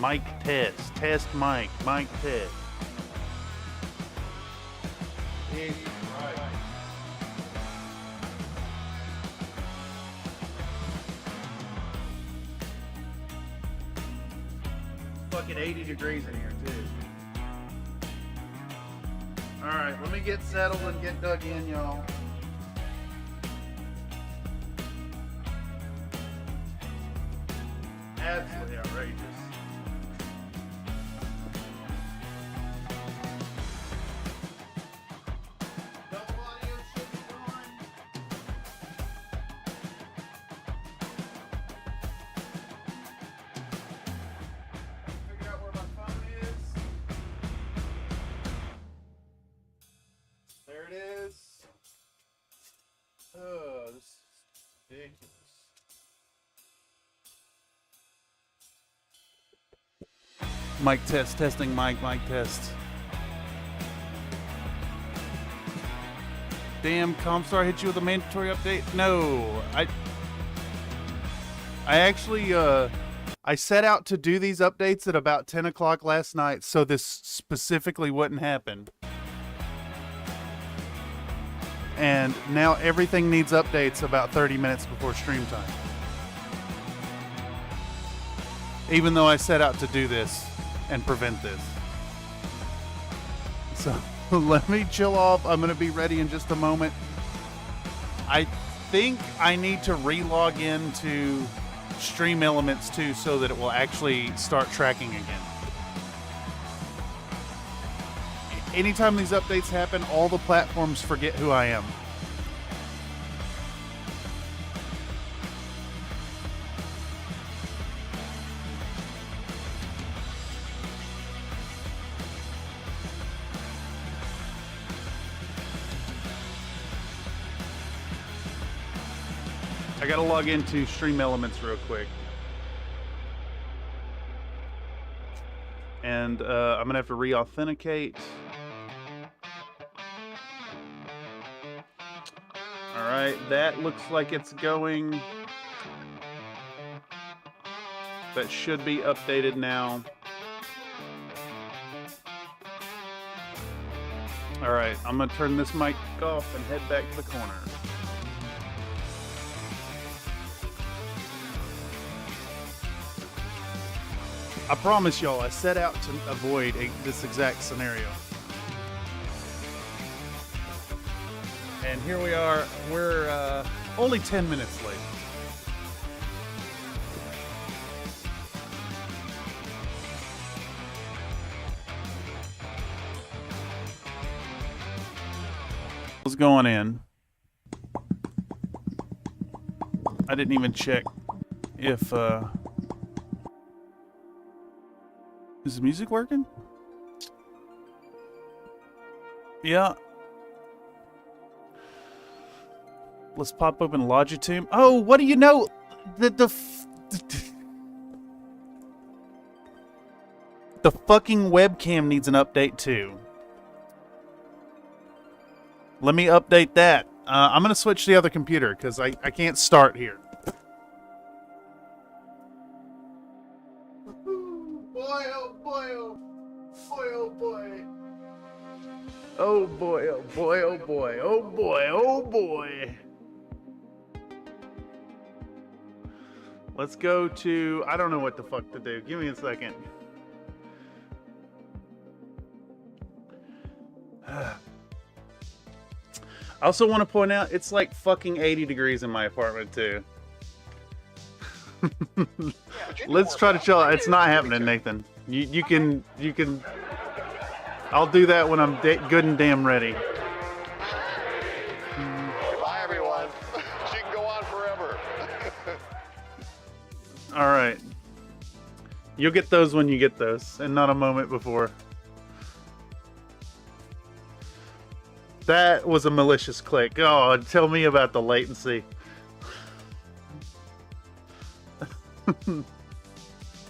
Mic test. Test mic. Mic test. Jesus Christ. Fucking 80 degrees in here too. Alright, let me get settled and get dug in, y'all. Absolutely outrageous. Double audio should be going. Figure out where my phone is. There it is. Oh, this is ridiculous. Mic test, testing mic test. Damn, Comstar hit you with a mandatory update? No, I actually, I set out to do these updates at about 10 o'clock last night, so this specifically wouldn't happen. And now everything needs updates about 30 minutes before stream time. Even though I set out to do this and prevent this. So let me chill off. I'm going to be ready in just a moment. I think I need to re-log into Stream Elements too so that it will actually start tracking again. Anytime these updates happen, all the platforms forget who I am. I gotta log into Stream Elements real quick. And I'm gonna have to re-authenticate. Alright, that looks like it's going. That should be updated now. Alright, I'm gonna turn this mic off and head back to the corner. I promise y'all, I set out to avoid this exact scenario. And here we are, we're only 10 minutes late. What's going in? I didn't even check if is the music working? Yeah. Let's pop open Logitune. Oh, what do you know? The fucking webcam needs an update too. Let me update that. I'm gonna switch to the other computer because I can't start here. Boy, oh boy, oh boy, oh boy. Oh boy, oh boy, oh boy, oh boy, oh boy. Let's go to, I don't know what the fuck to do. Give me a second. I also want to point out, it's like fucking 80 degrees in my apartment too. Let's try to chill out. It's not happening, Nathan. You can. I'll do that when I'm good and damn ready. Bye, everyone. She can go on forever. All right. You'll get those when you get those, and not a moment before. That was a malicious click. Oh, tell me about the latency.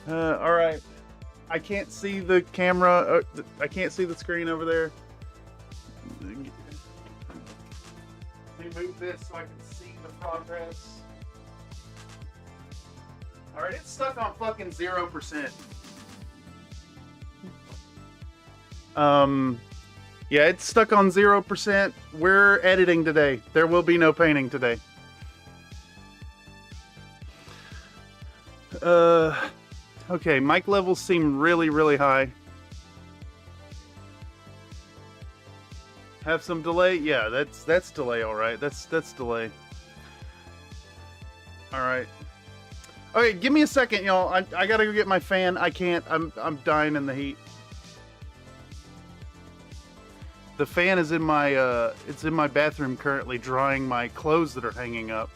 All right. I can't see the camera. I can't see the screen over there. Let me move this so I can see the progress. All right, it's stuck on fucking 0%. Yeah, it's stuck on 0%. We're editing today. There will be no painting today. Okay, mic levels seem really, really high. Have some delay? Yeah, that's delay, all right. That's delay. All right. Okay, give me a second, y'all. I gotta go get my fan. I can't. I'm dying in the heat. The fan is in my it's in my bathroom currently, drying my clothes that are hanging up.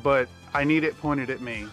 But I need it pointed at me.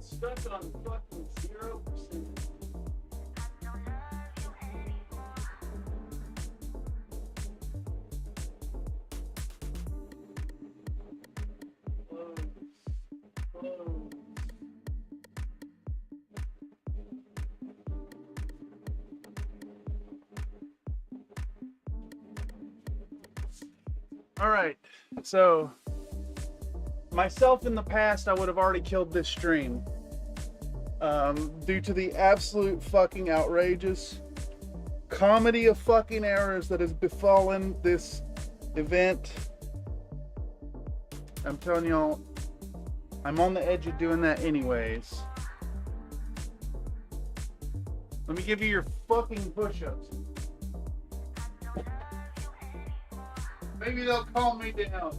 Stuck on fucking 0%. Close. All right, so myself in the past, I would have already killed this stream. Due to the absolute fucking outrageous comedy of fucking errors that has befallen this event. I'm telling y'all, I'm on the edge of doing that anyways. Let me give you your fucking push-ups. Maybe they'll calm me down.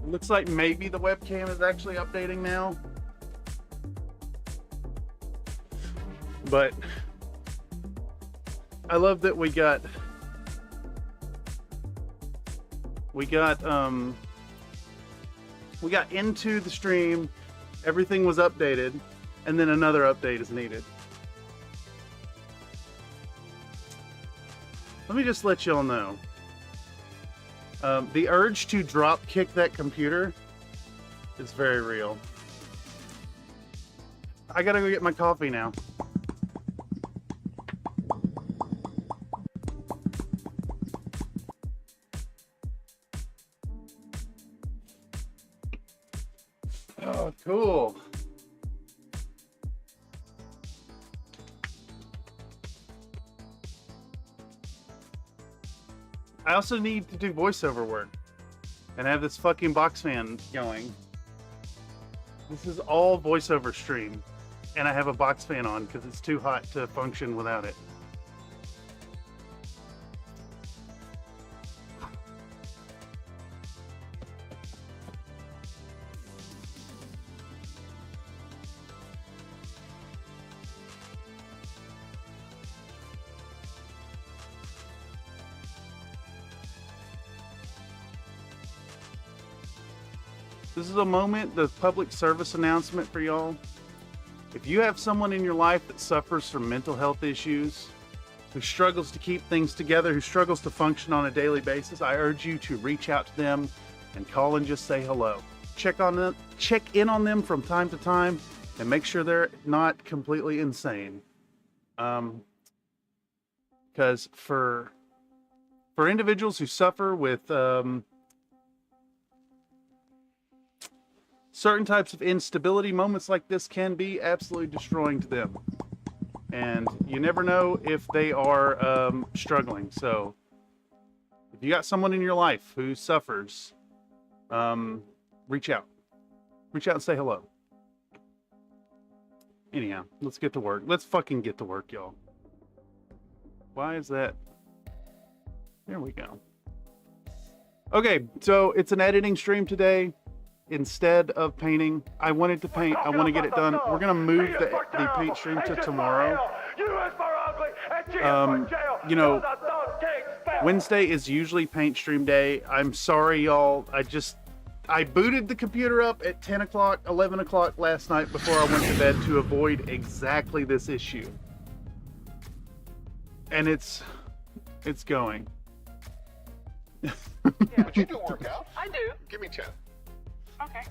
Looks like maybe the webcam is actually updating now. But I love that we got into the stream, everything was updated, and then another update is needed. Let me just let y'all know. The urge to drop kick that computer is very real. I gotta go get my coffee now. Oh, cool. I also need to do voiceover work and have this fucking box fan going. This is all voiceover stream, and I have a box fan on because it's too hot to function without it. This is a moment, the public service announcement for y'all. If you have someone in your life that suffers from mental health issues, who struggles to keep things together, who struggles to function on a daily basis, I urge you to reach out to them and call and just say hello. Check in on them from time to time and make sure they're not completely insane. Because for individuals who suffer with certain types of instability, moments like this can be absolutely destroying to them. And you never know if they are struggling. So if you got someone in your life who suffers, reach out. Reach out and say hello. Anyhow, let's get to work. Let's fucking get to work, y'all. Why is that? There we go. Okay, so it's an editing stream today. Instead of painting, I wanted to paint. I want to get it done. We're gonna move the paint stream to tomorrow. You know, Wednesday is usually paint stream day. I'm sorry, y'all. I booted the computer up at 10 o'clock, 11 o'clock last night before I went to bed to avoid exactly this issue. And it's going. But you do work out. I do. Give me 10. Okay.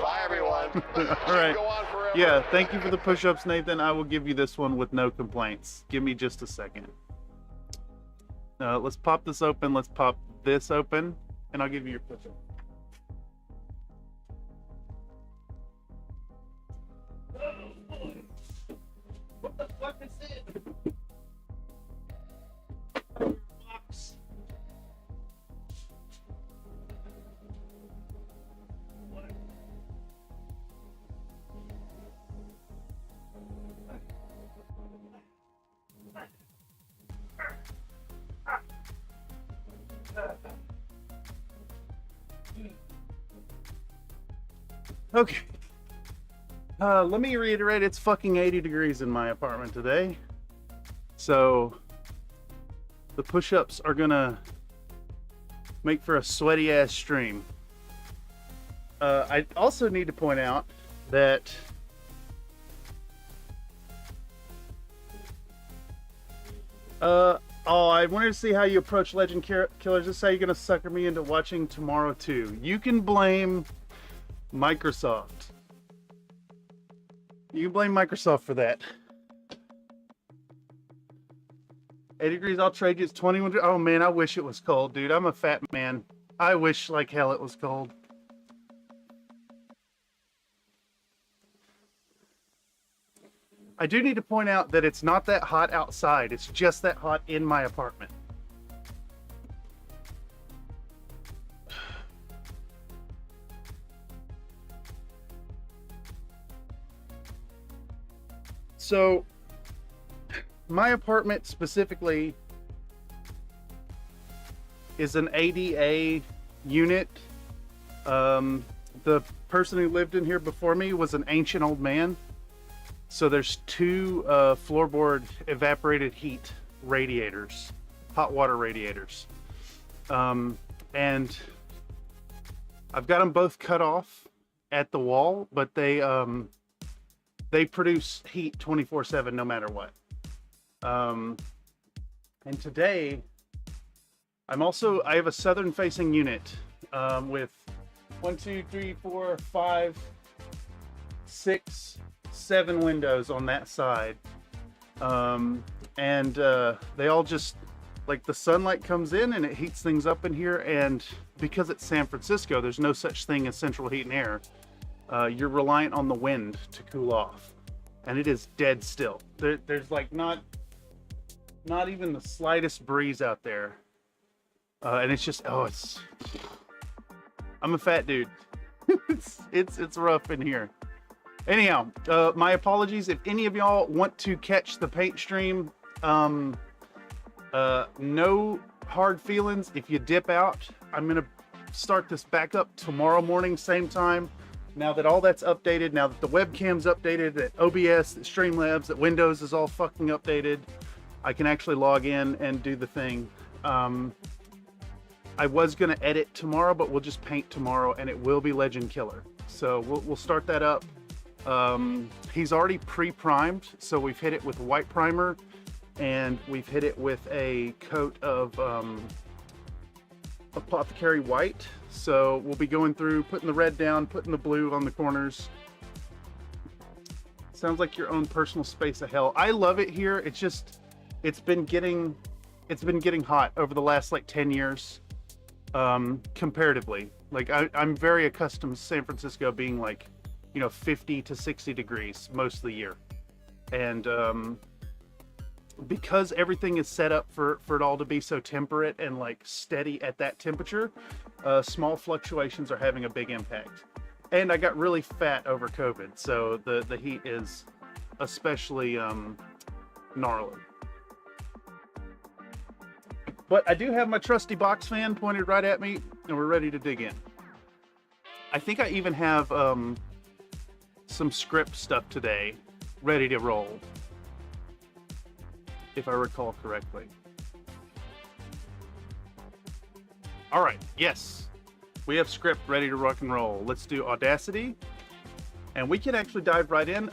Bye, everyone. All right. Go on forever. Yeah, thank you for the push-ups, Nathan. I will give you this one with no complaints. Give me just a second. Let's pop this open. Let's pop this open, and I'll give you your push-up. What the fuck is this? Box. Okay. Let me reiterate, it's fucking 80 degrees in my apartment today. So the push-ups are gonna make for a sweaty ass stream. I also need to point out that I wanted to see how you approach Legend Killers. This is how you're gonna sucker me into watching tomorrow too. You can blame Microsoft. You can blame Microsoft for that. 80 degrees, I'll trade you. It's 21. Oh man, I wish it was cold, dude. I'm a fat man. I wish like hell it was cold. I do need to point out that it's not that hot outside. It's just that hot in my apartment. So, my apartment specifically is an ADA unit. The person who lived in here before me was an ancient old man. So there's two floorboard evaporated heat radiators, hot water radiators. And I've got them both cut off at the wall, but they produce heat 24/7 no matter what. And today I have a southern facing unit with 1, 2, 3, 4, 5, 6, 7 windows on that side. They all just, like, the sunlight comes in and it heats things up in here. And because it's San Francisco, there's no such thing as central heat and air. You're reliant on the wind to cool off, and it is dead still. There's like not even the slightest breeze out there, and it's just I'm a fat dude. it's rough in here. Anyhow, my apologies if any of y'all want to catch the paint stream. No hard feelings if you dip out. I'm gonna start this back up tomorrow morning, same time. Now that all that's updated, now that the webcam's updated, that OBS, that Streamlabs, that Windows is all fucking updated, I can actually log in and do the thing. I was gonna edit tomorrow, but we'll just paint tomorrow, and it will be Legend Killer. So we'll start that up. He's already pre-primed, so we've hit it with white primer, and we've hit it with a coat of Apothecary White. So we'll be going through, putting the red down, putting the blue on the corners. Sounds like your own personal space of hell. I love it here. It's just, it's been getting hot over the last like 10 years, comparatively. Like I'm very accustomed to San Francisco being like, 50 to 60 degrees most of the year. And because everything is set up for it all to be so temperate and like steady at that temperature, Small fluctuations are having a big impact. And I got really fat over COVID, so the heat is especially gnarly. But I do have my trusty box fan pointed right at me, and we're ready to dig in. I think I even have some script stuff today ready to roll, if I recall correctly. All right, yes, we have script ready to rock and roll. Let's do Audacity, and we can actually dive right in.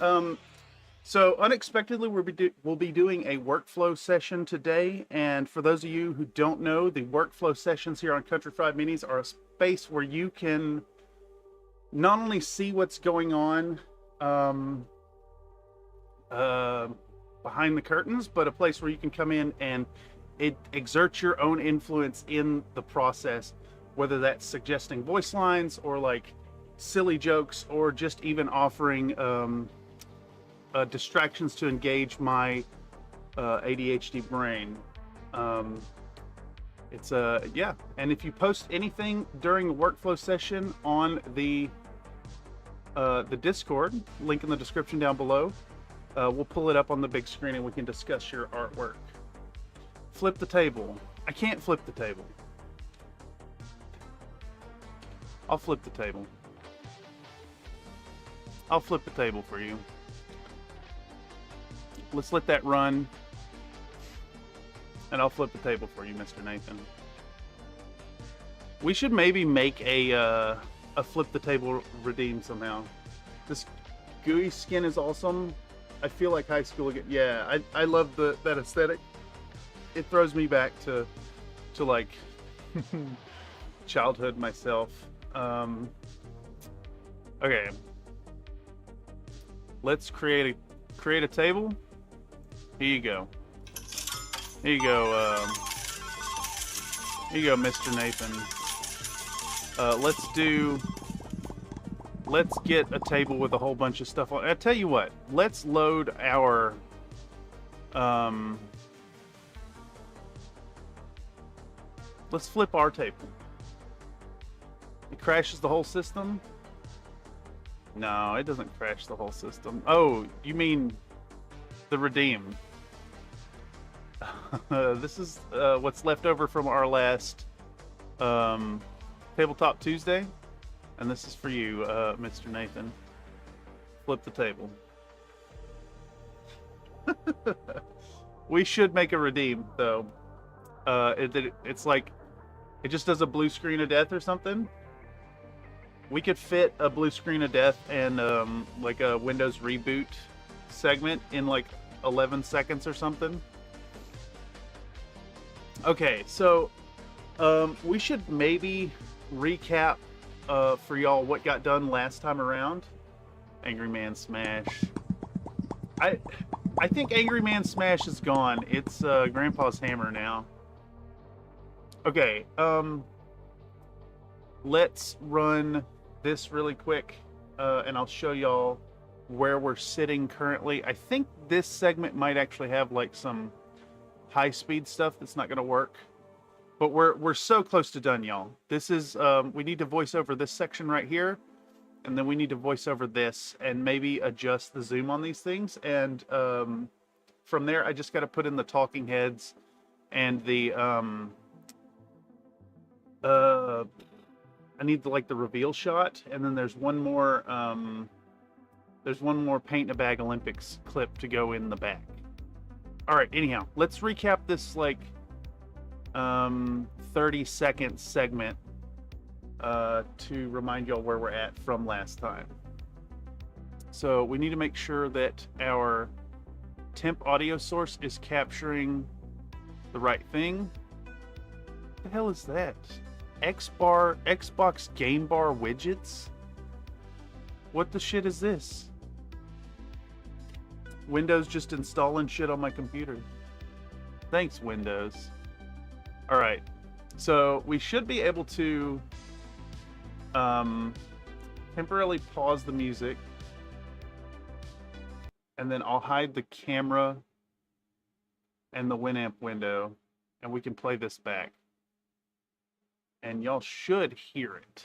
So unexpectedly, we'll be doing a workflow session today. And for those of you who don't know, the workflow sessions here on Country Fried Minis are a space where you can not only see what's going on behind the curtains, but a place where you can come in and exert your own influence in the process, whether that's suggesting voice lines or like silly jokes, or just even offering distractions to engage my ADHD brain. It's yeah, and if you post anything during the workflow session on the Discord, link in the description down below, we'll pull it up on the big screen and we can discuss your artwork. Flip the table. I can't flip the table. I'll flip the table. I'll flip the table for you. Let's let that run, and I'll flip the table for you, Mr. Nathan. We should maybe make a flip the table redeem somehow. This gooey skin is awesome. I feel like high school again. Yeah, I love that aesthetic. It throws me back to like childhood myself. Okay, let's create a table. Here you go. Here you go. Here you go, Mr. Nathan. Let's get a table with a whole bunch of stuff on. I tell you what. Let's load our. Let's flip our table. It crashes the whole system? No, it doesn't crash the whole system. Oh, you mean the redeem. This is what's left over from our last Tabletop Tuesday. And this is for you, Mr. Nathan. Flip the table. We should make a redeem, though. It's like, it just does a blue screen of death or something. We could fit a blue screen of death and like a Windows reboot segment in like 11 seconds or something. Okay, so we should maybe recap for y'all what got done last time around. Angry Man Smash. I think Angry Man Smash is gone. It's Grandpa's hammer now. Okay, let's run this really quick, and I'll show y'all where we're sitting currently. I think this segment might actually have like some high-speed stuff that's not going to work, but we're so close to done, y'all. This is we need to voice over this section right here, and then we need to voice over this, and maybe adjust the zoom on these things. And from there, I just got to put in the talking heads and the I need the reveal shot, and then there's one more Paint in a Bag Olympics clip to go in the back. All right, anyhow, let's recap this 30-second segment to remind y'all where we're at from last time. So we need to make sure that our temp audio source is capturing the right thing. What the hell is that? Xbox Game Bar widgets? What the shit is this? Windows just installing shit on my computer. Thanks, Windows. Alright, so we should be able to temporarily pause the music, and then I'll hide the camera and the Winamp window, and we can play this back. and y'all should hear it.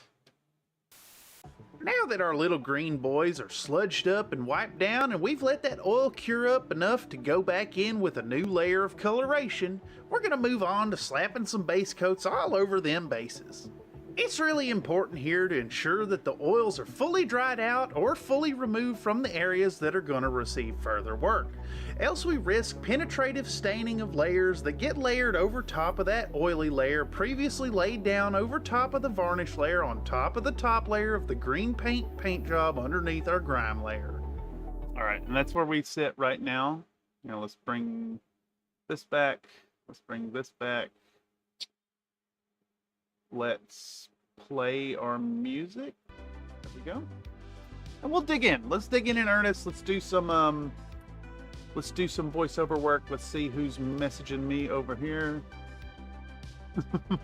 Now that our little green boys are sludged up and wiped down, and we've let that oil cure up enough to go back in with a new layer of coloration, we're gonna move on to slapping some base coats all over them bases. It's really important here to ensure that the oils are fully dried out or fully removed from the areas that are going to receive further work. Else we risk penetrative staining of layers that get layered over top of that oily layer previously laid down over top of the varnish layer on top of the top layer of the green paint job underneath our grime layer. Alright, and that's where we sit right now. You know, let's bring this back. Let's bring this back. Let's play our music. There we go. And we'll dig in. Let's dig in earnest. Let's do some voiceover work. Let's see who's messaging me over here.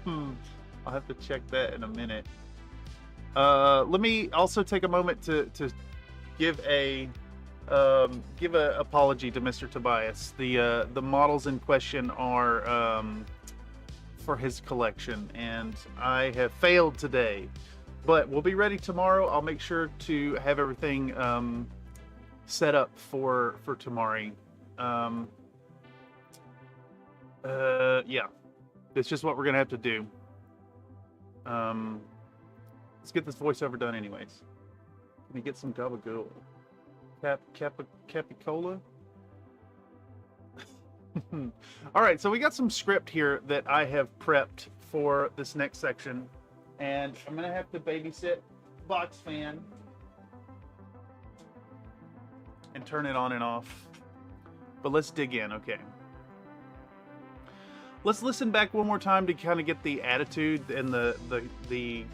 I'll have to check that in a minute. Let me also take a moment to give a apology to Mr. Tobias. The models in question are for his collection, and I have failed today, but we'll be ready tomorrow. I'll make sure to have everything set up for tomorrow. Yeah, it's just what we're gonna have to do. Let's get this voiceover done anyways. Let me get some gabagool. Capicola. All right, so we got some script here that I have prepped for this next section, and I'm gonna have to babysit box fan and turn it on and off. But let's dig in, okay? Let's listen back one more time to kind of get the attitude and the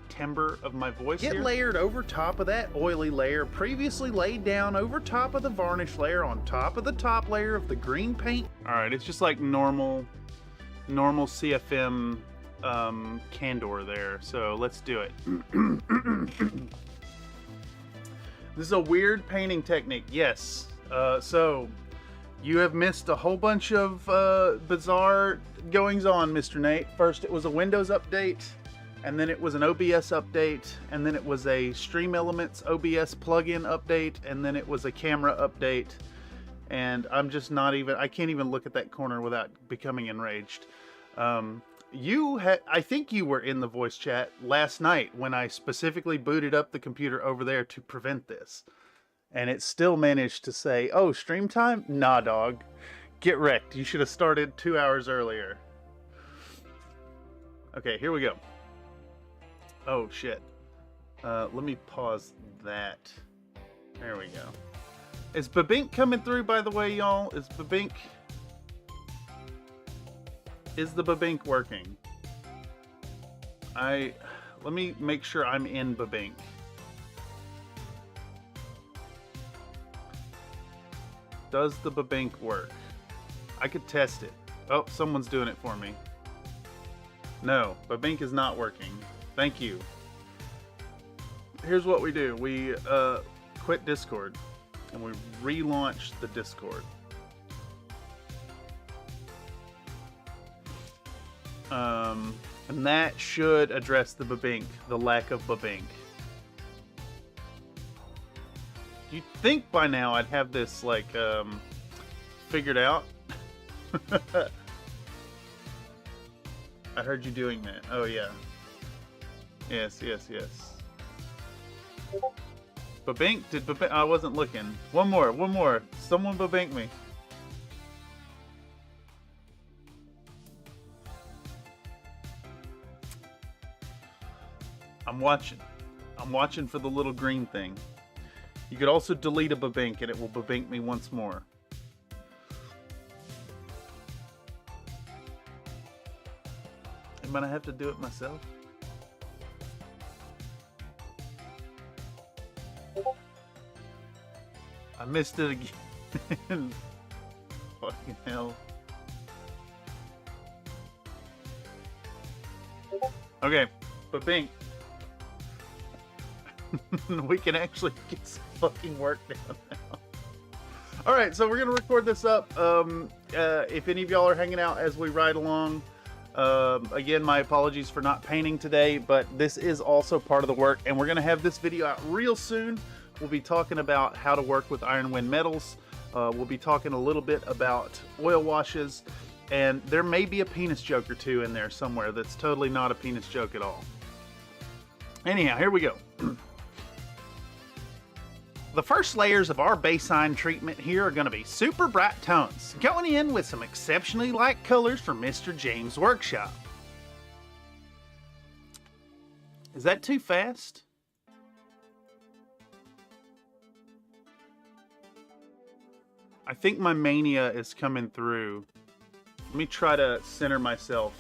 timbre of my voice here. Get layered over top of that oily layer previously laid down over top of the varnish layer on top of the top layer of the green paint. All right, it's just like normal CFM candor there. So let's do it. This is a weird painting technique. Yes. So you have missed a whole bunch of bizarre goings on, Mr. Nate. First, it was a Windows update, and then it was an OBS update, and then it was a Stream Elements OBS plugin update, and then it was a camera update. And I'm just not even, I can't even look at that corner without becoming enraged. I think you were in the voice chat last night when I specifically booted up the computer over there to prevent this. And it still managed to say, oh, stream time? Nah, dog. Get wrecked. You should have started 2 hours earlier. Okay, here we go. Oh, shit. Let me pause that. There we go. Is Babink coming through, by the way, y'all? Is the Babink working? Let me make sure I'm in Babink. Does the Babink work? I could test it. Oh, someone's doing it for me. No, Babink is not working. Thank you. Here's what we do. We quit Discord and we relaunch the Discord. And that should address the Babink, the lack of Babink. You'd think by now I'd have this like figured out. I heard you doing that. Oh yeah. Yes. Babink? Did Babink? I wasn't looking. One more. Someone Babink me. I'm watching for the little green thing. You could also delete a Babink and it will Babink me once more. I'm gonna have to do it myself. I missed it again. Fucking hell. Okay, Babink. We can actually get some fucking work done now. Alright, so we're gonna record this up. If any of y'all are hanging out as we ride along, Again, my apologies for not painting today, but this is also part of the work, and we're going to have this video out real soon. We'll be talking about how to work with iron wind metals. We'll be talking a little bit about oil washes, and there may be a penis joke or two in there somewhere that's totally not a penis joke at all. Anyhow, here we go. The first layers of our baseline treatment here are going to be super bright tones, going in with some exceptionally light colors from Mr. James' workshop. Is that too fast? I think my mania is coming through. Let me try to center myself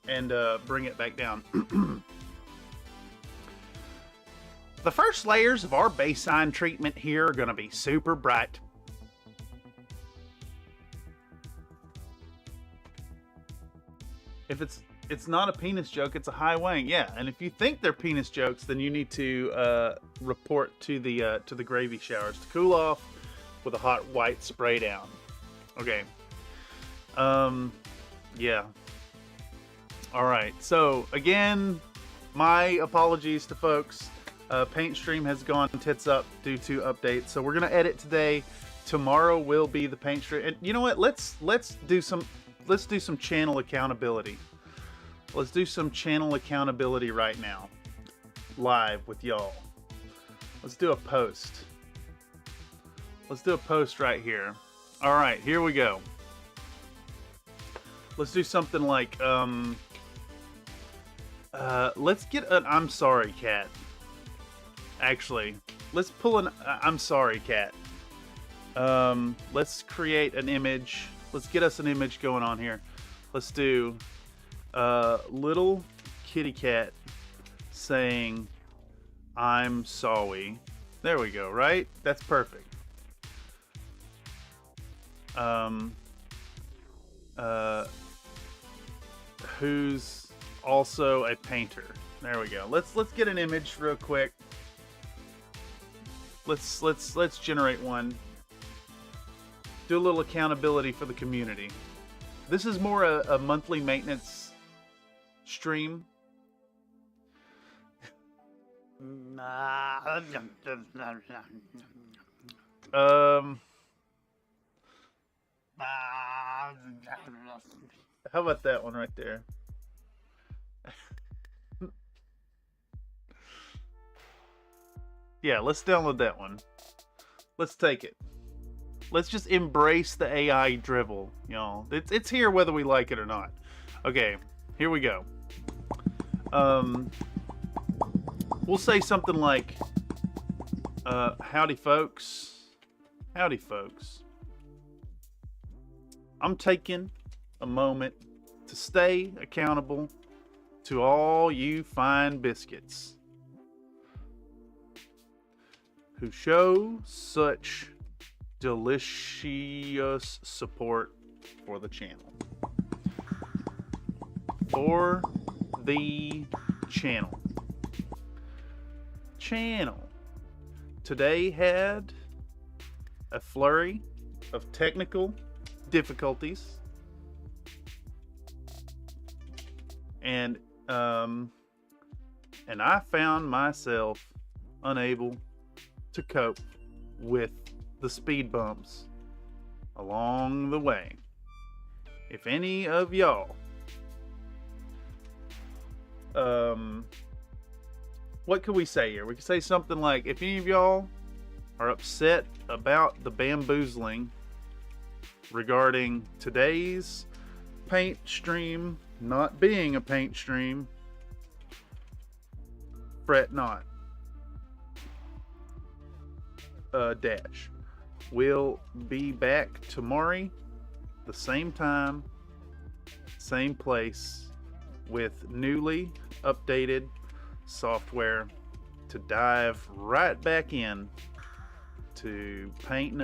and bring it back down. The first layers of our baseline treatment here are going to be super bright. If it's not a penis joke, it's a high wang. Yeah, and if you think they're penis jokes, then you need to report to the gravy showers to cool off with a hot white spray down. Okay. Yeah. All right. So again, my apologies to folks. Paint stream has gone tits up due to updates, so we're gonna edit today. Tomorrow will be the paint stream, and you know what? Let's do some channel accountability. Let's do some channel accountability right now, live with y'all. Let's do a post. Let's do a post right here. All right, here we go. Let's do something like let's get an I'm sorry cat. Actually, let's pull an I'm sorry cat. Let's create an image. Let's get us an image going on here. Let's do little kitty cat saying I'm sorry. There we go, right? That's perfect. Who's also a painter. There we go. Let's get an image real quick. Let's generate one. Do a little accountability for the community. This is more a monthly maintenance stream. How about that one right there? Yeah, let's download that one. Let's take it. Let's just embrace the AI drivel, y'all. It's here whether we like it or not. Okay, here we go. We'll say something like, howdy folks. Howdy folks. I'm taking a moment to stay accountable to all you fine biscuits who show such delicious support for the channel. For the channel. Today had a flurry of technical difficulties, and I found myself unable to cope with the speed bumps along the way. If any of y'all what could we say here? We could say something like, if any of y'all are upset about the bamboozling regarding today's paint stream not being a paint stream, fret not. Dash. We'll be back tomorrow, the same time, same place, with newly updated software to dive right back in to painting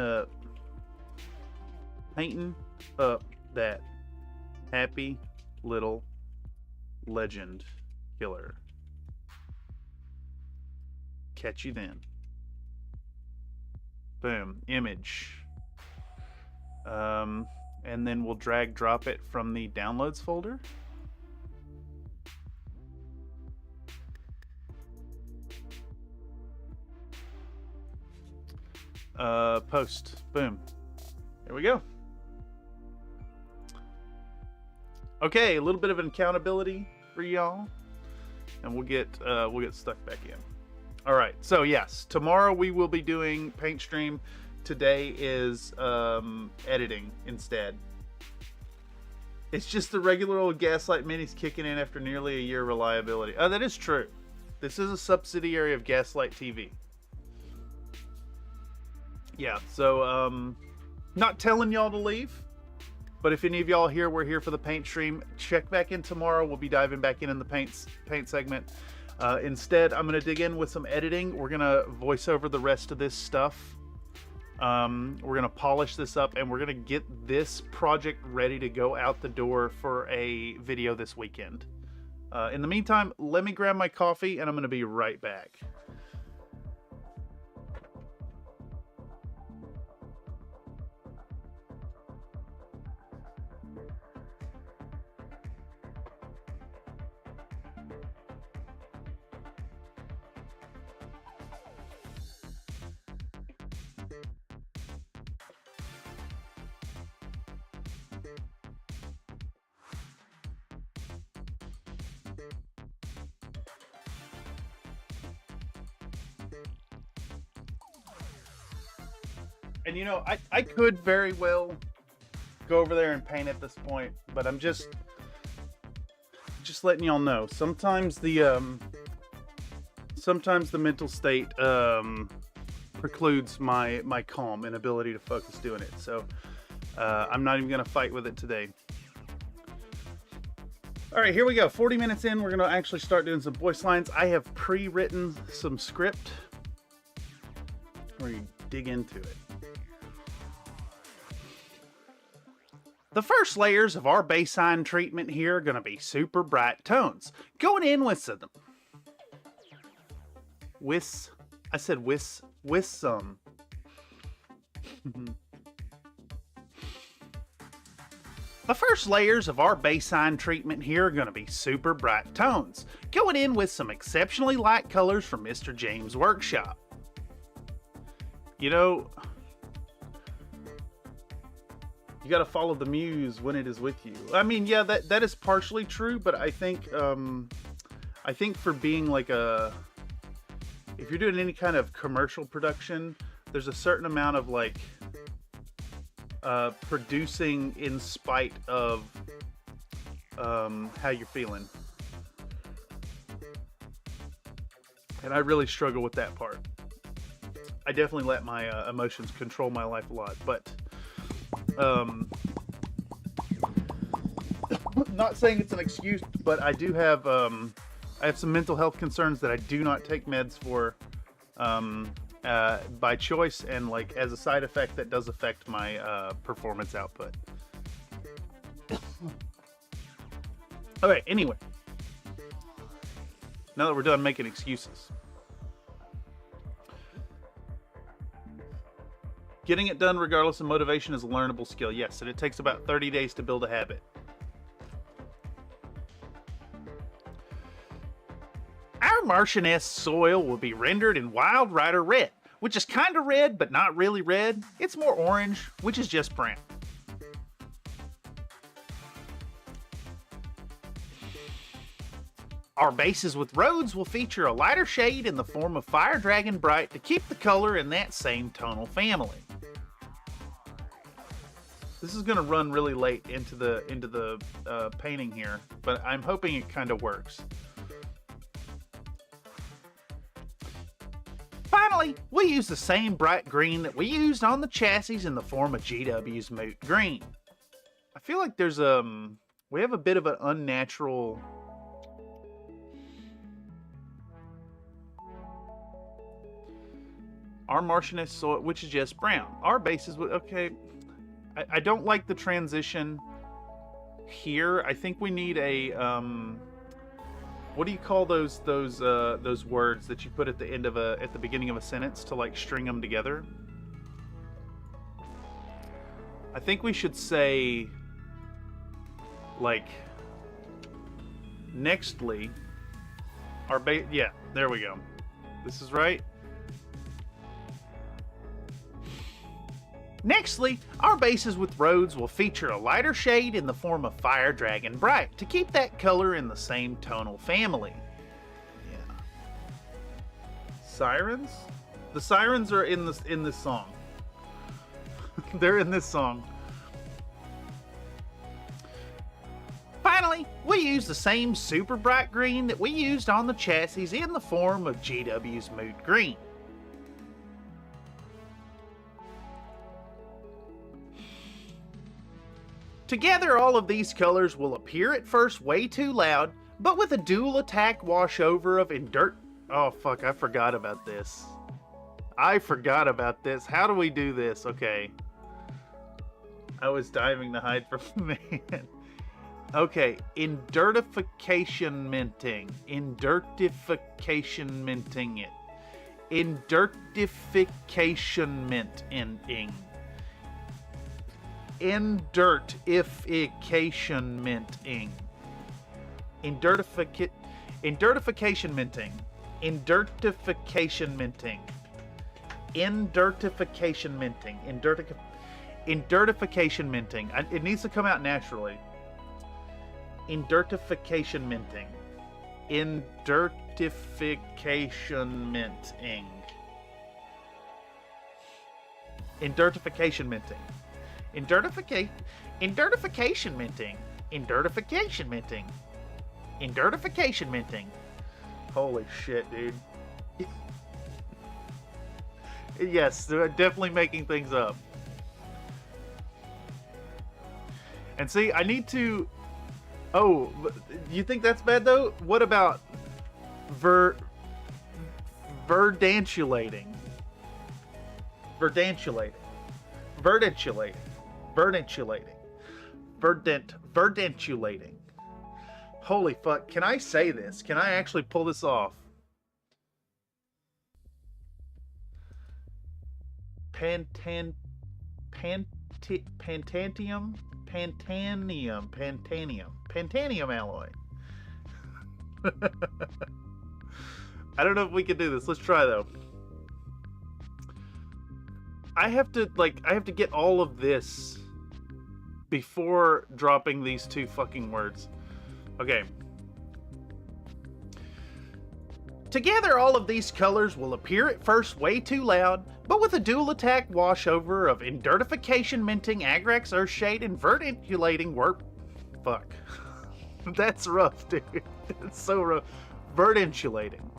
up that happy little legend killer. Catch you then. Boom, image. And then we'll drag drop it from the downloads folder. Post. Boom. There we go. Okay, a little bit of an accountability for y'all, and we'll get stuck back in. All right, so yes, tomorrow we will be doing paint stream. Today is editing instead. It's just the regular old Gaslight Minis kicking in after nearly a year of reliability. Oh, that is true. This is a subsidiary of Gaslight TV. Yeah, so not telling y'all to leave. But if any of y'all here were here for the paint stream, check back in tomorrow. We'll be diving back in the paint segment. Instead, I'm going to dig in with some editing. We're going to voice over the rest of this stuff. We're going to polish this up, and we're going to get this project ready to go out the door for a video this weekend. In the meantime, let me grab my coffee, and I'm going to be right back. And you know, I could very well go over there and paint at this point, but I'm just letting y'all know. Sometimes the mental state precludes my calm and ability to focus doing it. So I'm not even gonna fight with it today. All right, here we go. 40 minutes in, we're gonna actually start doing some voice lines. I have pre-written some script. We're gonna dig into it. The first layers of our baseline treatment here are going to be super bright tones. Going in with some... I said with some. The first layers of our baseline treatment here are going to be super bright tones. Going in with some exceptionally light colors from Mr. James' workshop. You know... You got to follow the muse when it is with you. I mean, yeah, that is partially true, but I think for being like if you're doing any kind of commercial production, there's a certain amount of like producing in spite of how you're feeling. And I really struggle with that part. I definitely let my emotions control my life a lot, but not saying it's an excuse, but I do have I have some mental health concerns that I do not take meds for by choice, and like as a side effect that does affect my performance output. Okay, anyway, now that we're done making excuses, getting it done regardless of motivation is a learnable skill, yes, and it takes about 30 days to build a habit. Our Martian-esque soil will be rendered in Wild Rider Red, which is kind of red, but not really red. It's more orange, which is just brown. Our bases with roads will feature a lighter shade in the form of Fire Dragon Bright to keep the color in that same tonal family. This is going to run really late into the painting here, but I'm hoping it kind of works. Finally, we use the same bright green that we used on the chassis in the form of GW's Moot Green. I feel like there's we have a bit of an unnatural... Our Martian-esque soil, which is just brown. Our bases with, okay, I don't like the transition here. I think we need a, what do you call those words that you put at the end of at the beginning of a sentence to like string them together? I think we should say, like, nextly, yeah, there we go. This is right. Nextly, our bases with roads will feature a lighter shade in the form of Fire Dragon Bright to keep that color in the same tonal family. Yeah. Sirens? The sirens are in this song. They're in this song. Finally, we use the same super bright green that we used on the chassis in the form of GW's Mood Green. Together, all of these colors will appear at first way too loud, but with a dual attack washover of Oh fuck, I forgot about this. How do we do this? Okay. I was diving to hide from the man. Okay, Endurtification minting it. Endurtification minting. Endurtification minting. Endurtification minting. Endurtification minting. Endurtification minting. Endurtification minting. Endurtification minting. It needs to come out naturally. Endurtification minting. Endurtification minting. Endurtification minting. Endurtification minting. Endurtification minting. Endurtification minting. Holy shit, dude. Yes, they're definitely making things up. And see, I need to... Oh, you think that's bad though? What about verdantulating? Verdantulating. Verdantulating. Holy fuck, can I say this? Can I actually pull this off? Pantanium alloy. I don't know if we can do this. Let's try though. I have to get all of this before dropping these two fucking words. Okay. Together, all of these colors will appear at first way too loud, but with a dual attack washover of Endurtification minting, Agrax Earthshade, and Verdantulating warp. Fuck. That's rough, dude. It's so rough. Verdantulating.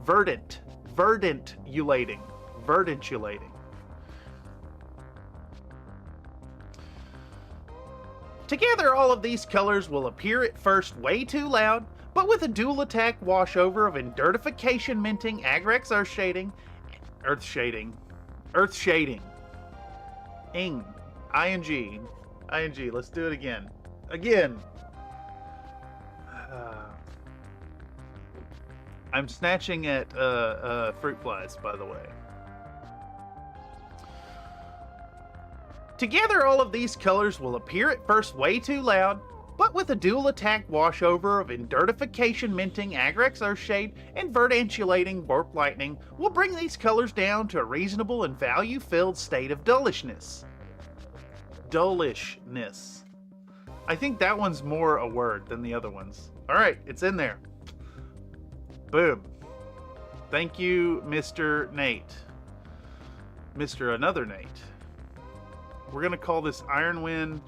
Verdantulating. Together, all of these colors will appear at first way too loud, but with a dual attack washover of Endurtification minting, Agrax Earthshading. Ing. ING. Let's do it again. I'm snatching at fruit flies, by the way. Together, all of these colors will appear at first way too loud, but with a dual attack washover of Endurtification minting, Agrax Earthshade, and Verdantulating warp lightning will bring these colors down to a reasonable and value-filled state of dullishness. I think that one's more a word than the other ones. Alright, it's in there. Boom. Thank you, Mr. Nate. Mr. Another Nate. We're going to call this Iron Wind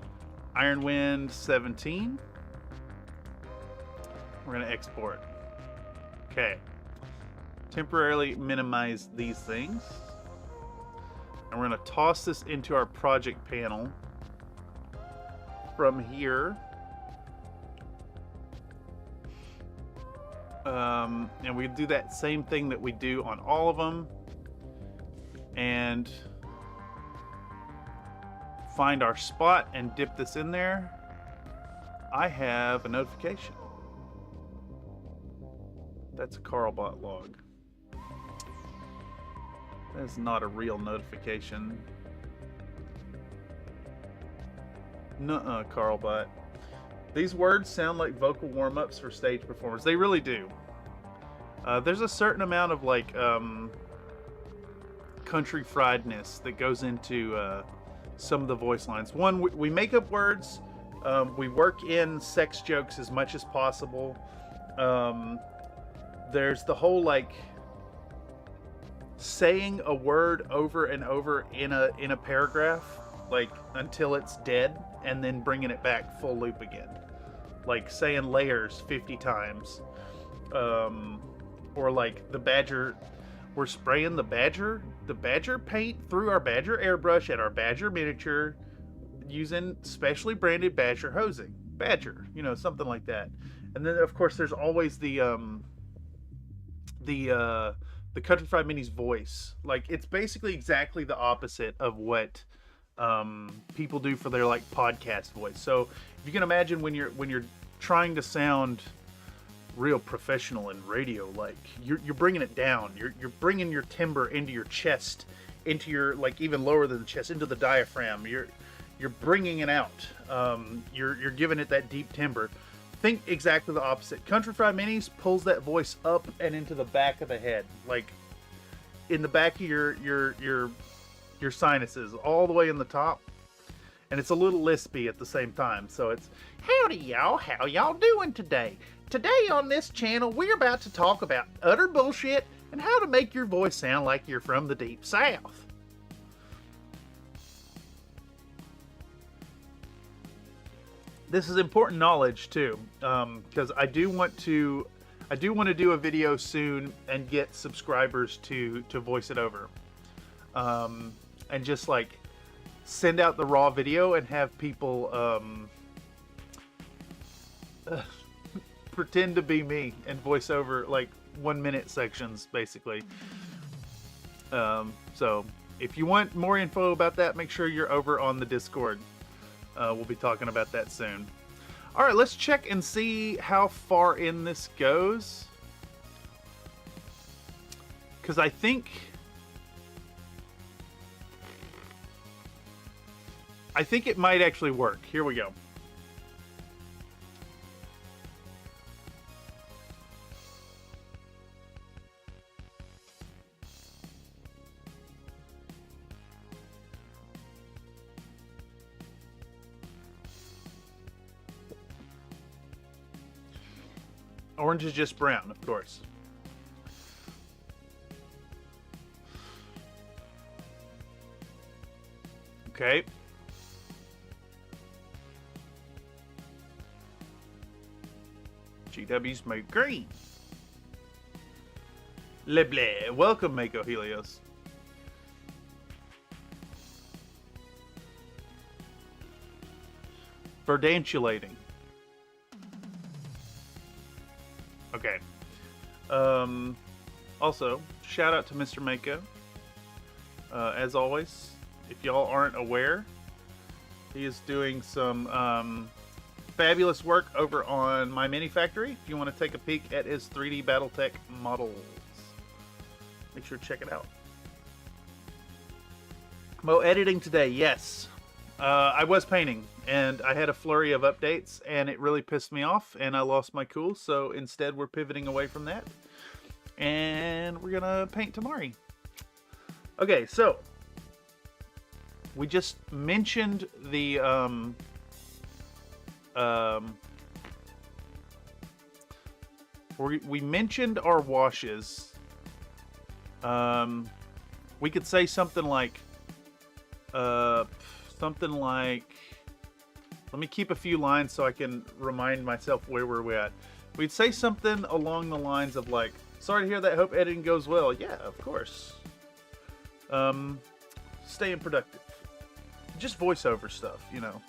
17. We're going to export. Okay. Temporarily minimize these things. And we're going to toss this into our project panel from here. And we do that same thing that we do on all of them. And find our spot and dip this in there. I have a notification. That's a Carlbot log. That's not a real notification. Nuh-uh, Carlbot. These words sound like vocal warm-ups for stage performers. They really do. There's a certain amount of like country friedness that goes into some of the voice lines. One, we make up words. We work in sex jokes as much as possible. There's the whole like saying a word over and over in a paragraph, like until it's dead, and then bringing it back full loop again, like saying layers 50 times, or like the badger. We're spraying the badger paint through our badger airbrush at our badger miniature using specially branded badger hosing. Badger, you know, something like that. And then of course there's always the Country Fried Mini's voice. Like it's basically exactly the opposite of what people do for their like podcast voice. So if you can imagine when you're trying to sound real professional in radio, like you're bringing it down, you're bringing your timbre into your chest, into your like even lower than the chest, into the diaphragm. You're bringing it out. You're giving it that deep timbre. Think exactly the opposite. Country Fried Minis pulls that voice up and into the back of the head, like in the back of your sinuses, all the way in the top. And it's a little lispy at the same time. So it's, howdy y'all, how y'all doing today? Today on this channel, we're about to talk about utter bullshit and how to make your voice sound like you're from the deep south. This is important knowledge too, because I do want to do a video soon and get subscribers to voice it over, and just like send out the raw video and have people pretend to be me and voice over like 1 minute sections basically. So if you want more info about that, make sure you're over on the Discord. We'll be talking about that soon. All right, let's check and see how far in this goes, because I think it might actually work. Here we go. Orange is just brown, of course. Okay. GW's made green. Leble. Welcome, Mako Helios. Verdantulating. Okay. Also, shout out to Mr. Mako. As always, if y'all aren't aware, he is doing some fabulous work over on My Mini Factory. If you want to take a peek at his 3D Battletech models, make sure to check it out. Mo editing today, yes. I was painting, and I had a flurry of updates, and it really pissed me off, and I lost my cool, so instead we're pivoting away from that, and we're gonna paint Tamari. Okay, so we just mentioned the we mentioned our washes. We could say something like let me keep a few lines so I can remind myself where we're at. We'd say something along the lines of like, sorry to hear that, hope editing goes well. Yeah, of course. Staying productive. Just voiceover stuff, you know.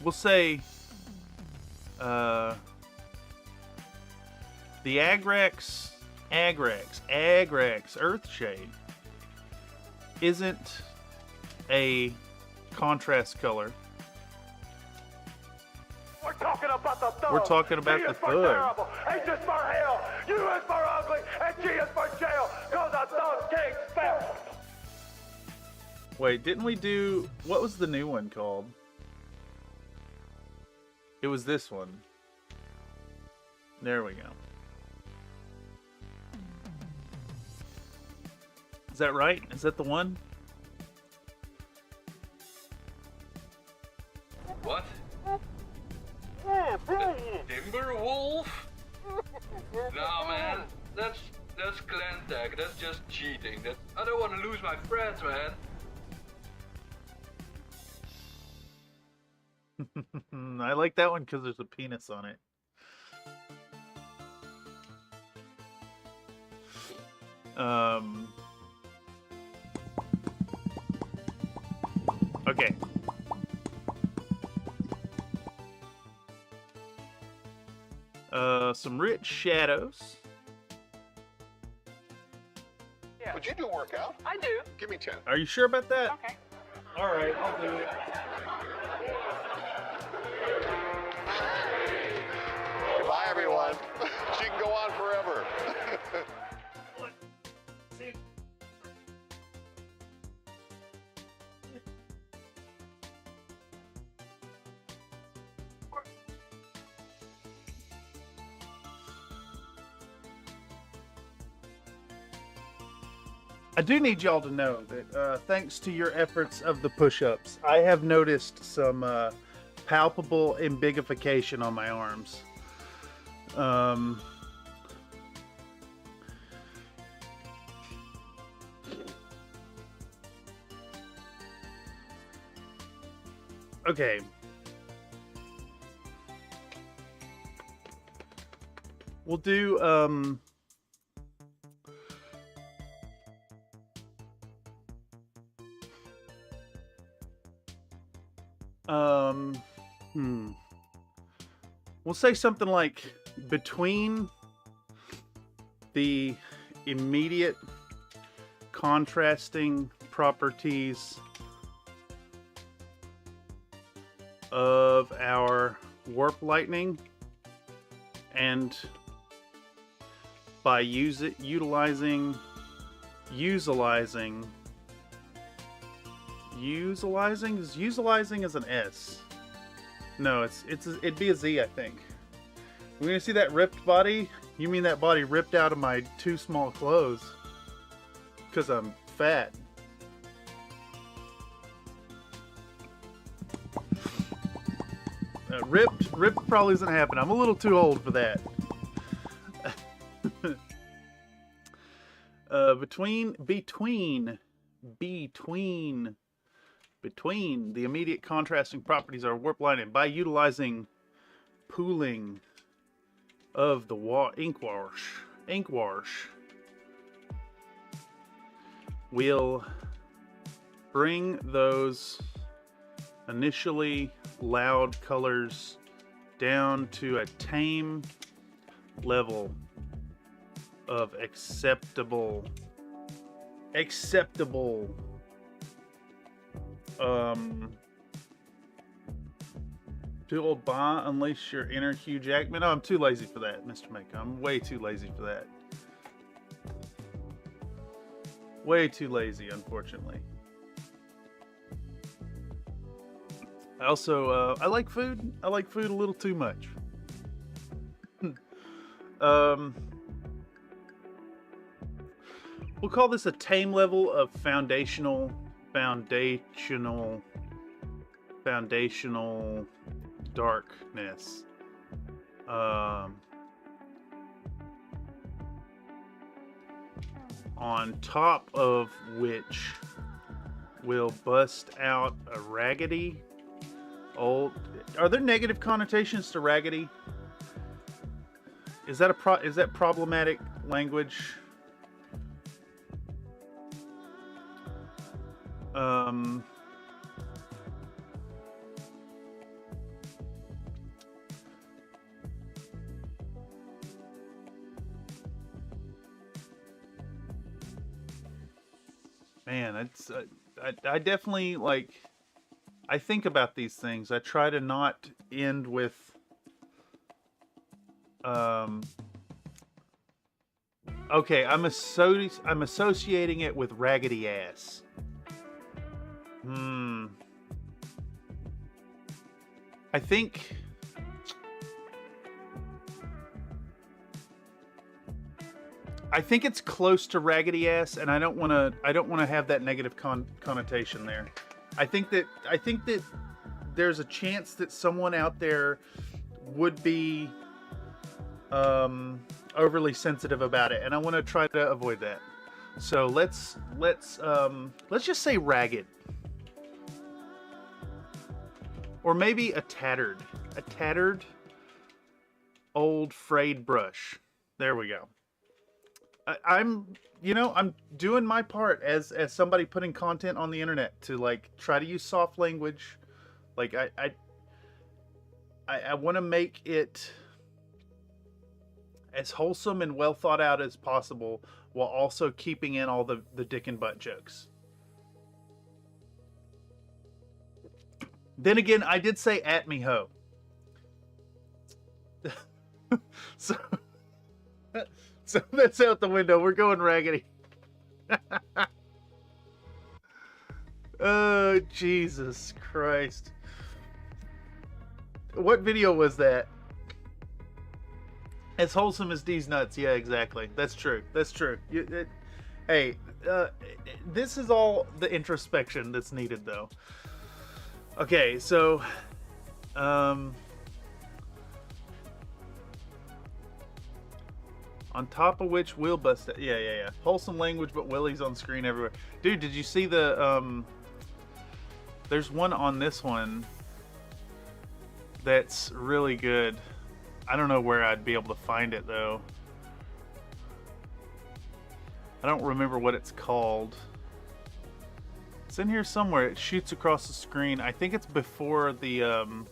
We'll say the Agrax Earthshade isn't a contrast color. We're talking about the thug. We're talking about G the is for thug. terrible, H is for hell, U is for ugly, and G is for jail, cause a thug can't spell. Wait, didn't we do... What was the new one called? It was this one. There we go. Is that right? Is that the one? What? Timberwolf? Nah, man, that's clan tag. That's just cheating. I don't want to lose my friends, man. I like that one because there's a penis on it. Okay. Some rich shadows. Yeah. Would you do a workout? I do. Give me 10. Are you sure about that? Okay. All right, I'll do it. Bye, everyone. She can go on forever. I do need y'all to know that thanks to your efforts of the push-ups, I have noticed some palpable embiggification on my arms. Okay. We'll do we'll say something like between the immediate contrasting properties of our warp lightning and by utilizing is an S. No, it'd be a Z, I think. We're gonna see that ripped body. You mean that body ripped out of my too small clothes? Because I'm fat. Ripped probably isn't happening. I'm a little too old for that. Between the immediate contrasting properties of warp lightning by utilizing pooling of the ink wash will bring those initially loud colors down to a tame level of acceptable too old ba unleash your inner Hugh Jackman. No, I'm too lazy for that, Mr. Mech. I'm way too lazy for that. Way too lazy, unfortunately. I also I like food. I like food a little too much. We'll call this a tame level of foundational darkness. On top of which will bust out a raggedy old. Are there negative connotations to raggedy? Is that is that problematic language? Man, it's I definitely like. I think about these things. I try to not end with. Okay, I'm associating it with raggedy ass. I think I think it's close to raggedy ass, and I don't want to have that negative connotation there. I think that there's a chance that someone out there would be overly sensitive about it, and I want to try to avoid that. So let's just say ragged, or maybe a tattered old frayed brush. There we go. I'm doing my part as somebody putting content on the internet to like try to use soft language. Like I want to make it as wholesome and well thought out as possible, while also keeping in all the dick and butt jokes. Then again, I did say at me ho. So that's out the window. We're going raggedy. Oh, Jesus Christ. What video was that? As wholesome as these nuts. Yeah, exactly. That's true. That's true. Hey, this is all the introspection that's needed, though. Okay, so... on top of which we'll bust it. Yeah. Wholesome language, but willies on screen everywhere. Dude, did you see the... there's one on this one that's really good. I don't know where I'd be able to find it, though. I don't remember what it's called. It's in here somewhere. It shoots across the screen. I think it's before the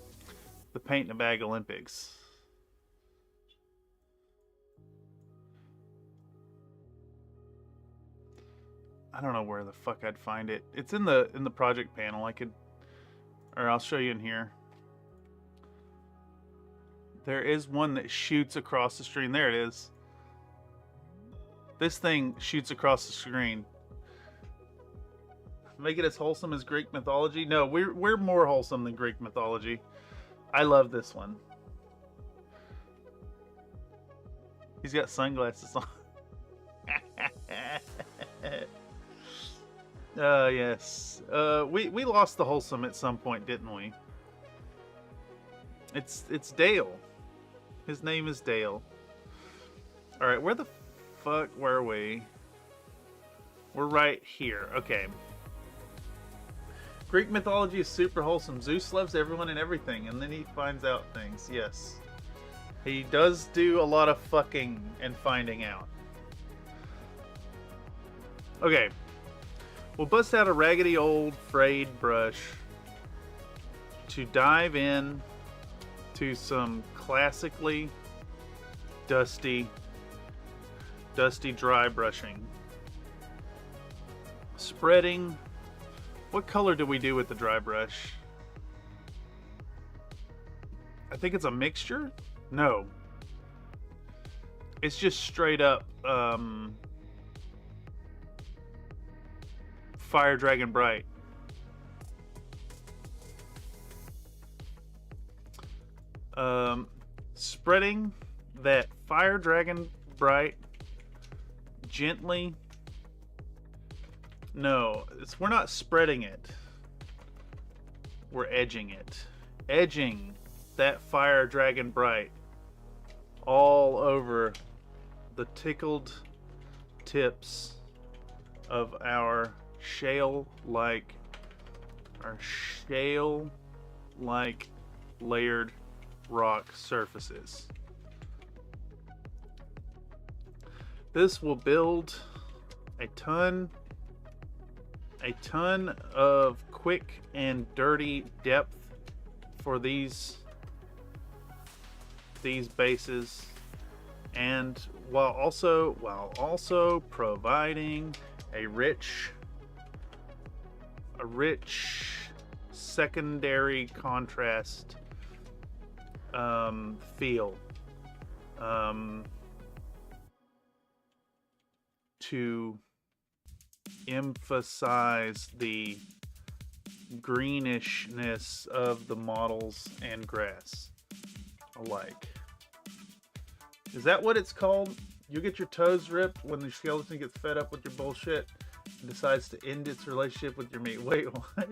Paint in a Bag Olympics. I don't know where the fuck I'd find it. It's in the project panel. Or I'll show you in here. There is one that shoots across the screen. There it is. This thing shoots across the screen. Make it as wholesome as Greek mythology? No, we're more wholesome than Greek mythology. I love this one. He's got sunglasses on. Yes. We lost the wholesome at some point, didn't we? It's Dale. His name is Dale. Alright, where the fuck were we? We're right here. Okay. Greek mythology is super wholesome. Zeus loves everyone and everything, and then he finds out things. Yes. He does do a lot of fucking and finding out. Okay. We'll bust out a raggedy old frayed brush to dive in to some classically dusty dry brushing. Spreading. What color do we do with the dry brush? I think it's a mixture? No. It's just straight up Fire Dragon Bright. Spreading that Fire Dragon Bright gently. No, we're not spreading it. We're edging it. Edging that Fire Dragon Bright all over the tickled tips of our shale-like layered rock surfaces. This will build a ton of quick and dirty depth for these bases, and while also providing a rich secondary contrast feel to emphasize the greenishness of the models and grass alike. Is that what it's called? You'll get your toes ripped when the skeleton gets fed up with your bullshit and decides to end its relationship with your meat. Wait, what?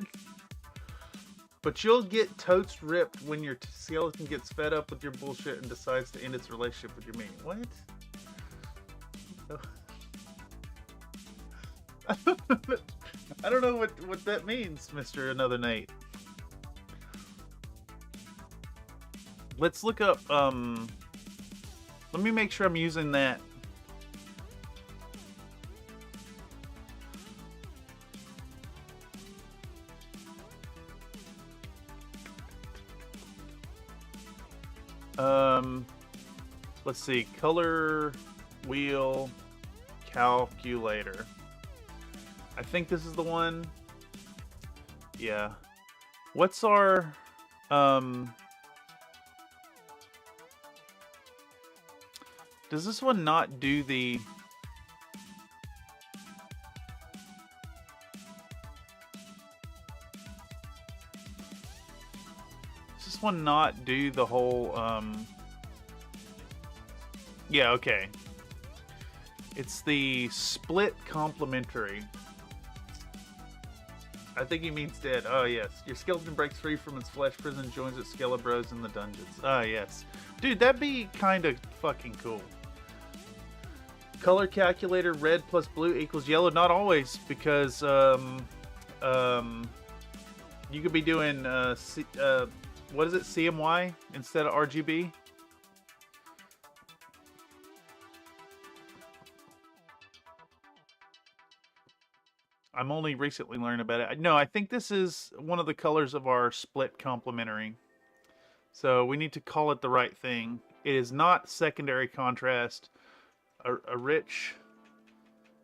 But you'll get totes ripped when your skeleton gets fed up with your bullshit and decides to end its relationship with your meat. What? I don't know what that means, Mr. Another Nate. Let's look up, let me make sure I'm using that. Let's see, color wheel calculator. I think this is the one. Yeah. What's our, does this one not do the... Does this one not do the whole, Yeah, okay. It's the split complementary. I think he means dead. Oh, yes. Your skeleton breaks free from its flesh prison and joins its skelebros in the dungeons. Ah, yes. Dude, that'd be kind of fucking cool. Color calculator, red plus blue equals yellow. Not always, because you could be doing what is it, CMY instead of RGB. I'm only recently learning about it. No, I think this is one of the colors of our split complementary. So we need to call it the right thing. It is not secondary contrast. A rich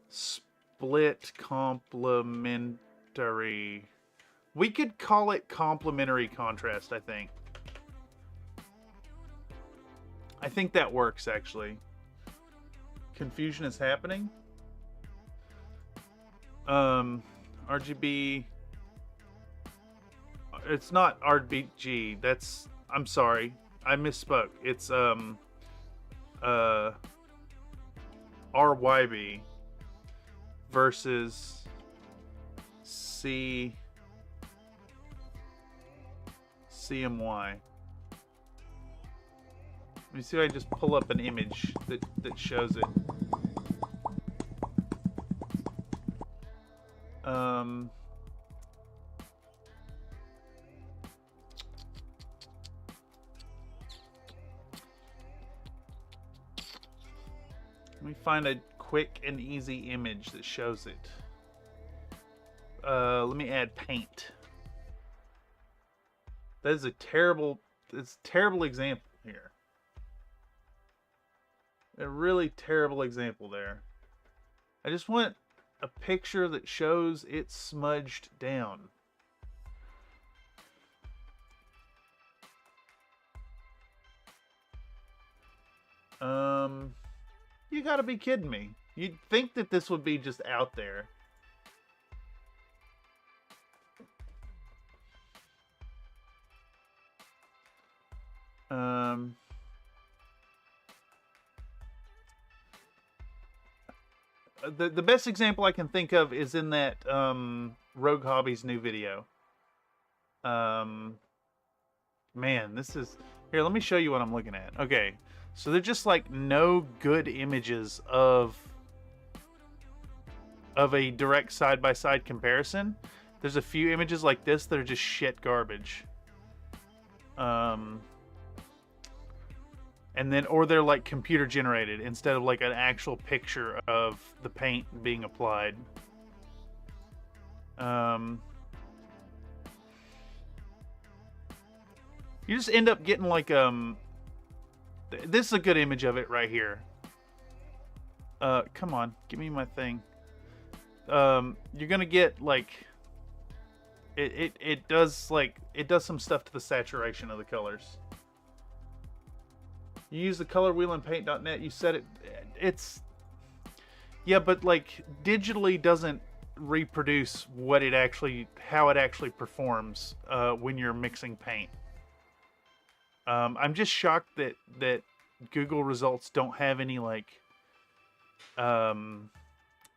split complementary. We could call it complementary contrast, I think. I think that works, actually. Confusion is happening. RGB. It's not RBG. That's, I'm sorry. I misspoke. It's RYB versus CMY. Let me see if I just pull up an image that shows it. Let me find a quick and easy image that shows it. Let me add paint. That is a terrible example here. A really terrible example there. I just want a picture that shows it smudged down. You gotta be kidding me. You'd think that this would be just out there. The best example I can think of is in that Rogue Hobbies new video. Man, this is... Here, let me show you what I'm looking at. Okay, so they're just like no good images of a direct side-by-side comparison. There's a few images like this that are just shit garbage. And then, or they're like computer generated instead of like an actual picture of the paint being applied. You just end up getting like, this is a good image of it right here. Come on, give me my thing. You're gonna get like, it does some stuff to the saturation of the colors. You use the color wheel in paint.net. You set it. It's, yeah, but like digitally doesn't reproduce what it actually, how it actually performs when you're mixing paint. I'm just shocked that Google results don't have any like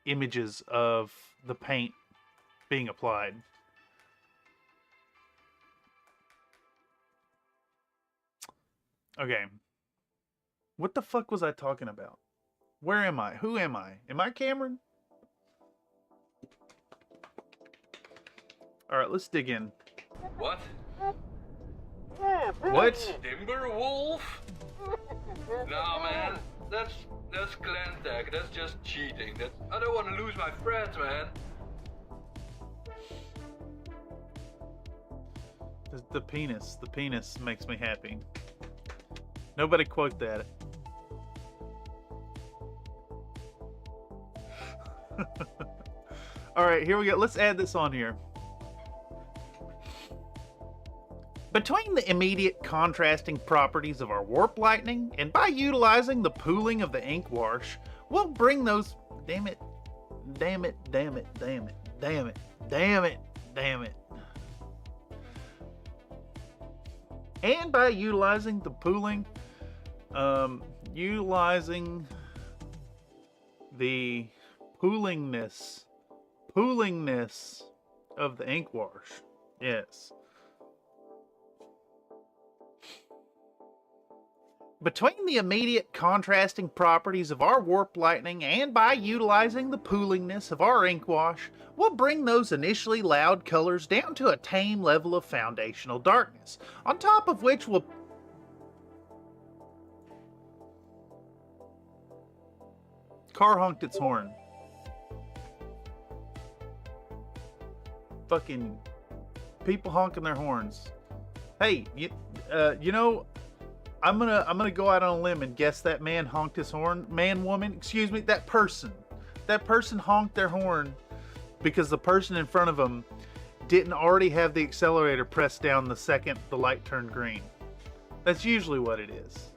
images of the paint being applied. Okay. What the fuck was I talking about? Where am I? Who am I? Am I Cameron? Alright, let's dig in. What? What? Timberwolf? Nah, man. That's clan tag. That's just cheating. I don't want to lose my friends, man. The penis makes me happy. Nobody quote that. Alright, here we go. Let's add this on here. Between the immediate contrasting properties of our warp lightning, and by utilizing the pooling of the ink wash, we'll bring those... Damn it. And by utilizing the pooling, utilizing the poolingness of the ink wash. Yes. Between the immediate contrasting properties of our warp lightning and by utilizing the poolingness of our ink wash, we'll bring those initially loud colors down to a tame level of foundational darkness, on top of which we'll... Car honked its horn. Fucking people honking their horns. Hey, you know... I'm gonna go out on a limb and guess that man honked his horn. Woman, excuse me, that person honked their horn because the person in front of them didn't already have the accelerator pressed down the second the light turned green. That's usually what it is.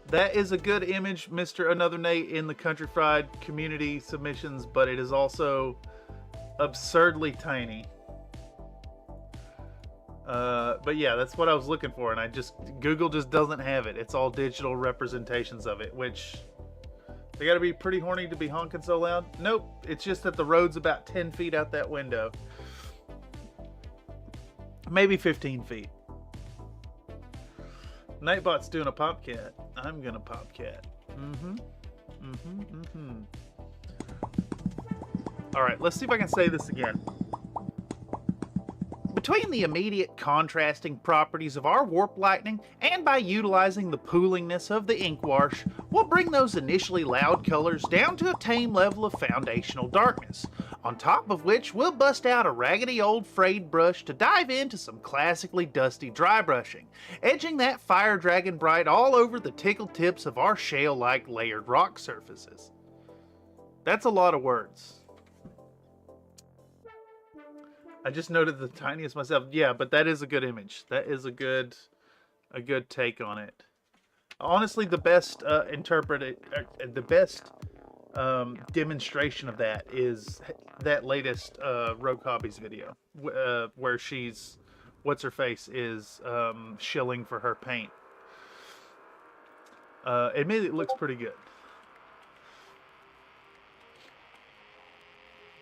That is a good image, Mr. Another Nate, in the Country Fried community submissions, but it is also absurdly tiny. But yeah, that's what I was looking for, and Google just doesn't have it. It's all digital representations of it, which they gotta be pretty horny to be honking so loud. Nope, it's just that the road's about 10 feet out that window. Maybe 15 feet. Nightbot's doing a popcat. I'm gonna popcat. Alright, let's see if I can say this again. Between the immediate contrasting properties of our warp lightning and by utilizing the poolingness of the ink wash, we'll bring those initially loud colors down to a tame level of foundational darkness, on top of which we'll bust out a raggedy old frayed brush to dive into some classically dusty dry brushing, edging that fire dragon bright all over the tickled tips of our shale-like layered rock surfaces. That's a lot of words. I just noted the tiniest myself. Yeah, but that is a good image. That is a good take on it. Honestly, the best demonstration of that is that latest Rogue Hobbies video, where she's, what's her face, is shilling for her paint. Admittedly, it looks pretty good.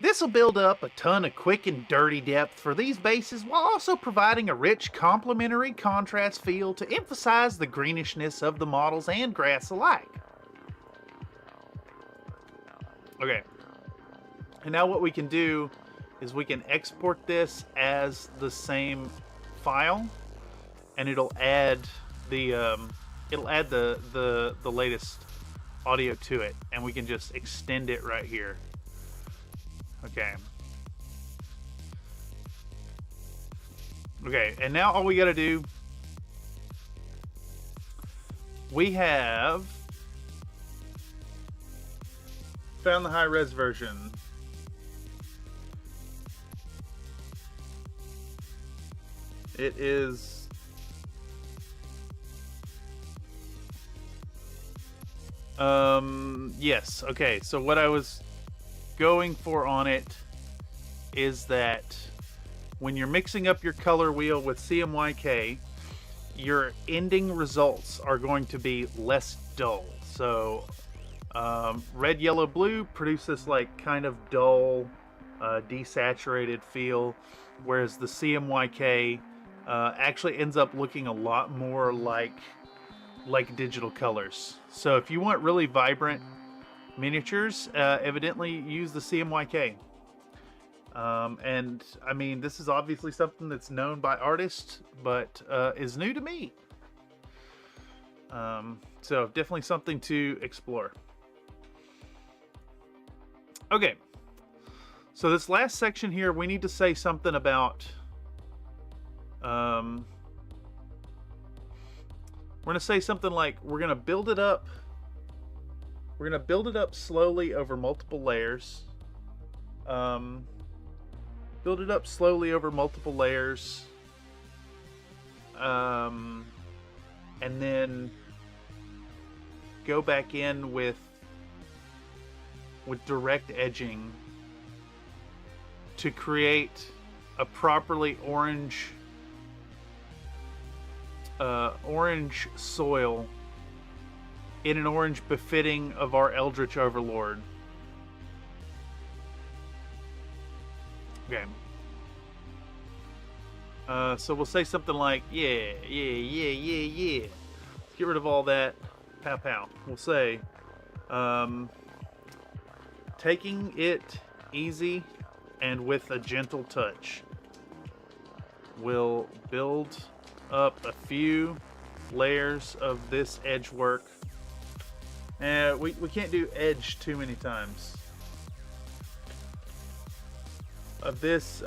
This will build up a ton of quick and dirty depth for these bases while also providing a rich complementary contrast feel to emphasize the greenishness of the models and grass alike. Okay, and now what we can do is we can export this as the same file, and it'll add the latest audio to it, and we can just extend it right here. Okay. Okay, and now all we gotta do, we have found the high-res version. It is yes, okay, so what I was going for on it is that when you're mixing up your color wheel with CMYK, your ending results are going to be less dull. So red, yellow, blue produce this like kind of dull, desaturated feel, whereas the CMYK actually ends up looking a lot more like digital colors. So if you want really vibrant miniatures, evidently use the CMYK. And I mean, this is obviously something that's known by artists, but is new to me. So definitely something to explore. Okay. So this last section here, we need to say something about, we're going to say something like, we're going to build it up slowly over multiple layers. Build it up slowly over multiple layers. And then go back in with direct edging to create a properly orange soil in an orange befitting of our Eldritch Overlord. Okay. So we'll say something like, yeah. Let's get rid of all that. Pow pow. We'll say, taking it easy and with a gentle touch. We'll build up a few layers of this edge work. We can't do edge too many times. Of this,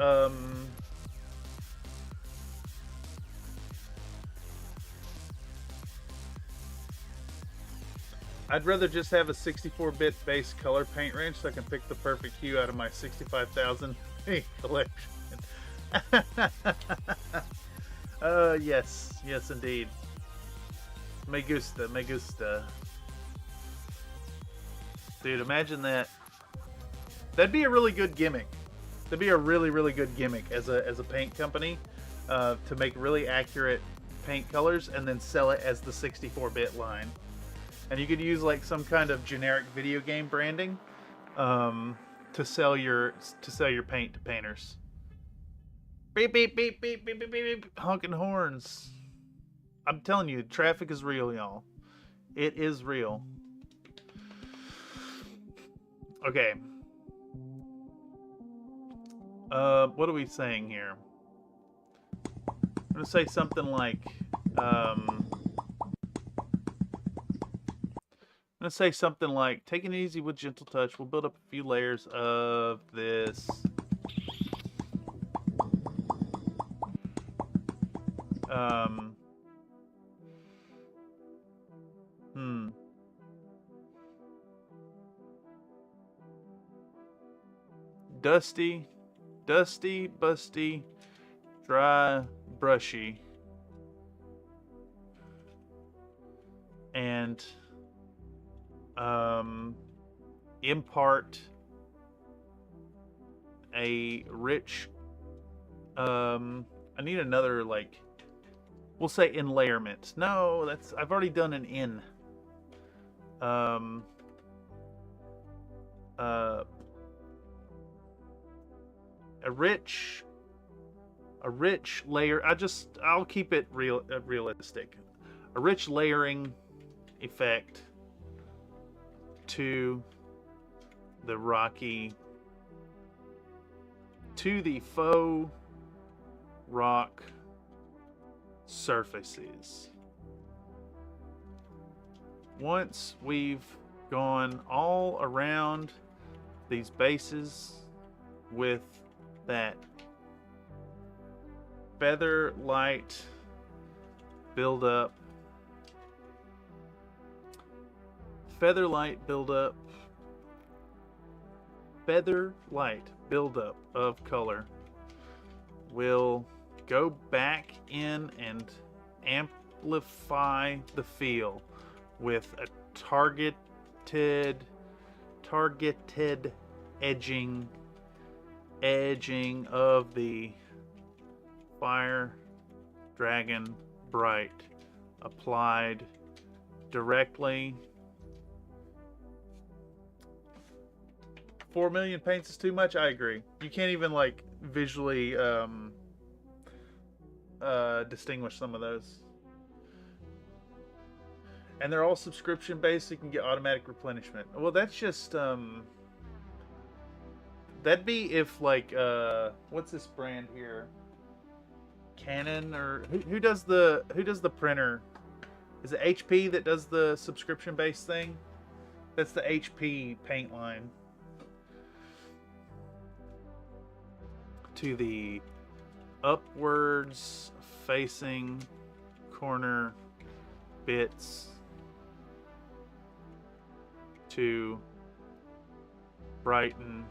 I'd rather just have a 64-bit base color paint range so I can pick the perfect hue out of my 65,000 collection. Yes indeed. Me gusta. Dude, imagine that. That'd be a really good gimmick. That'd be a really good gimmick as a paint company, to make really accurate paint colors and then sell it as the 64-bit line. And you could use like some kind of generic video game branding to sell your paint to painters. Beep beep beep beep beep beep beep, honking horns. I'm telling you, traffic is real, y'all. It is real. Okay. What are we saying here? I'm gonna say something like, taking it easy with gentle touch. We'll build up a few layers of this. Dusty, busty, dry, brushy, and impart a rich, I need another, like, we'll say enlayerment. No, I've already done an in. A rich layer. I'll keep it realistic. A rich layering effect to the faux rock surfaces. Once we've gone all around these bases with that feather light buildup, feather light buildup of color, will go back in and amplify the feel with a targeted edging of the fire dragon bright. Applied directly. 4 million paints is too much? I agree. You can't even like visually distinguish some of those. And they're all subscription based, so you can get automatic replenishment. Well, that's just that'd be if like what's this brand here? Canon, or who does the printer? Is it HP that does the subscription based thing? That's the HP paint line. To the upwards facing corner bits to brighten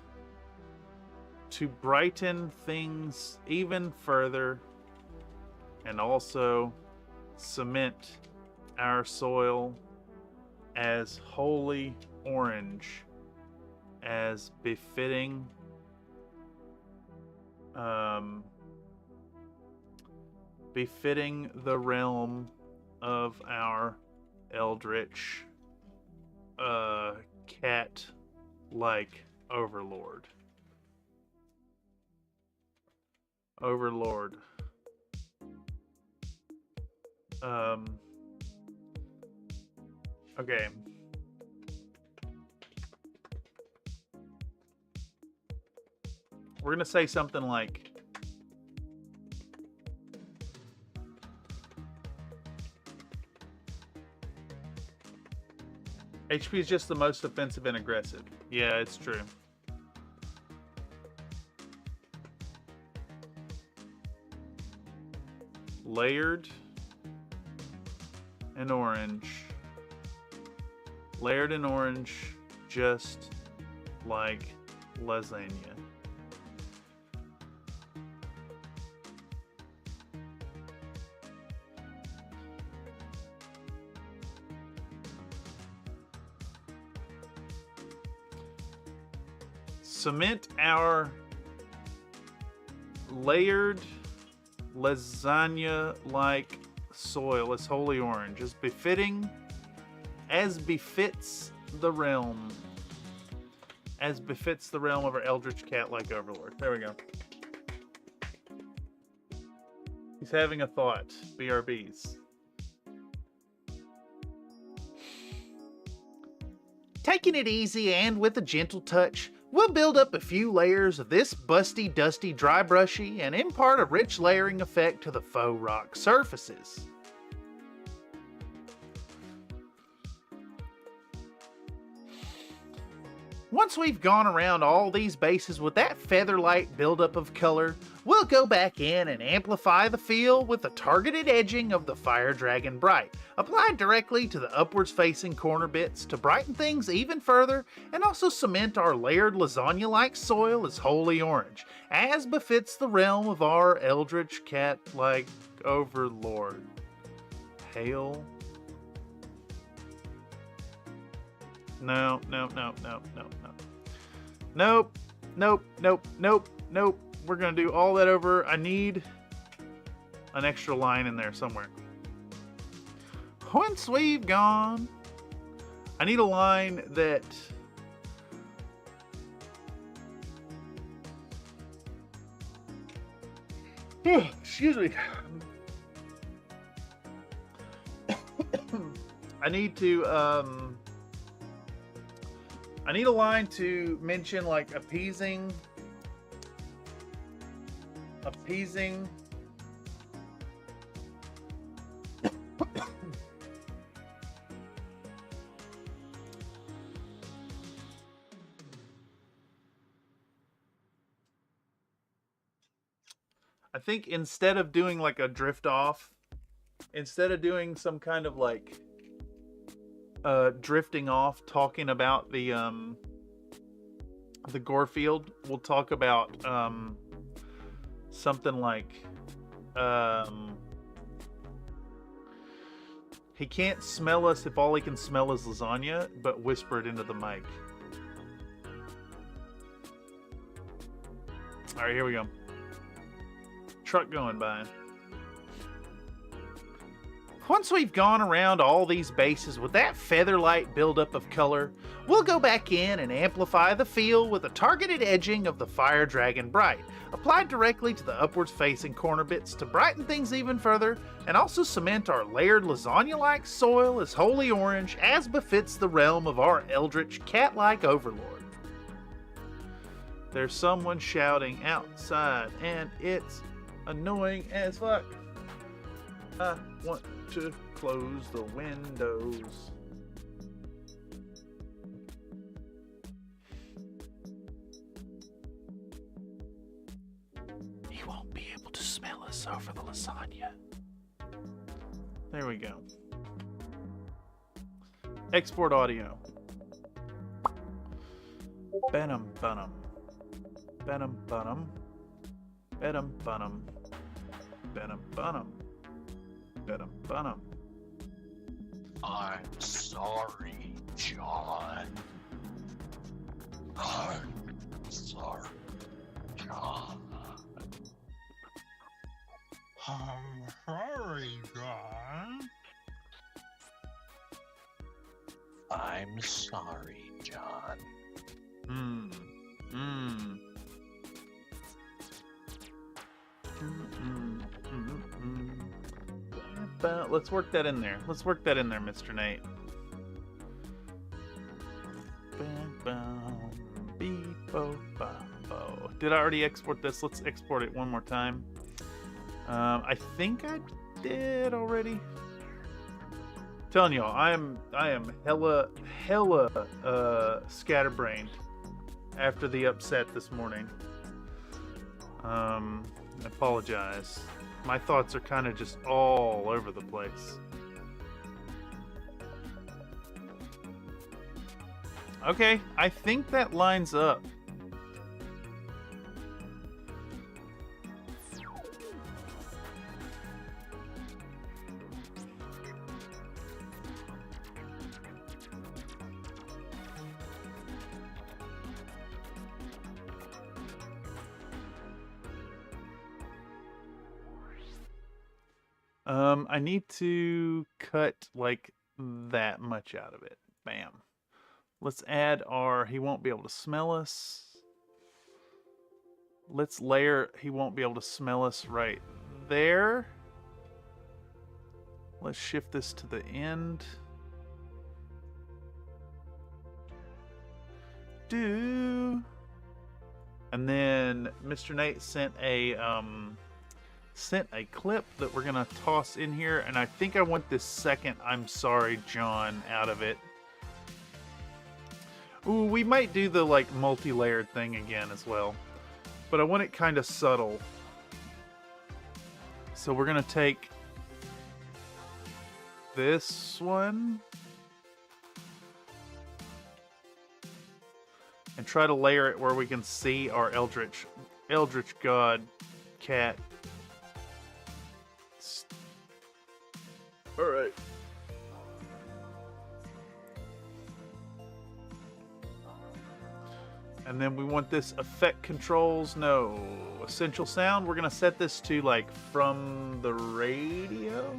things even further, and also cement our soil as wholly orange, as befitting the realm of our eldritch cat-like overlord. Okay. We're gonna say something like HP is just the most offensive and aggressive. Yeah, it's true. Layered and orange. Layered and orange, just like lasagna. Cement our layered lasagna-like soil as wholly orange, as befits the realm of our eldritch cat-like overlord. There we go. He's having a thought. BRBs. Taking it easy and with a gentle touch, we'll build up a few layers of this busty, dusty, dry brushy and impart a rich layering effect to the faux rock surfaces. Once we've gone around all these bases with that feather-light buildup of color, we'll go back in and amplify the feel with the targeted edging of the Fire Dragon Bright, applied directly to the upwards-facing corner bits to brighten things even further, and also cement our layered lasagna-like soil as wholly orange, as befits the realm of our eldritch cat-like overlord. Hail. No. Nope. We're gonna do all that over. I need an extra line in there somewhere. Once we've gone, I need a line that excuse me. I need a line to mention like appeasing. I think instead of doing like a drift off, instead of doing some kind of like drifting off, talking about the Gorefield, we'll talk about something like he can't smell us if all he can smell is lasagna, but whisper it into the mic. All right, here we go. Truck going by. Once we've gone around all these bases with that featherlight buildup of color, we'll go back in and amplify the feel with a targeted edging of the Fire Dragon Bright, applied directly to the upwards facing corner bits to brighten things even further, and also cement our layered lasagna-like soil as holy orange as befits the realm of our eldritch cat-like overlord. There's someone shouting outside, and it's annoying as fuck. I want to close the windows. He won't be able to smell us over the lasagna. There we go. Export audio. Benum bunum. Benum bunum. Benum bunum. Benum bunum. Benum bunum. I'm sorry, John. I'm sorry, John. I'm sorry, John. I'm sorry, John. Let's work that in there. Let's work that in there, Mr. Nate. Did I already export this? Let's export it one more time. I think I did already. Telling y'all, I am hella scatterbrained after the upset this morning. I apologize. My thoughts are kind of just all over the place. Okay, I think that lines up. I need to cut like that much out of it. Bam. Let's add our, he won't be able to smell us. Let's layer, he won't be able to smell us right there. Let's shift this to the end. And then Mr. Nate sent a clip that we're gonna toss in here, and I think I want this second "I'm sorry, John" out of it. Ooh, we might do the like multi-layered thing again as well, but I want it kind of subtle. So we're gonna take this one and try to layer it where we can see our Eldritch God cat. All right. And then we want this effect controls. No, essential sound. We're gonna set this to like from the radio.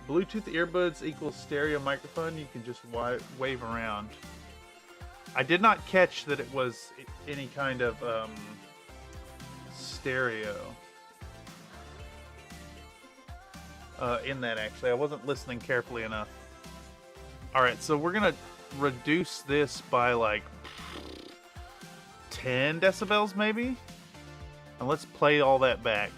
Bluetooth earbuds equals stereo microphone. You can just wave around. I did not catch that it was any kind of stereo in that, actually. I wasn't listening carefully enough. Alright, so we're gonna reduce this by like 10 decibels maybe? And let's play all that back.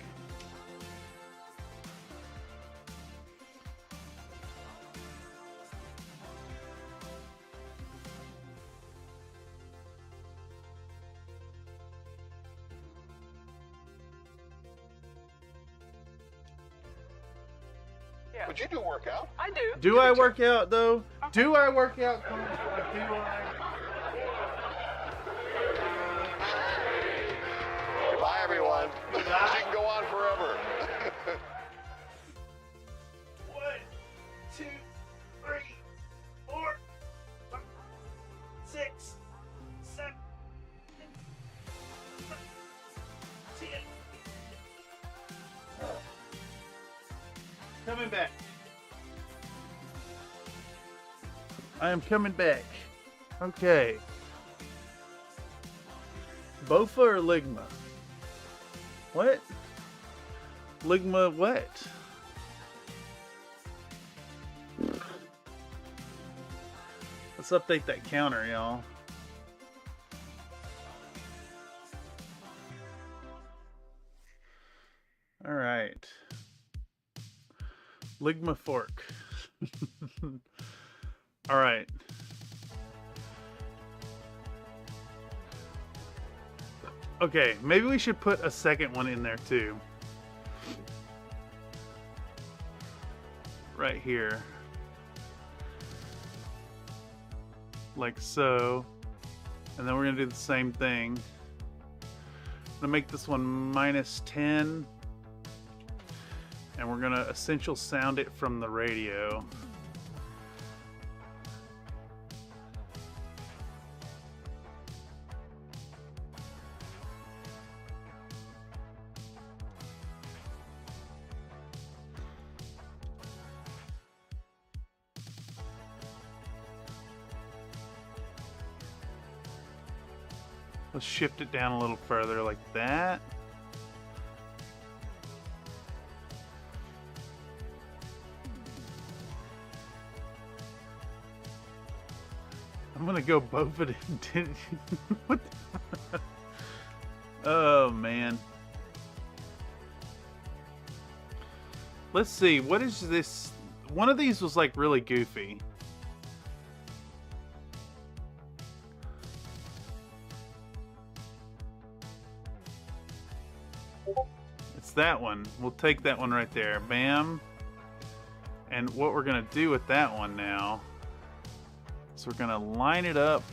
Would you do workout? I do. Do I work out though? Do I work out? Do I? Goodbye, everyone. She can go on forever. 1, 2, 3, 4, 5, 6, 7, 10. coming back. I am coming back. Okay. Bofa or Ligma? What? Ligma what? Let's update that counter, y'all. All right. Ligma fork. All right. Okay, maybe we should put a second one in there too. Right here. Like so. And then we're gonna do the same thing. I'm gonna make this one -10. And we're gonna essential sound it from the radio. Let's shift it down a little further like that. I'm gonna go both of it. What the... Oh man. Let's see, what is this? One of these was like really goofy. It's that one. We'll take that one right there. Bam. And what we're gonna do with that one now, so we're gonna line it up.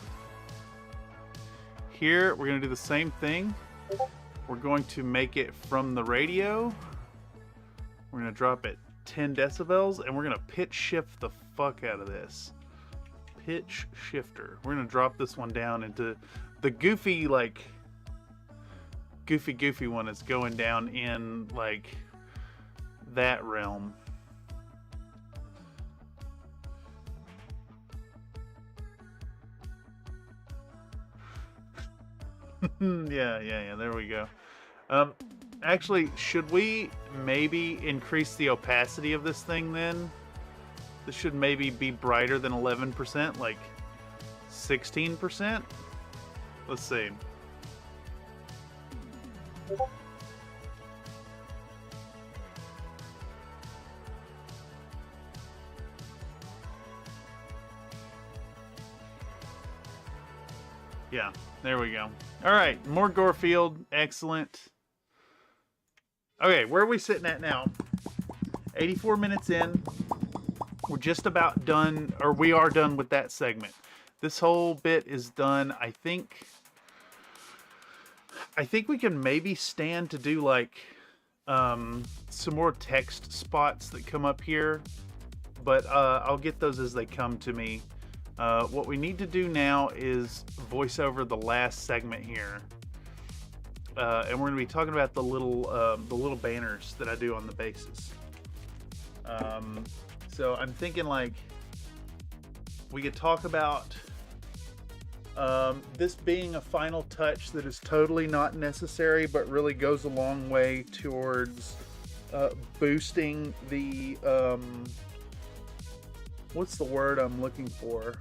Here, we're gonna do the same thing. We're going to make it from the radio. We're gonna drop it 10 decibels, and we're gonna pitch shift the fuck out of this. Pitch shifter. We're gonna drop this one down into the goofy, like, goofy one is going down in, like, that realm. Yeah, there we go. Actually, should we maybe increase the opacity of this thing then? This should maybe be brighter than 11%, like 16%? Let's see. Yeah, there we go. All right, more Gorefield. Excellent. Okay, where are we sitting at now? 84 minutes in. We're just about done, or we are done with that segment. This whole bit is done. I think we can maybe stand to do like some more text spots that come up here, but I'll get those as they come to me. What we need to do now is voice over the last segment here, and we're going to be talking about the little banners that I do on the bases. So I'm thinking like we could talk about this being a final touch that is totally not necessary, but really goes a long way towards boosting the what's the word I'm looking for?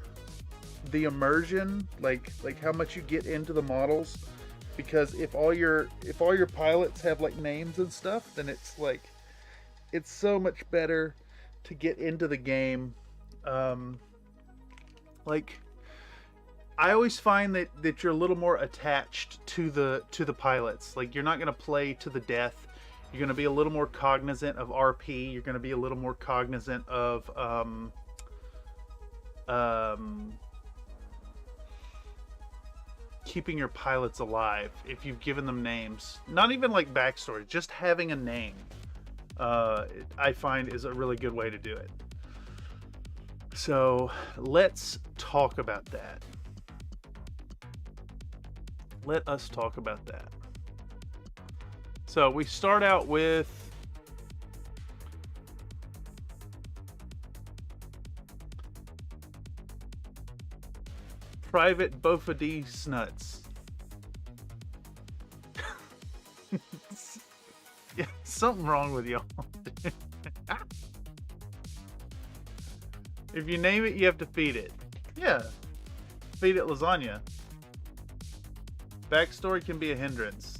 The immersion, like how much you get into the models. Because if all your pilots have like names and stuff, then it's like it's so much better to get into the game. Like I always find that you're a little more attached to the pilots. Like you're not gonna play to the death. You're gonna be a little more cognizant of RP. You're gonna be a little more cognizant of keeping your pilots alive if you've given them names. Not even like backstory, just having a name, I find is a really good way to do it. So let's talk about that. Let us talk about that. So we start out with Private Bofady Snuts. Yeah, something wrong with y'all. If you name it, you have to feed it. Yeah. Feed it lasagna. Backstory can be a hindrance.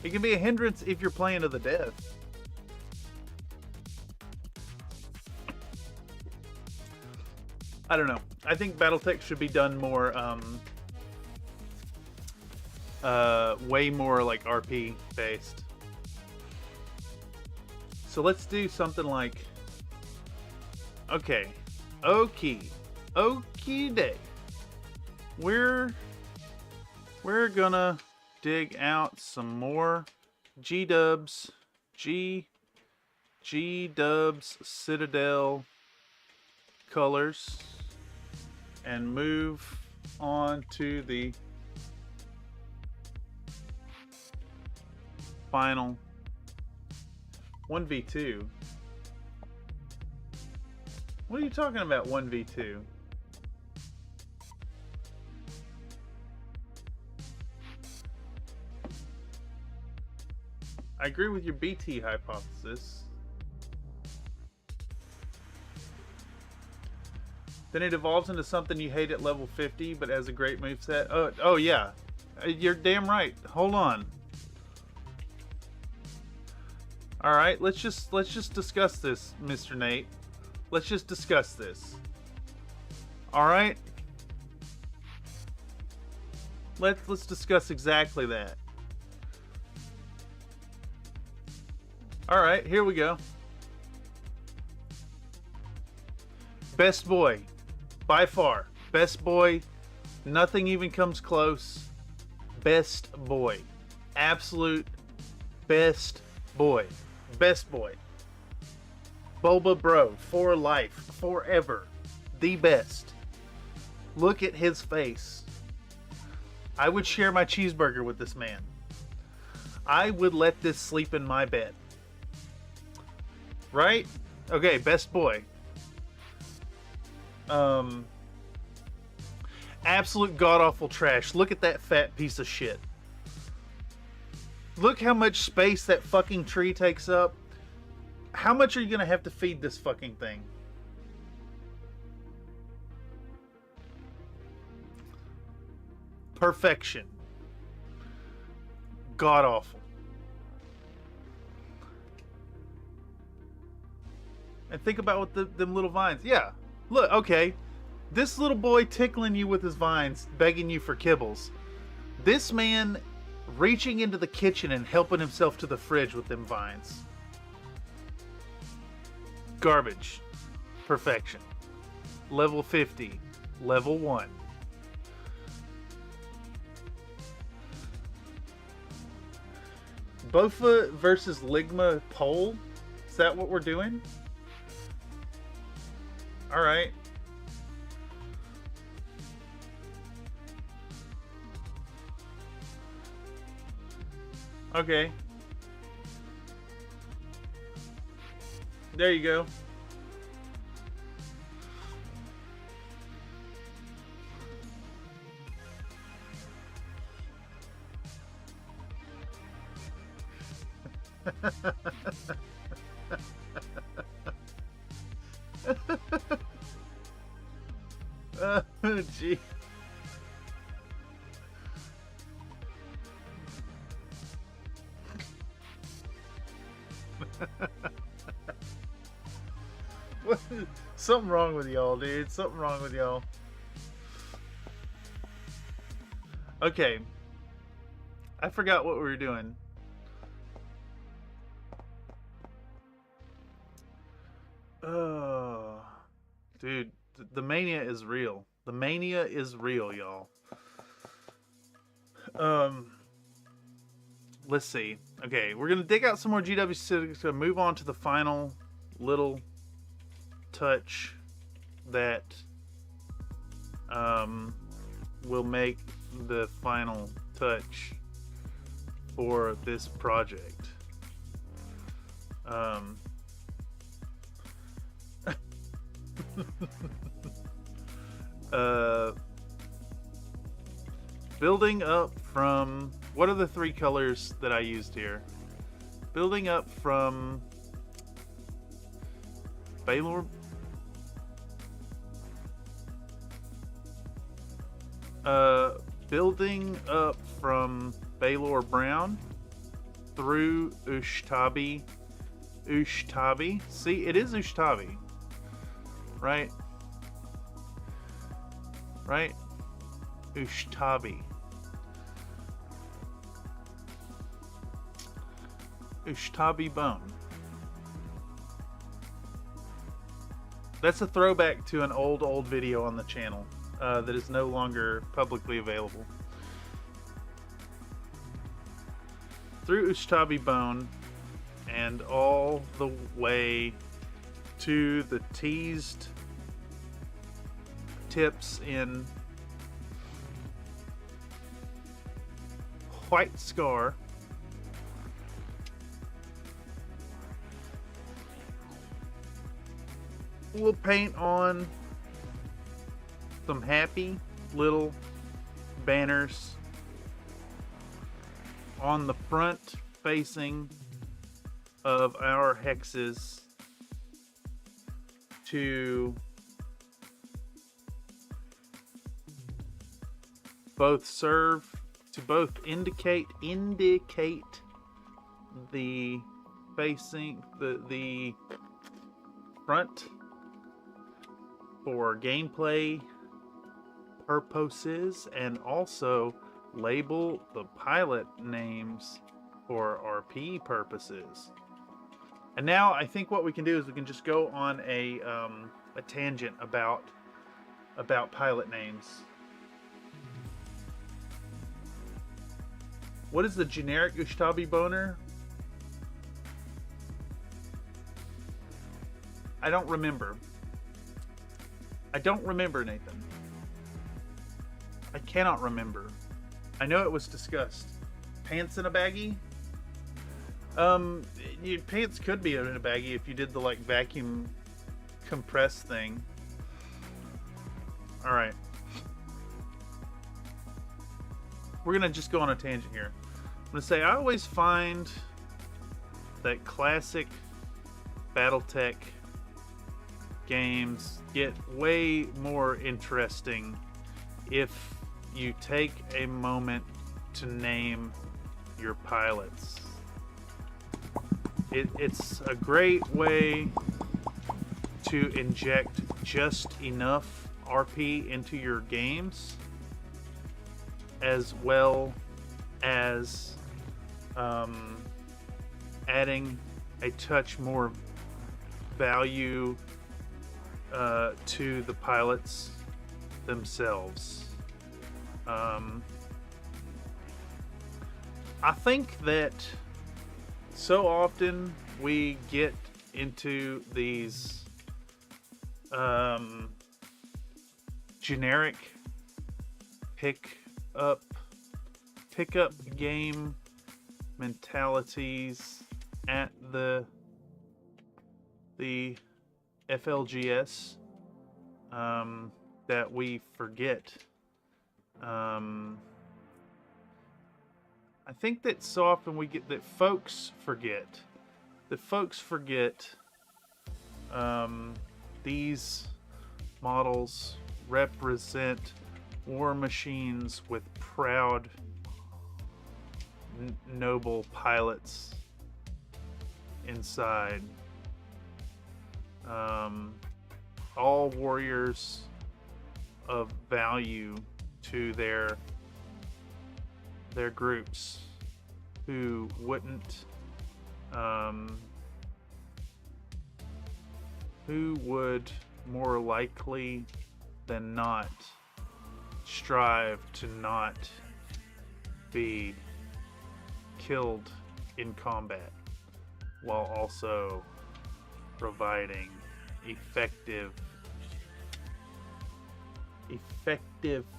It can be a hindrance if you're playing to the death. I don't know. I think Battletech should be done more, way more like RP based. So let's do something like, okay, okie day. We're gonna dig out some more G-dubs Citadel colors and move on to the final 1v2. What are you talking about, 1v2? I agree with your BT hypothesis. Then it evolves into something you hate at level 50, but has a great moveset. Oh yeah. You're damn right. Hold on. Alright, let's just discuss this, Mr. Nate. Let's just discuss this. Alright? Let's discuss exactly that. Alright, here we go. Best boy. By far. Best boy. Nothing even comes close. Best boy. Absolute best boy. Best boy. Boba bro. For life. Forever. The best. Look at his face. I would share my cheeseburger with this man. I would let this sleep in my bed. Right? Okay, best boy. Absolute god-awful trash. Look at that fat piece of shit. Look how much space that fucking tree takes up. How much are you gonna have to feed this fucking thing? Perfection. God-awful. And think about what them little vines. Yeah. Look, okay. This little boy tickling you with his vines, begging you for kibbles. This man reaching into the kitchen and helping himself to the fridge with them vines. Garbage. Perfection. Level 50. Level 1. Bofa versus Ligma poll? Is that what we're doing? Alright. Okay. There you go. Oh, gee. Something wrong with y'all, dude. Something wrong with y'all. Okay. I forgot what we were doing. Oh, dude, the mania is real. The mania is real, y'all. Let's see. Okay, we're gonna dig out some more GW6 to move on to the final little touch that will make the final touch for this project. Building up from, what are the three colors that I used here? Building up from Baylor. Building up from Baylor Brown through Ushtabi. See, it is Ushtabi. Right? Ushtabi. Ushtabi Bone. That's a throwback to an old video on the channel that is no longer publicly available. Through Ushtabi Bone and all the way to the teased tips in White Scar. We'll paint on some happy little banners on the front facing of our hexes to both indicate the facing the front for gameplay purposes, and also label the pilot names for RP purposes. And now I think what we can do is we can just go on a tangent about pilot names. What is the generic Ushtabi boner? I don't remember. Nathan. I cannot remember. I know it was discussed. Pants in a baggie? Your pants could be in a baggie if you did the like vacuum compress thing. Alright. We're gonna just go on a tangent here. I'm gonna say I always find that classic Battletech games get way more interesting if you take a moment to name your pilots. It's a great way to inject just enough RP into your games, as well as adding a touch more value to the pilots themselves. I think that so often we get into these generic pick up game mentalities at the FLGS that we forget. I think that so often we get that folks forget these models represent war machines with proud, noble pilots inside. All warriors of value to their groups, who wouldn't who would more likely than not strive to not be killed in combat, while also providing effective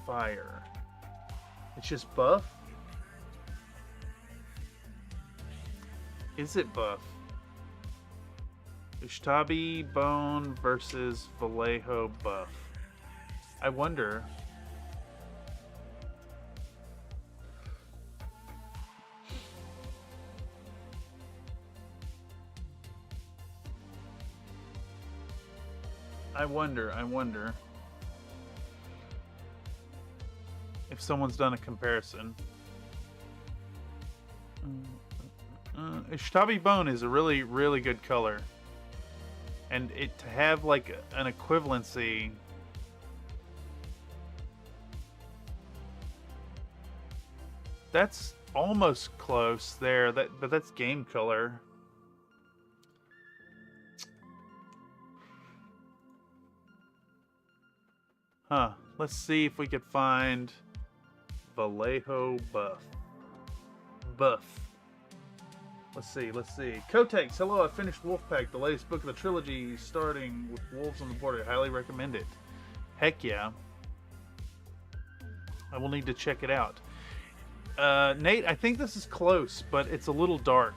fire. It's just buff? Is it buff? Ushtabi Bone versus Vallejo Buff. I wonder. I wonder if someone's done a comparison. Ushtabi Bone is a really, really good color. And it to have like an equivalency. That's almost close there. But that's game color. Huh. Let's see if we could find Vallejo Buff. Let's see. Kotex, hello, I finished Wolfpack, the latest book of the trilogy, starting with Wolves on the Border. I highly recommend it. Heck yeah. I will need to check it out. Nate, I think this is close, but it's a little dark.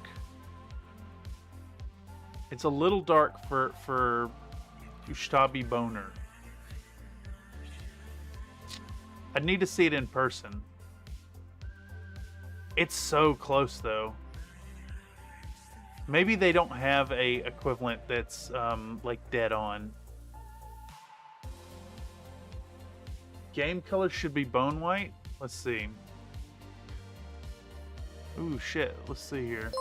It's a little dark for Ushtabi Boner. I'd need to see it in person. It's so close, though. Maybe they don't have a equivalent that's like dead on. Game color should be bone white. Let's see. Ooh, shit. Let's see here.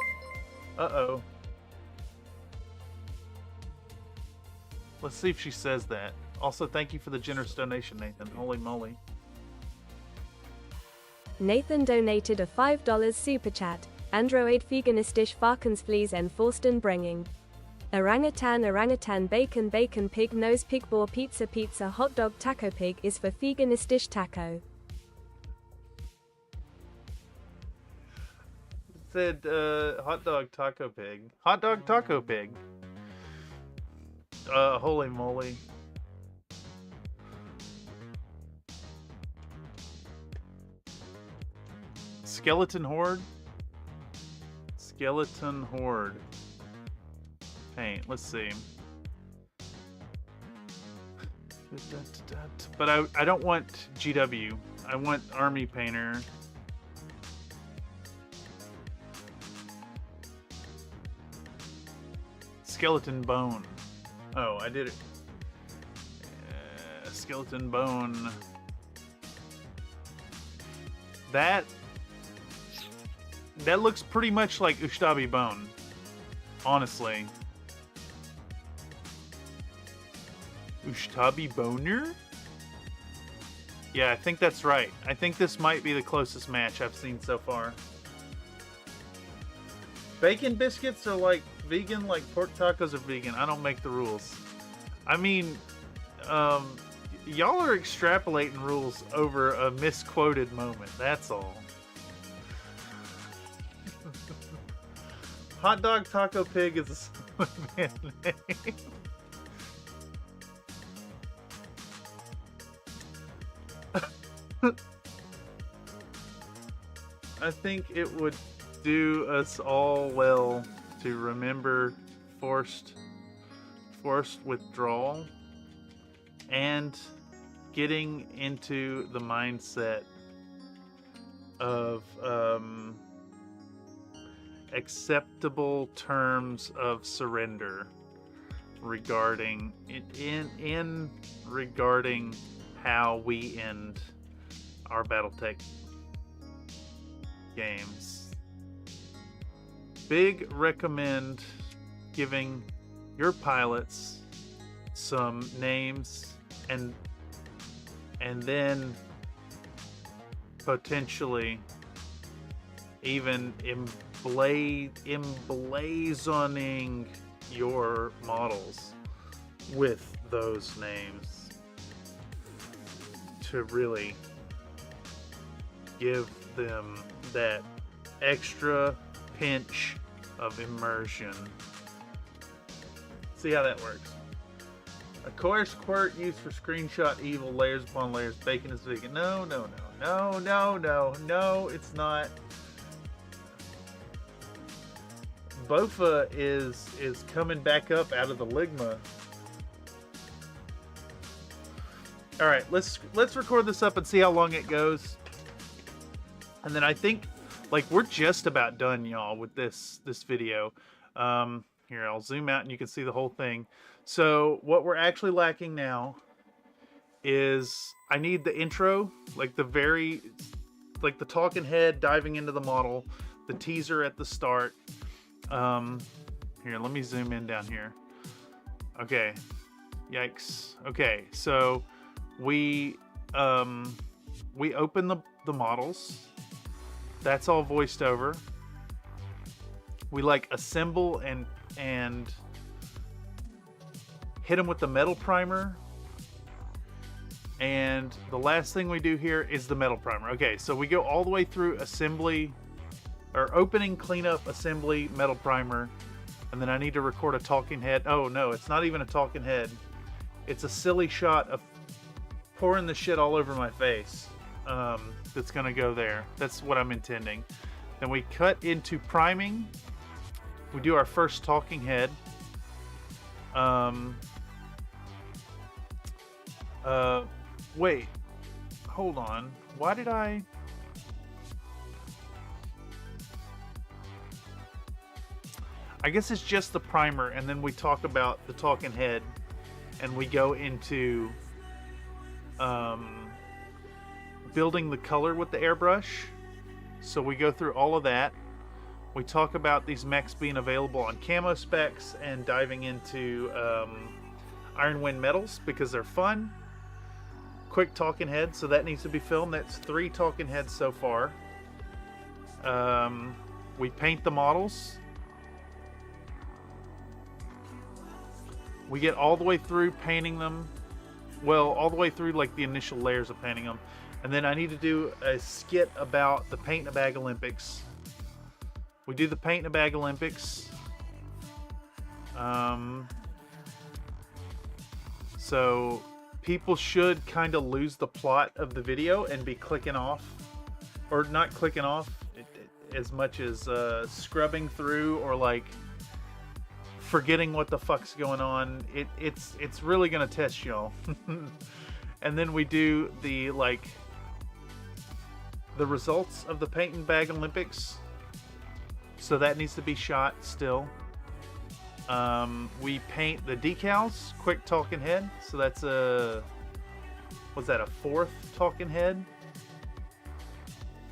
Uh-oh. Let's see if she says that. Also, thank you for the generous donation, Nathan. Holy moly. Nathan donated a $5 super chat. Android veganistisch varkensvlees en forsten bringing. Orangutan bacon pig nose pig boar pizza hot dog taco pig is for veganistisch taco. Said hot dog taco pig. Hot dog taco pig. Holy moly. Skeleton Horde. Skeleton Horde. Paint. Let's see. But I don't want GW. I want Army Painter. Skeleton Bone. Oh, I did it. Skeleton Bone. That looks pretty much like Ushtabi Bone. Honestly. Ushtabi Boner? Yeah, I think that's right. I think this might be the closest match I've seen so far. Bacon biscuits are like vegan, like pork tacos are vegan. I don't make the rules. I mean, y'all are extrapolating rules over a misquoted moment. That's all. Hot dog taco pig is a solid band name. I think it would do us all well to remember forced withdrawal and getting into the mindset of acceptable terms of surrender regarding regarding how we end our Battletech games. Big recommend giving your pilots some names and then potentially even emblazoning your models with those names to really give them that extra pinch of immersion. See how that works. A coarse quirt used for screenshot evil, layers upon layers. Bacon is vegan. No, it's not. Bofa is coming back up out of the ligma. All right, let's record this up and see how long it goes. And then I think, like, we're just about done, y'all, with this video. Here, I'll zoom out and you can see the whole thing. So what we're actually lacking now is I need the intro, like the talking head diving into the model, the teaser at the start. Here, let me zoom in down here. Okay, yikes. Okay, so we open the models. That's all voiced over. We like assemble and hit them with the metal primer. And the last thing we do here is the metal primer. Okay, so we go all the way through assembly, or opening, cleanup, assembly, metal primer, and then I need to record a talking head. Oh no, it's not even a talking head. It's a silly shot of pouring the shit all over my face. That's gonna go there. That's what I'm intending. Then we cut into priming. We do our first talking head. Wait, hold on. Why did I? I guess it's just the primer, and then we talk about the talking head, and we go into building the color with the airbrush. So we go through all of that. We talk about these mechs being available on camo specs and diving into Iron Wind metals because they're fun. Quick talking head, so that needs to be filmed. That's 3 talking heads so far. We paint the models. We get all the way through painting them. Well, all the way through like the initial layers of painting them. And then I need to do a skit about the Paint in a Bag Olympics. We do the Paint in a Bag Olympics. So people should kind of lose the plot of the video and be clicking off. Or not clicking off as much as scrubbing through or like forgetting what the fuck's going on. It's really gonna test y'all. And then we do the results of the Paint and Bag Olympics. So that needs to be shot still. We paint the decals, quick talking head. So that's what's that, a 4th talking head?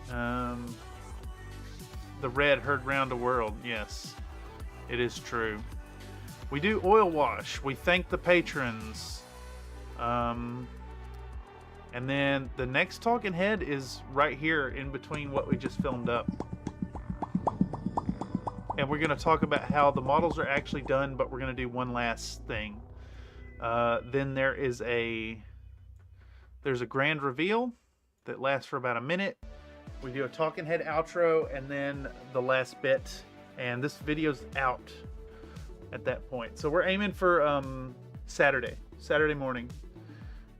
The red heard round the world. Yes, it is true. We do oil wash. We thank the patrons. And then the next talking head is right here in between what we just filmed up. And we're going to talk about how the models are actually done, but we're going to do one last thing. Then there's a grand reveal that lasts for about a minute. We do a talking head outro and then the last bit. And this video's out at that point. So we're aiming for Saturday morning.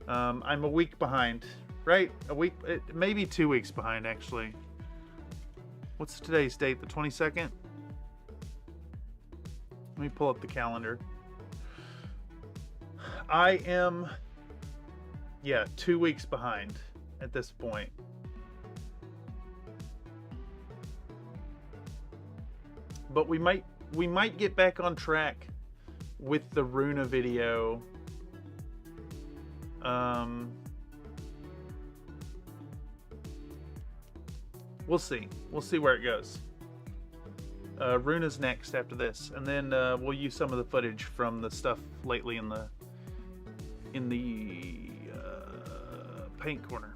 I'm a week behind, right? A week, maybe 2 weeks behind actually. What's today's date? The 22nd? Let me pull up the calendar. I am, 2 weeks behind at this point. But we might get back on track with the Runa video. We'll see. We'll see where it goes. Runa's next after this, and then we'll use some of the footage from the stuff lately in the paint corner.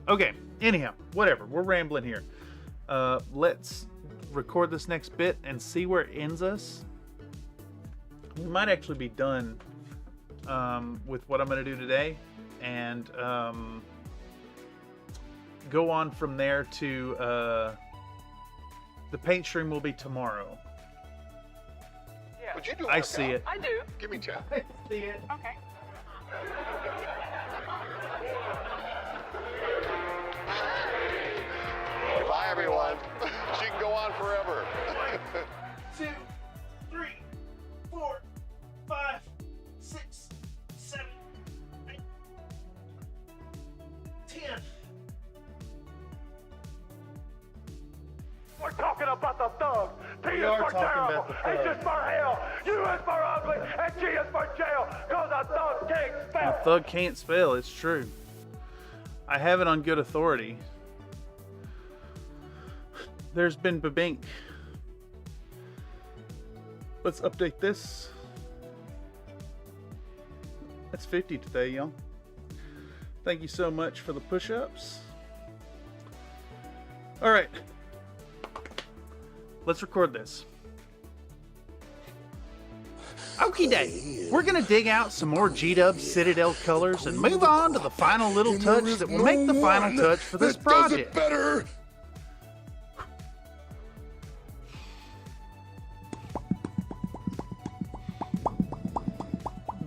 Okay, anyhow, whatever. We're rambling here. Let's record this next bit and see where it ends us. We might actually be done with what I'm going to do today, and go on from there to the paint stream will be tomorrow. Yeah. Would you do I see it. I do. Give me 10. I see it. Okay. Bye, everyone. She can go on forever. 2, 3, 4, 5, 6, 7, 8, 10. We're talking about the thugs. T We is are for talking terrible, about the H thugs. is for hell, U is for ugly, and G is for jail. Cause a thug can't A spell. thug can't spell, it's true. I have it on good authority. There's been Babink. Let's update this. That's 50 today, y'all. Thank you so much for the push-ups. All right. Let's record this. Okie doke. We're gonna dig out some more G-Dub Citadel colors and move on to the final little touch that will make the final touch for this project. Better.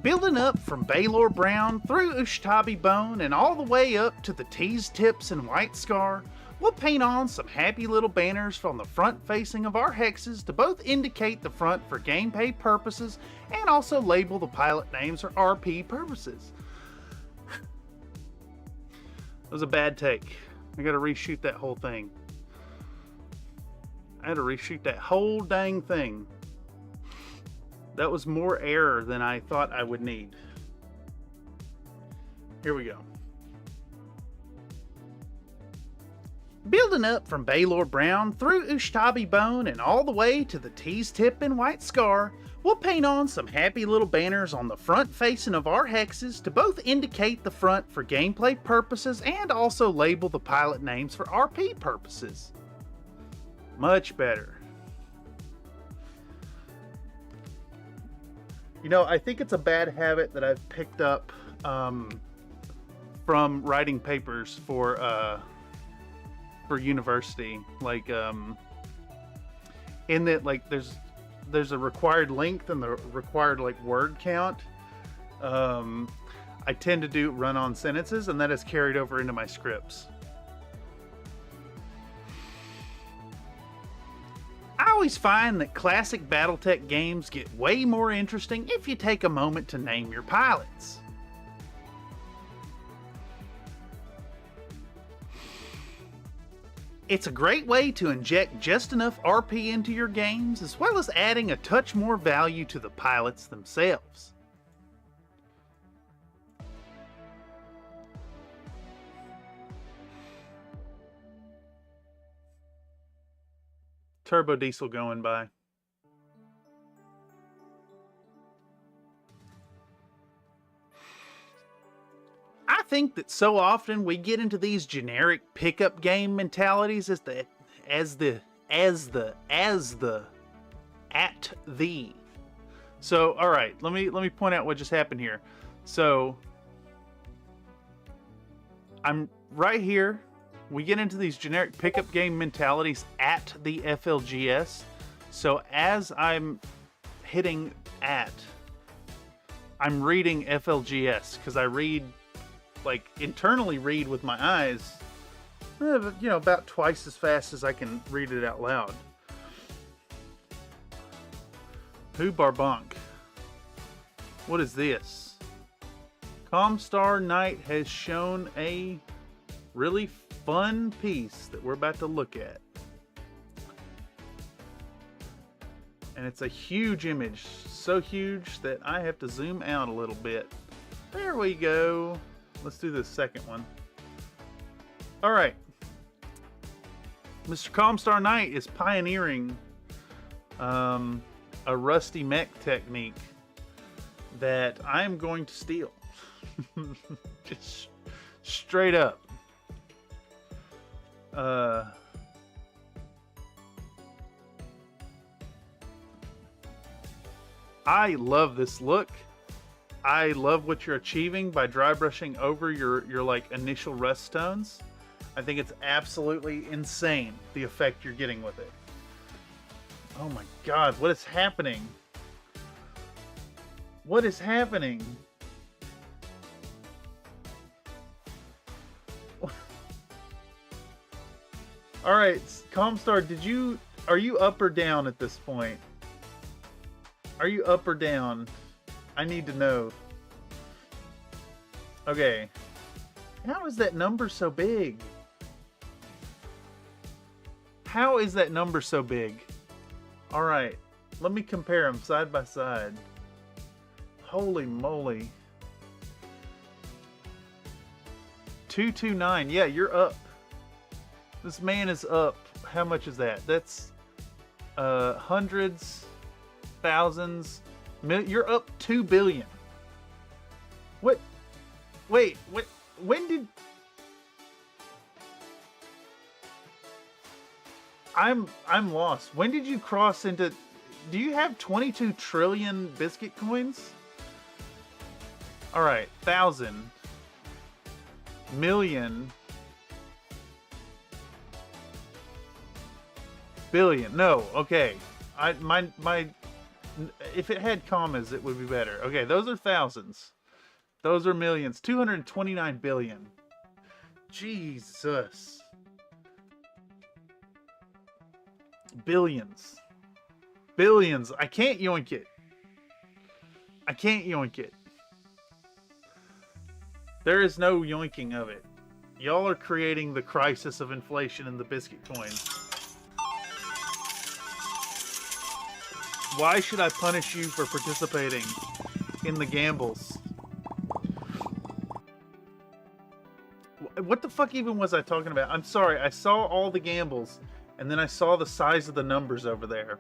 Building up from Baylor Brown through Ushtabi Bone and all the way up to the Tees Tips and White Scar, we'll paint on some happy little banners from the front facing of our hexes to both indicate the front for gameplay purposes and also label the pilot names for RP purposes. That was a bad take. I gotta reshoot that whole thing. I had to reshoot that whole dang thing. That was more error than I thought I would need. Here we go. Building up from Baylor Brown through Ushtabi Bone and all the way to the Tees Tip and White Scar, we'll paint on some happy little banners on the front facing of our hexes to both indicate the front for gameplay purposes and also label the pilot names for RP purposes. Much better. You know, I think it's a bad habit that I've picked up from writing papers for university. Like, in that, like, there's a required length and the required like word count. I tend to do run-on sentences, and that is carried over into my scripts. I always find that classic Battletech games get way more interesting if you take a moment to name your pilots. It's a great way to inject just enough RP into your games, as well as adding a touch more value to the pilots themselves. Turbo diesel going by. I think that so often we get into these generic pickup game mentalities at the. So, all right, let me point out what just happened here. So, I'm right here. We get into these generic pickup game mentalities at the FLGS. So as I'm hitting at, I'm reading FLGS because I read, like, internally read with my eyes, you know, about twice as fast as I can read it out loud. Who Barbunk? What is this? Comstar Knight has shown a really fun piece that we're about to look at. And it's a huge image, so huge that I have to zoom out a little bit. There we go. Let's do the second one. All right. Mr. Comstar Knight is pioneering a rusty mech technique that I'm going to steal. Just straight up. I love this look. I love what you're achieving by dry brushing over your like initial rust tones. I think it's absolutely insane, the effect you're getting with it. Oh my god, what is happening? What is happening? All right, Comstar, are you up or down at this point? Are you up or down? I need to know. Okay. How is that number so big? How is that number so big? All right. Let me compare them side by side. Holy moly. 229. Yeah, you're up. This man is up. How much is that? That's hundreds, thousands, you're up 2 billion. What? Wait, when did... I'm lost. When did you cross into... Do you have 22 trillion biscuit coins? Alright, 1,000. Million. Billion. No, okay. If it had commas, it would be better. Okay, those are thousands. Those are millions. 229 billion. Jesus. Billions. Billions. I can't yoink it. I can't yoink it. There is no yoinking of it. Y'all are creating the crisis of inflation in the biscuit coin. Why should I punish you for participating in the gambles? What the fuck even was I talking about? I'm sorry, I saw all the gambles, and then I saw the size of the numbers over there.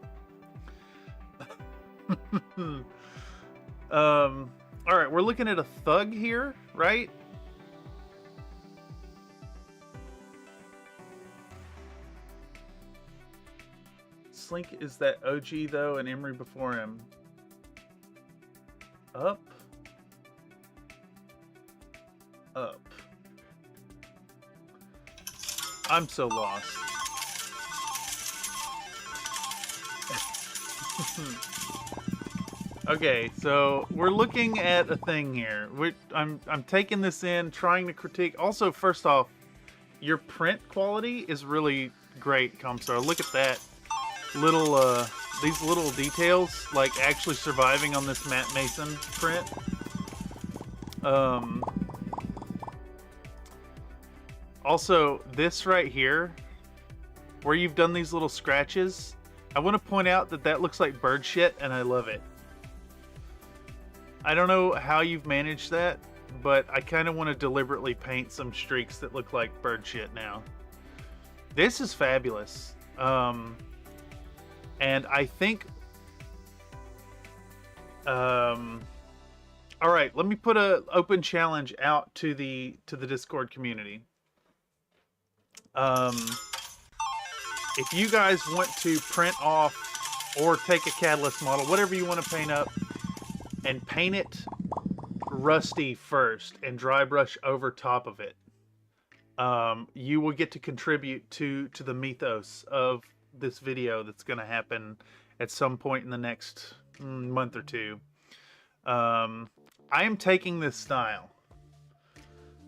Alright, we're looking at a thug here, right? Slink is that OG though, and Emery before him. Up. Up. I'm so lost. Okay, so we're looking at a thing here. I'm taking this in, trying to critique. Also, first off, your print quality is really great, Comstar. Look at that. These little details, like actually surviving on this Matt Mason print. Also, this right here, where you've done these little scratches, I want to point out that that looks like bird shit, and I love it. I don't know how you've managed that, but I kind of want to deliberately paint some streaks that look like bird shit now. This is fabulous. And I think... Alright, let me put an open challenge out to the Discord community. If you guys want to print off or take a Catalyst model, whatever you want to paint up, and paint it rusty first and dry brush over top of it, you will get to contribute to the mythos of this video that's going to happen at some point in the next month or two. I am taking this style.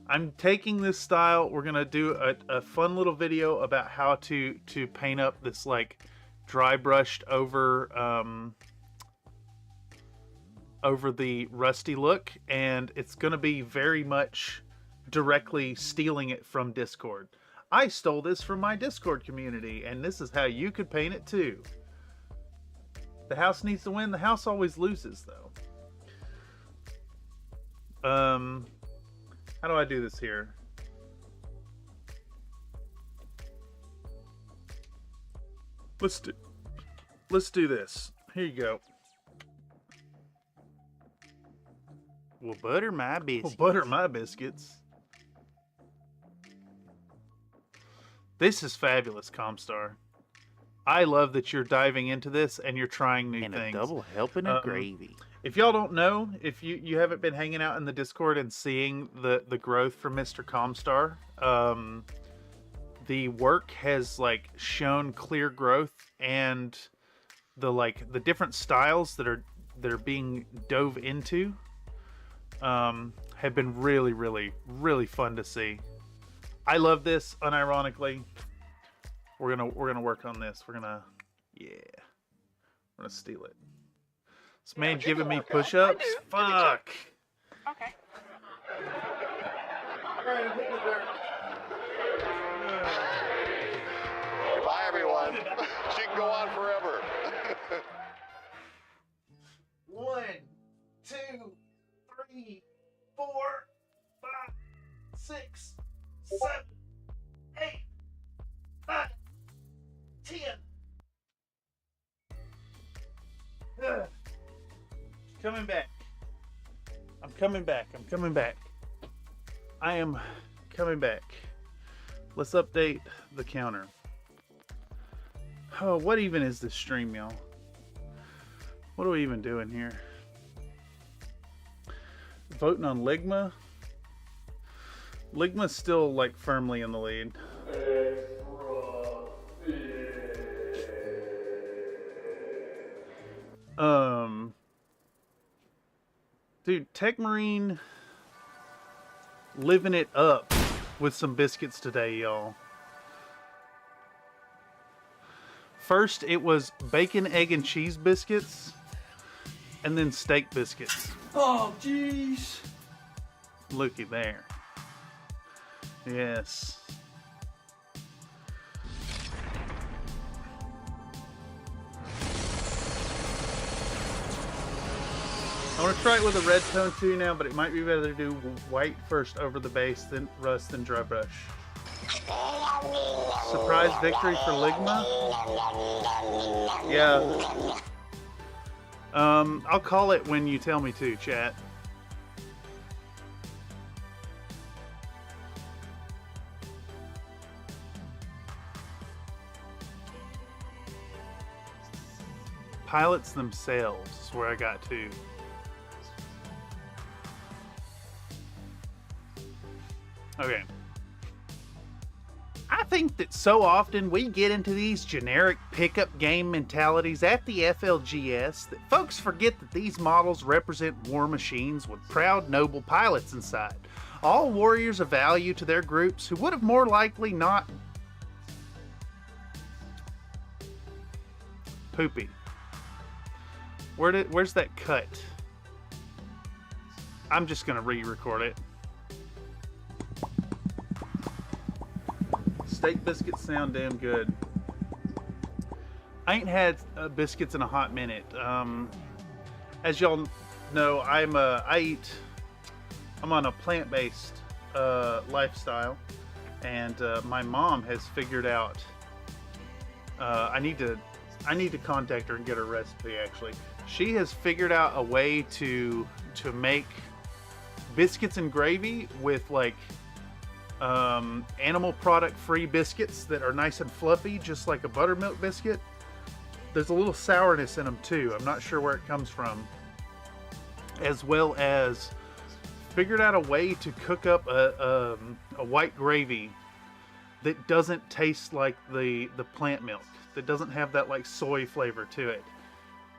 We're going to do a fun little video about how to paint up this like dry brushed over over the rusty look, and it's going to be very much directly stealing it from Discord. I stole this from my Discord community, and this is how you could paint it too. The house needs to win. The house always loses, though. How do I do this here? Let's do this. Here you go. Well, butter my biscuits. Well, butter my biscuits. This is fabulous, Comstar. I love that you're diving into this and you're trying new things. And a double helping of gravy. If y'all don't know, if you haven't been hanging out in the Discord and seeing the growth from Mr. Comstar, the work has like shown clear growth, and the different styles that are being dove into have been really, really, really fun to see. I love this, unironically. We're gonna work on this. We're gonna steal it. This man giving me push-ups? Fuck. Okay. Bye, everyone. She can go on forever. 1, 2, 3, 4, 5, 6, 7, 8, 9, 10. Coming back. I'm coming back. I'm coming back. I am coming back. Let's update the counter. Oh, what even is this stream, y'all? What are we even doing here? Voting on Ligma? Ligma's still like firmly in the lead. Dude, Tech Marine living it up with some biscuits today, y'all. First, it was bacon, egg, and cheese biscuits, and then steak biscuits. Oh, jeez. Looky there. Yes. I want to try it with a red tone too now, but it might be better to do white first over the base, then rust, then dry brush. Surprise victory for Ligma? Yeah. I'll call it when you tell me to, chat. Pilots themselves is where I got to. Okay. I think that so often we get into these generic pickup game mentalities at the FLGS that folks forget that these models represent war machines with proud, noble pilots inside. All warriors of value to their groups who would have more likely not... Poopy. Where's that cut? I'm just gonna re-record it. Steak biscuits sound damn good. I ain't had biscuits in a hot minute. As y'all know, I'm on a plant-based lifestyle, and my mom has figured out. I need to contact her and get her recipe. Actually, she has figured out a way to make biscuits and gravy with like animal product free biscuits that are nice and fluffy, just like a buttermilk biscuit. There's a little sourness in them too. I'm not sure where it comes from. As well as figured out a way to cook up a white gravy that doesn't taste like the plant milk, that doesn't have that like soy flavor to it.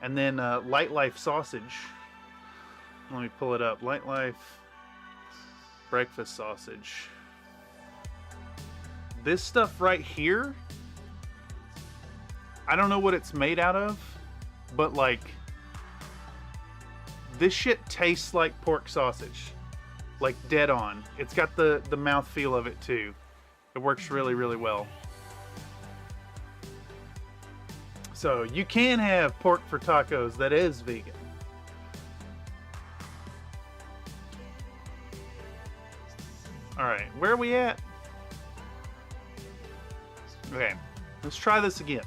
And then Light Life sausage. Let me pull it up. Light Life breakfast sausage. This stuff right here, I don't know what it's made out of, but like this shit tastes like pork sausage, like dead on. It's got the mouthfeel of it too. It works really, really well. So you can have pork for tacos that is vegan. All right, where are we at? Okay, let's try this again.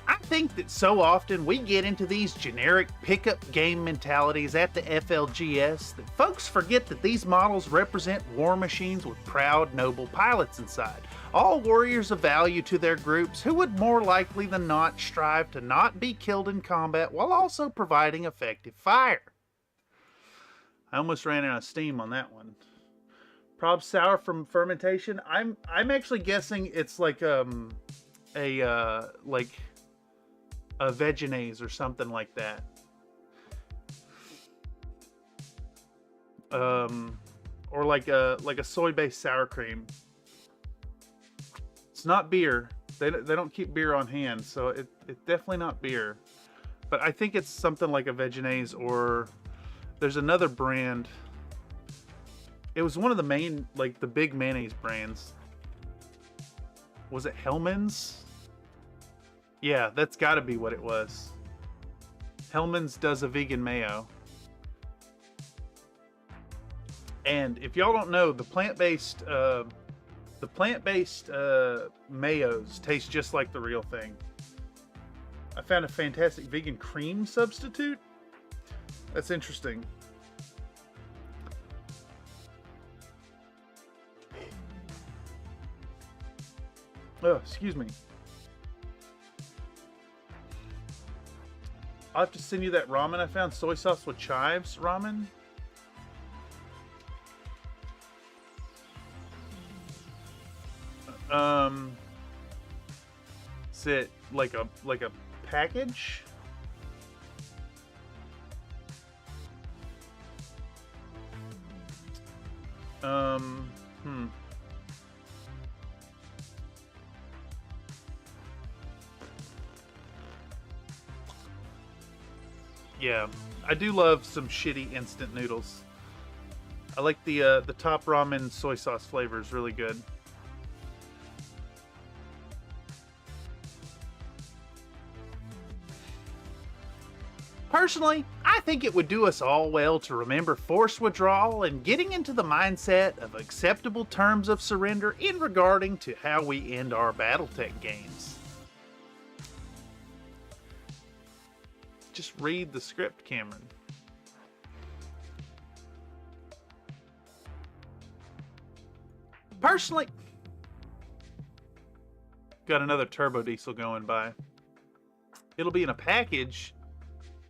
I think that so often we get into these generic pickup game mentalities at the FLGS that folks forget that these models represent war machines with proud, noble pilots inside. All warriors of value to their groups who would more likely than not strive to not be killed in combat while also providing effective fire. I almost ran out of steam on that one. Prob sour from fermentation. I'm actually guessing it's like a Vegenaise or something like that. Or like a soy-based sour cream. It's not beer. They don't keep beer on hand, so it's definitely not beer. but I think it's something like a Vegenaise, or there's another brand. It was one of the main, like the big mayonnaise brands. Was it Hellman's? Yeah, that's got to be what it was. Hellman's does a vegan mayo. And if y'all don't know, the plant-based mayos taste just like the real thing. I found a fantastic vegan cream substitute. That's interesting. Oh, excuse me. I'll have to send you that ramen I found. Soy sauce with chives ramen. Is it like a package? Yeah, I do love some shitty instant noodles. I like the top ramen soy sauce flavor is really good. Personally, I think it would do us all well to remember force withdrawal and getting into the mindset of acceptable terms of surrender in regarding to how we end our Battletech games. Just read the script, Cameron. Personally, got another turbo diesel going by. It'll be in a package.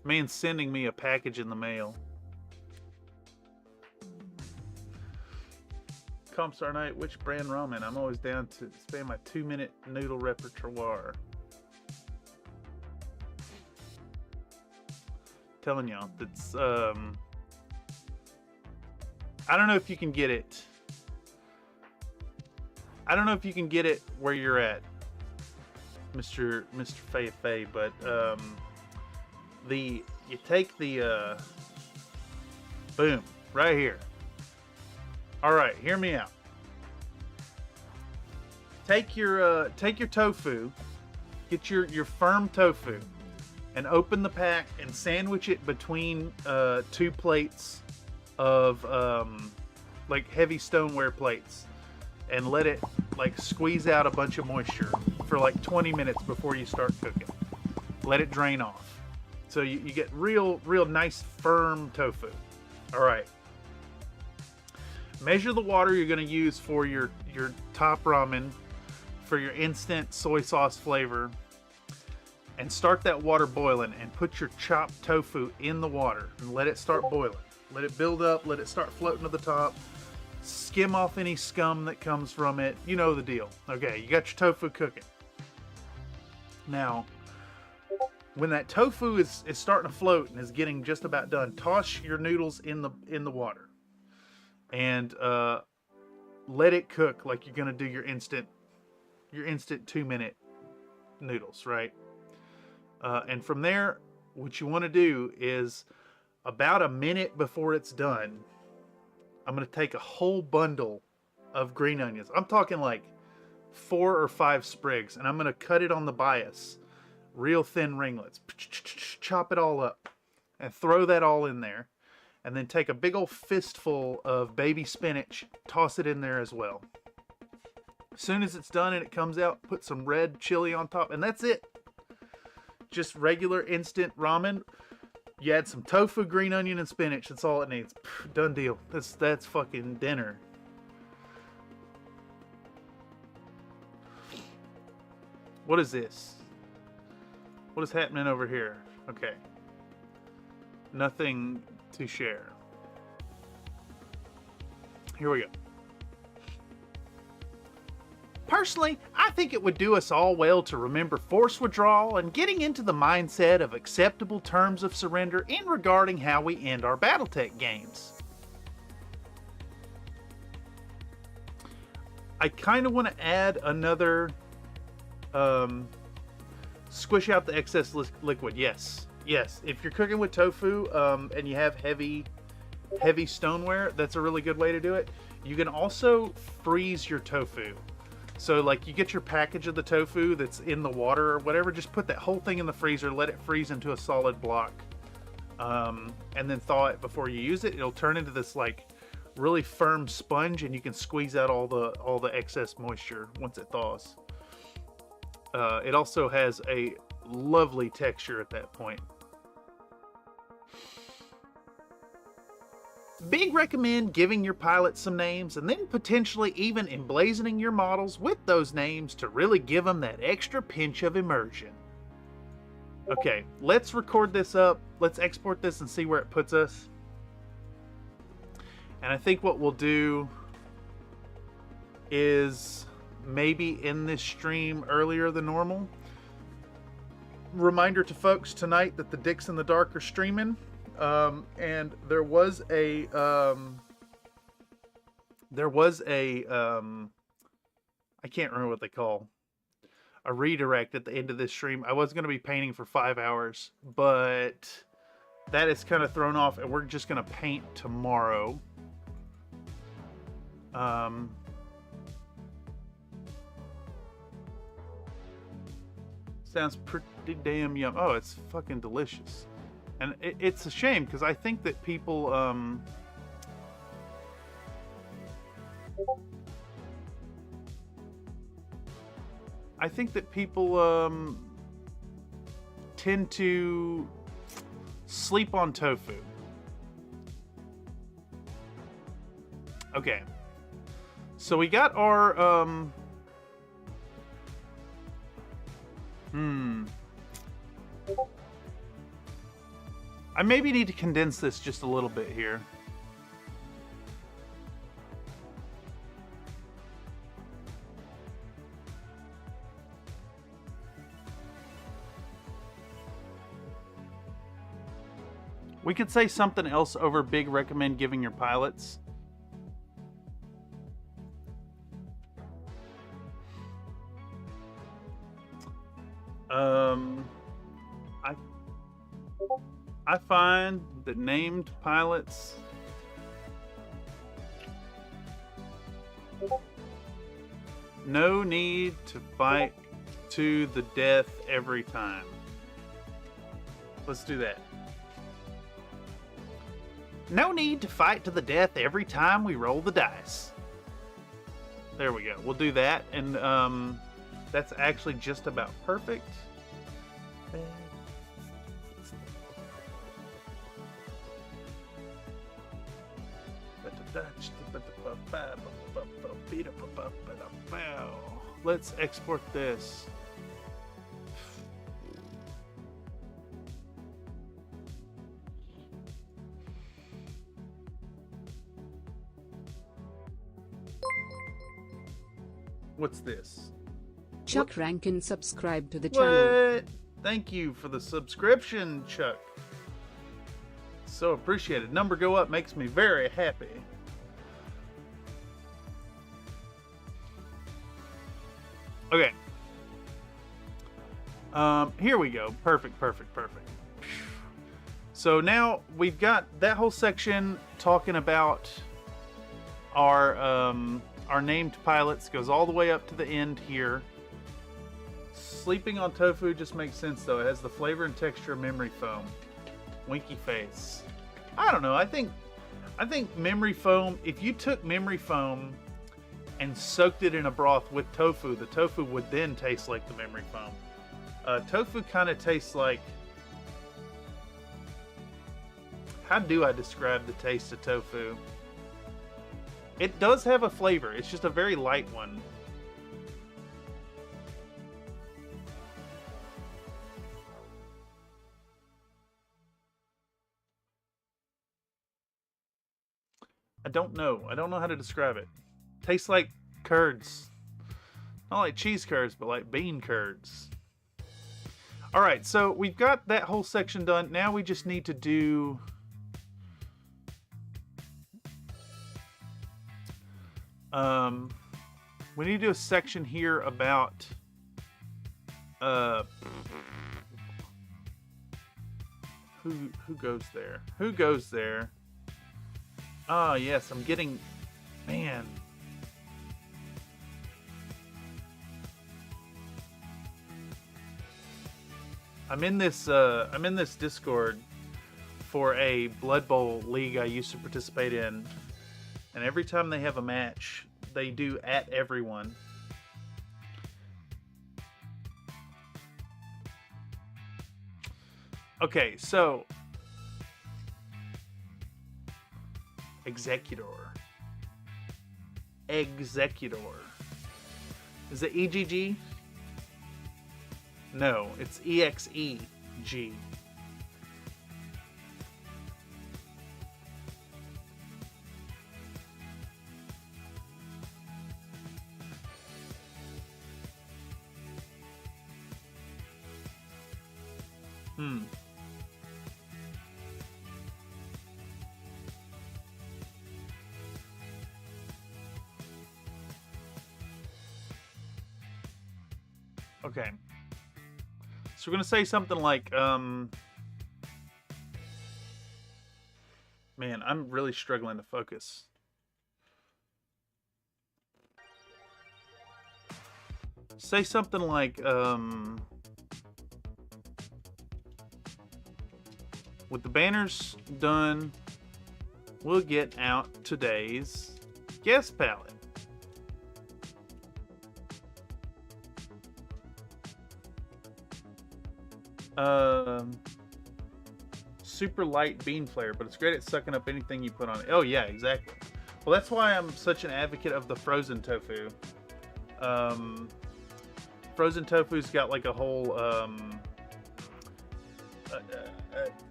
Man's sending me a package in the mail. Comstar Night, which brand ramen? I'm always down to expand my 2-minute noodle repertoire. Telling y'all, that's I don't know if you can get it. I don't know if you can get it where you're at, Mr. Fay, but you take the boom right here. All right, hear me out. Take your tofu, get your firm tofu, and open the pack and sandwich it between 2 plates of like heavy stoneware plates, and let it like squeeze out a bunch of moisture for like 20 minutes before you start cooking. Let it drain off. So you get real nice firm tofu. All right. Measure the water you're going to use for your top ramen, for your instant soy sauce flavor, and start that water boiling, and put your chopped tofu in the water and let it start boiling. Let it build up, let it start floating to the top. Skim off any scum that comes from it. You know the deal. Okay, you got your tofu cooking. Now, when that tofu is starting to float and is getting just about done, toss your noodles in the water. And let it cook like you're gonna do your instant 2-minute noodles, right? And from there, what you want to do is about a minute before it's done, I'm going to take a whole bundle of green onions. I'm talking like 4 or 5 sprigs, and I'm going to cut it on the bias, real thin ringlets, chop it all up, and throw that all in there. And then take a big old fistful of baby spinach, toss it in there as well. As soon as it's done and it comes out, put some red chili on top, and that's it. Just regular instant ramen. You add some tofu, green onion, and spinach. That's all it needs. Done deal. That's fucking dinner. What is this? What is happening over here? Okay. Nothing to share. Here we go. Personally, I think it would do us all well to remember force withdrawal and getting into the mindset of acceptable terms of surrender in regarding how we end our Battletech games. I kind of want to add another squish out the excess liquid. Yes, Yes, if you're cooking with tofu and you have heavy stoneware, that's a really good way to do it. You can also freeze your tofu. So like you get your package of the tofu that's in the water or whatever, just put that whole thing in the freezer, let it freeze into a solid block, and then thaw it before you use it. It'll turn into this like really firm sponge, and you can squeeze out all the excess moisture once it thaws. It also has a lovely texture at that point. Big recommend giving your pilots some names and then potentially even emblazoning your models with those names to really give them that extra pinch of immersion. Okay, let's record this up. Let's export this and see where it puts us. And I think what we'll do is maybe end this stream earlier than normal. Reminder to folks tonight that the Dicks in the Dark are streaming. And there was a I can't remember what they call a redirect at the end of this stream. I was going to be painting for 5 hours, but that is kind of thrown off, and we're just going to paint tomorrow. Sounds pretty damn yum. Oh, it's fucking delicious. And it's a shame because I think that people tend to sleep on tofu. Okay. So we got our I maybe need to condense this just a little bit here. We could say something else over big recommend giving your pilots. I find that named pilots no need to fight to the death every time. Let's do that. No need to fight to the death every time we roll the dice. There we go. We'll do that, and that's actually just about perfect. Let's export this. What's this? Chuck Rankin subscribed to the channel. What? Thank you for the subscription, Chuck. So appreciated. Number go up makes me very happy. Okay. Here we go. Perfect. So now we've got that whole section talking about our named pilots. Goes all the way up to the end here. Sleeping on tofu just makes sense though. It has the flavor and texture of memory foam. Winky face. I don't know. I think memory foam, if you took memory foam and soaked it in a broth with tofu, the tofu would then taste like the memory foam. Tofu kind of tastes like... How do I describe the taste of tofu? It does have a flavor. It's just a very light one. I don't know. I don't know how to describe it. Tastes like curds. Not like cheese curds, but like bean curds. Alright, so we've got that whole section done. Now we just need to do... we need to do a section here about... Who goes there? Who goes there? Ah, yes, I'm getting, man. I'm in this Discord for a Blood Bowl league I used to participate in, and every time they have a match, they do at everyone. Okay, so Executor. Is it EGG? No, it's EXEG. Okay. So we're going to say something like, man, I'm really struggling to focus. Say something like, with the banners done, we'll get out today's guest palette. Super light bean flare, but it's great at sucking up anything you put on it. Oh yeah, exactly. Well, that's why I'm such an advocate of the frozen tofu. Frozen tofu's got like a whole,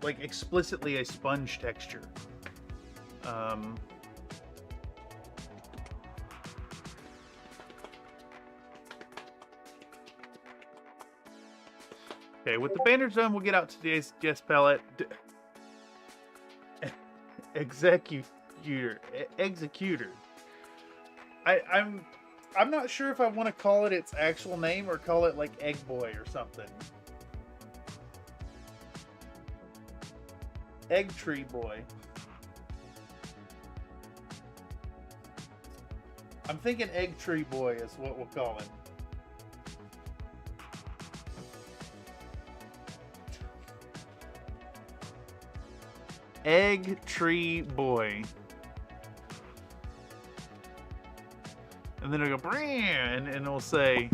like explicitly a sponge texture. Okay, with the banners done, we'll get out today's guest palette. Executor. I'm not sure if I want to call it its actual name or call it like Egg Boy or something. Egg Tree Boy. I'm thinking Egg Tree Boy is what we'll call him. Egg Tree Boy. And then it'll go, and it'll say,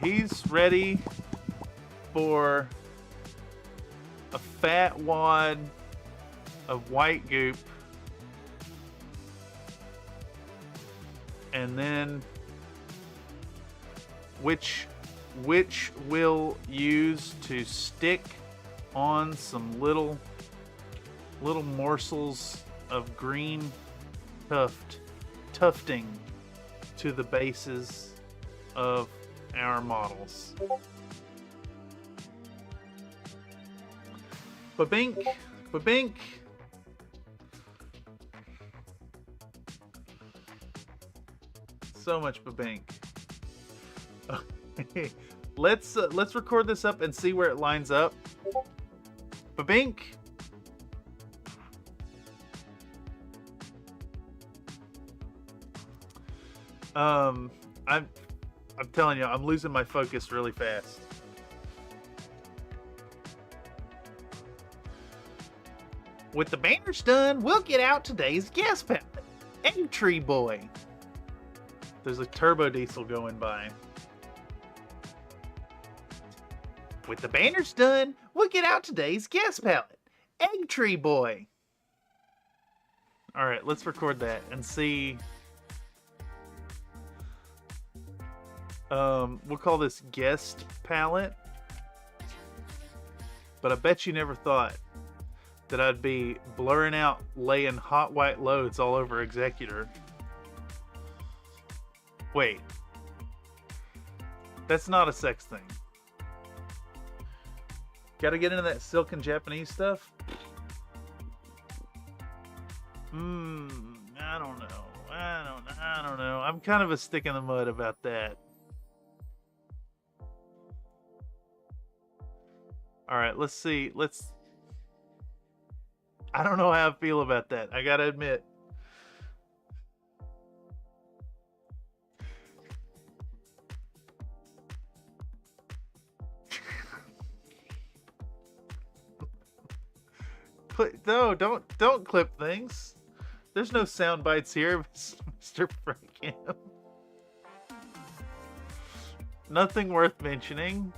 he's ready for a fat wad of white goop. And then, which we'll use to stick on some little morsels of green tufting to the bases of our models. Ba-bink, ba-bink. So much ba-bink. Let's record this up and see where it lines up. Ba-bink. I'm telling you, I'm losing my focus really fast. With the banners done, we'll get out today's guest palette. Egg Tree Boy. There's a turbo diesel going by. With the banners done, we'll get out today's guest palette. Egg Tree Boy. Alright, let's record that and see. We'll call this guest palette. But I bet you never thought that I'd be blurring out laying hot white loads all over Executor. Wait. That's not a sex thing. Gotta get into that silken Japanese stuff? I don't know. I'm kind of a stick in the mud about that. All right, let's see. I don't know how I feel about that. I gotta admit. No, don't clip things. There's no sound bites here, Mr. Frankham. Nothing worth mentioning.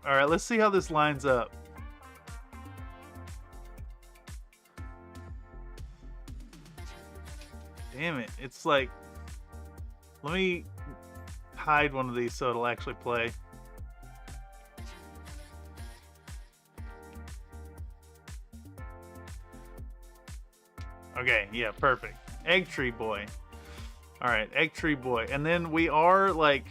All right, let's see how this lines up. Damn it. It's like, let me hide one of these so it'll actually play. Okay, yeah, perfect. Egg Tree Boy. All right, Egg Tree Boy. And then we are like,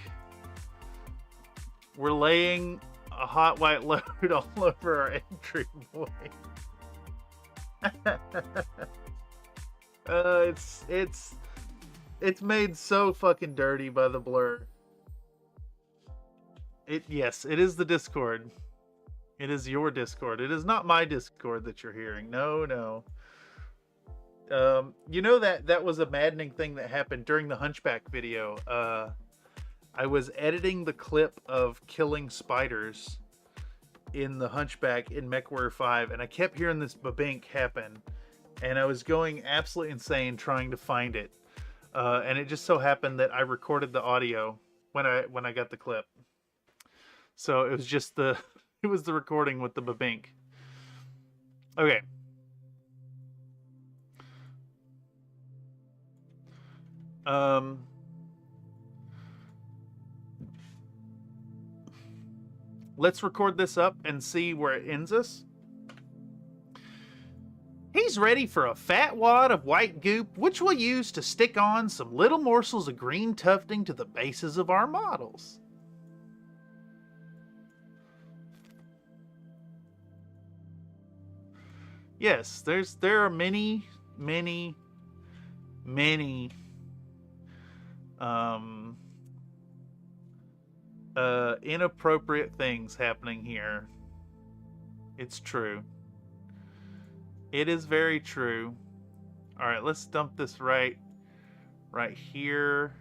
we're laying a hot white load all over our Egg Tree Boy. It's made so fucking dirty by the blur. Yes, it is the Discord. It is your Discord. It is not my Discord that you're hearing. No. You know that was a maddening thing that happened during the Hunchback video. I was editing the clip of killing spiders in the Hunchback in MechWarrior 5, and I kept hearing this babink happen, and I was going absolutely insane trying to find it. And it just so happened that I recorded the audio when I got the clip. So it was just it was the recording with the babink. Okay. Let's record this up and see where it ends us. He's ready for a fat wad of white goop, which we'll use to stick on some little morsels of green tufting to the bases of our models. Yes, there are many inappropriate things happening here. It's true. It is very true. All right, let's dump this right here.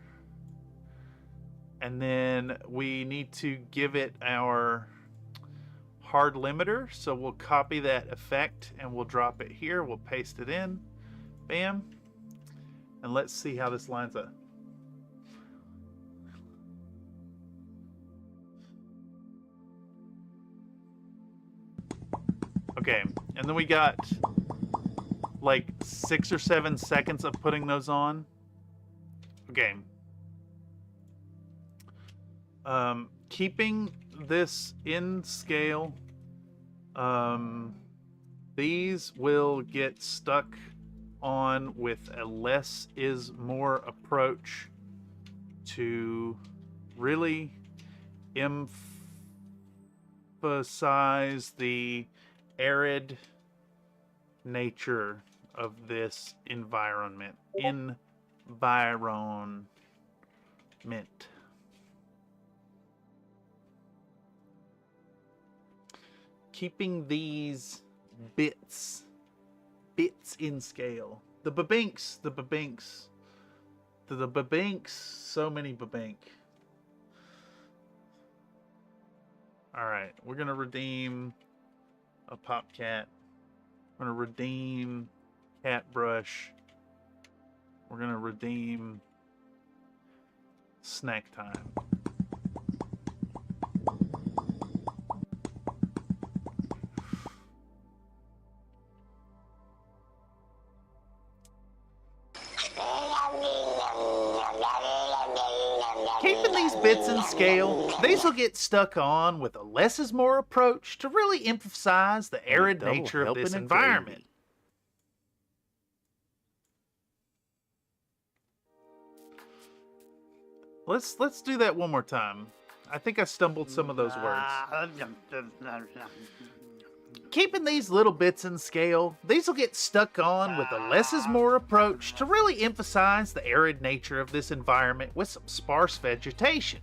And then we need to give it our hard limiter. So we'll copy that effect and we'll drop it here. We'll paste it in. Bam. And let's see how this lines up. Okay, and then we got like 6 or 7 seconds of putting those on. Okay. Keeping this in scale, these will get stuck on with a less is more approach to really emphasize the arid nature of this environment. Keeping these bits in scale. The babinks, so many babink. All right, we're gonna redeem a pop cat. We're gonna redeem cat brush. We're gonna redeem snack time. Keeping these bits in scale, these will get stuck on with a less is more approach to really emphasize the arid nature of this environment. Let's do that one more time. I think I stumbled some of those words. keeping these little bits in scale, these will get stuck on with a less is more approach to really emphasize the arid nature of this environment with some sparse vegetation.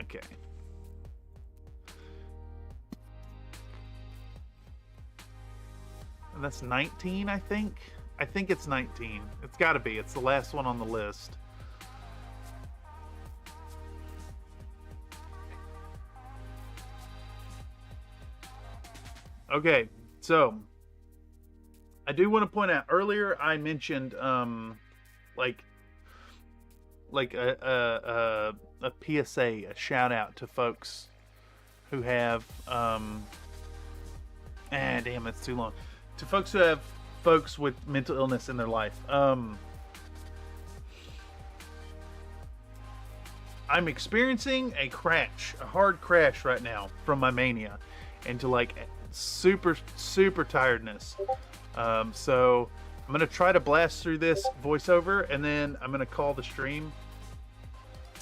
Okay. And that's 19, I think. I think it's 19. It's got to be. It's the last one on the list. Okay, so I do want to point out earlier I mentioned like a PSA, a shout out to folks who have damn, it's too long. To folks who have folks with mental illness in their life. I'm experiencing a hard crash right now from my mania into like super tiredness. So I'm gonna try to blast through this voiceover, and then I'm gonna call the stream,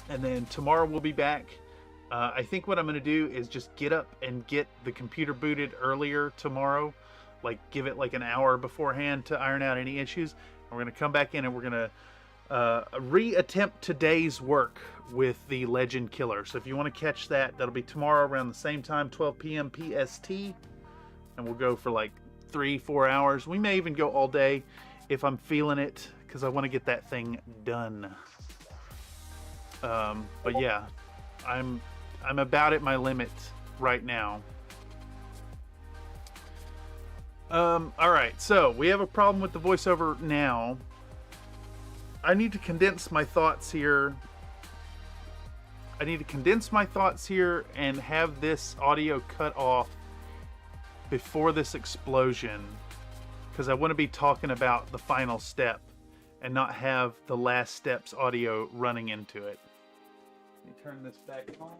and then tomorrow we'll be back. I think what I'm gonna do is just get up and get the computer booted earlier tomorrow, like give it like an hour beforehand to iron out any issues. And we're gonna come back in and we're gonna re-attempt today's work with the Legend Killer. So if you want to catch that, that'll be tomorrow around the same time, 12 p.m. PST. And we'll go for like 3-4 hours. We may even go all day if I'm feeling it, because I want to get that thing done. But yeah, I'm about at my limit right now. All right, so we have a problem with the voiceover now. I need to condense my thoughts here. And have this audio cut off before this explosion, because I want to be talking about the final step and not have the last step's audio running into it. Let me turn this back on.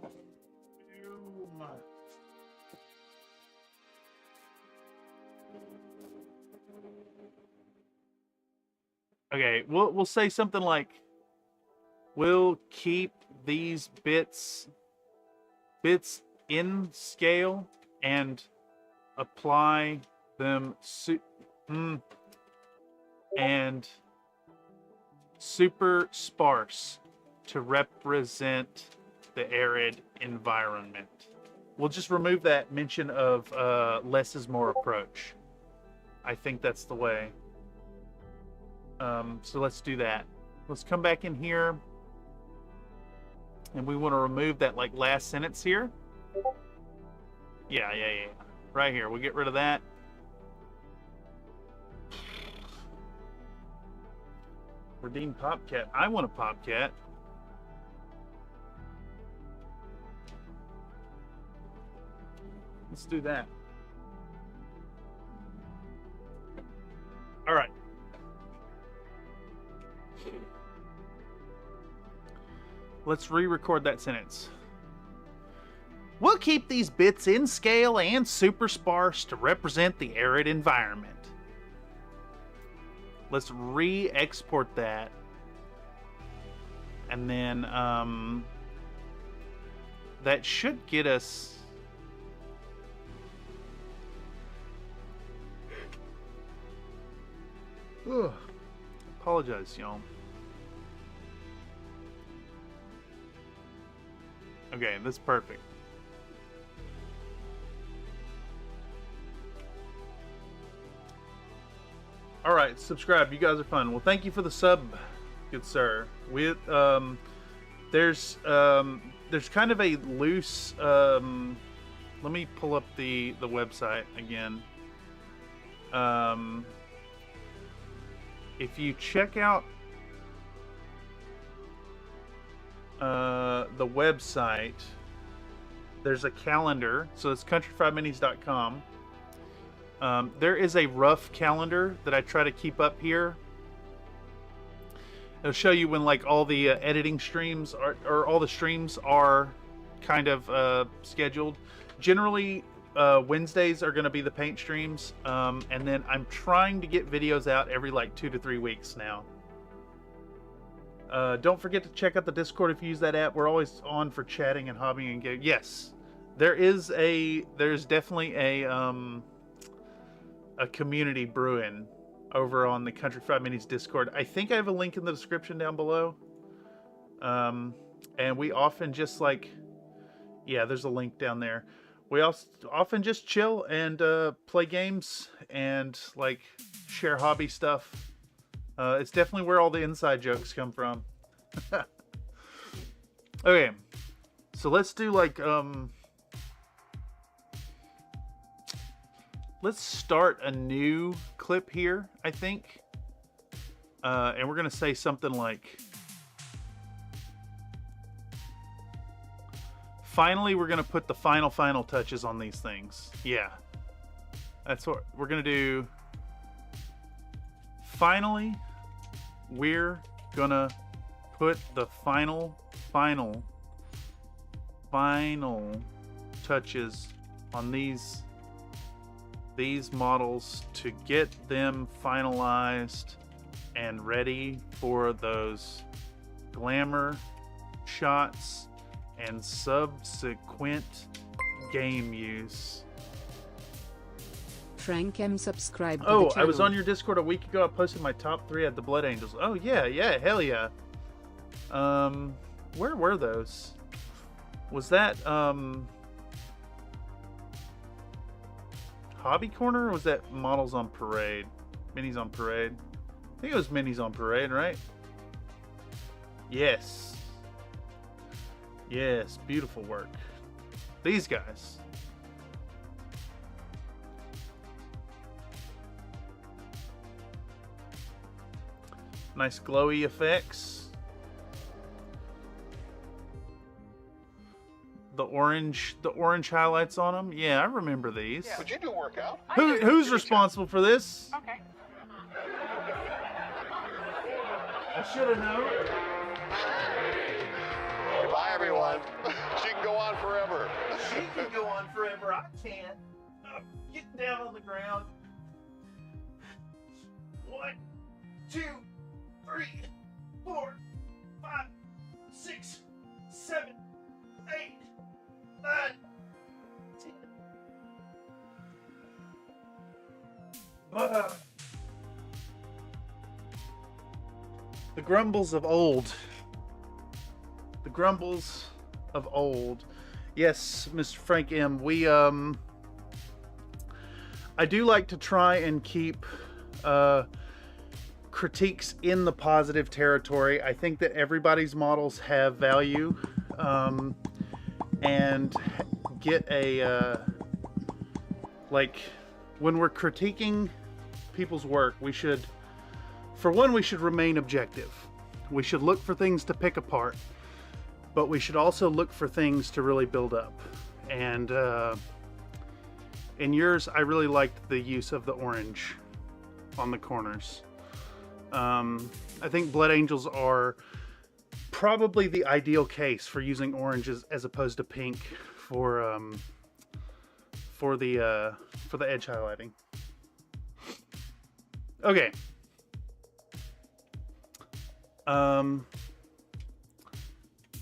Okay, we'll say something like, we'll keep these bits in scale and apply them and super sparse to represent the arid environment. We'll just remove that mention of less is more approach. I think that's the way. So let's do that. Let's come back in here, and we want to remove that like last sentence here. Yeah. Right here. We'll get rid of that. Redeem Popcat. I want a Popcat. Let's do that. All right. Let's re-record that sentence. We'll keep these bits in scale and super sparse to represent the arid environment. Let's re-export that. And then that should get us... Ugh. Apologize, y'all. Okay, that's perfect. All right, subscribe. You guys are fun. Well, thank you for the sub, good sir. There's kind of a loose. Let me pull up the website again. If you check out the website, there's a calendar. So it's countryfriedminis.com. There is a rough calendar that I try to keep up here. It'll show you when like all the editing streams are, or all the streams are kind of scheduled. Generally, Wednesdays are going to be the paint streams, and then I'm trying to get videos out every like 2 to 3 weeks now. Don't forget to check out the Discord if you use that app. We're always on for chatting and hobbying and game. Yes, there's definitely a community brewing over on the Country Fried Minis Discord. I think I have a link in the description down below. And we often just like, yeah, there's a link down there. We also often just chill and play games and like share hobby stuff. It's definitely where all the inside jokes come from. Okay, so let's do like let's start a new clip here, I think. And we're gonna say something like, finally, we're gonna put the final touches on these things. Yeah, that's what we're gonna do. Finally, we're gonna put the final touches on these models to get them finalized and ready for those glamour shots and subsequent game use. Frank M subscribed to Oh, the channel. I was on your Discord a week ago. I posted my top 3 at the Blood Angels. Oh yeah, hell yeah. Where were those? Was that Hobby Corner, or was that Models on Parade? Minis on Parade? I think it was Minis on Parade, right? Yes. Yes, beautiful work. These guys. Nice glowy effects. The orange highlights on them. Yeah, I remember these. Would you do a workout? Who's responsible for this? Okay. I should have known. Goodbye, everyone. She can go on forever. She can go on forever. I can't. I'm getting down on the ground. 1, 2, 3, 4, 5, 6, 7, 8, 9, 10. The grumbles of old. The grumbles of old. Yes, Mr. Frank M. We I do like to try and keep critiques in the positive territory. I think that everybody's models have value, and get a like, when we're critiquing people's work, we should, for one, we should remain objective. We should look for things to pick apart, but we should also look for things to really build up. And in yours, I really liked the use of the orange on the corners. I think Blood Angels are probably the ideal case for using oranges as opposed to pink for the edge highlighting. Okay.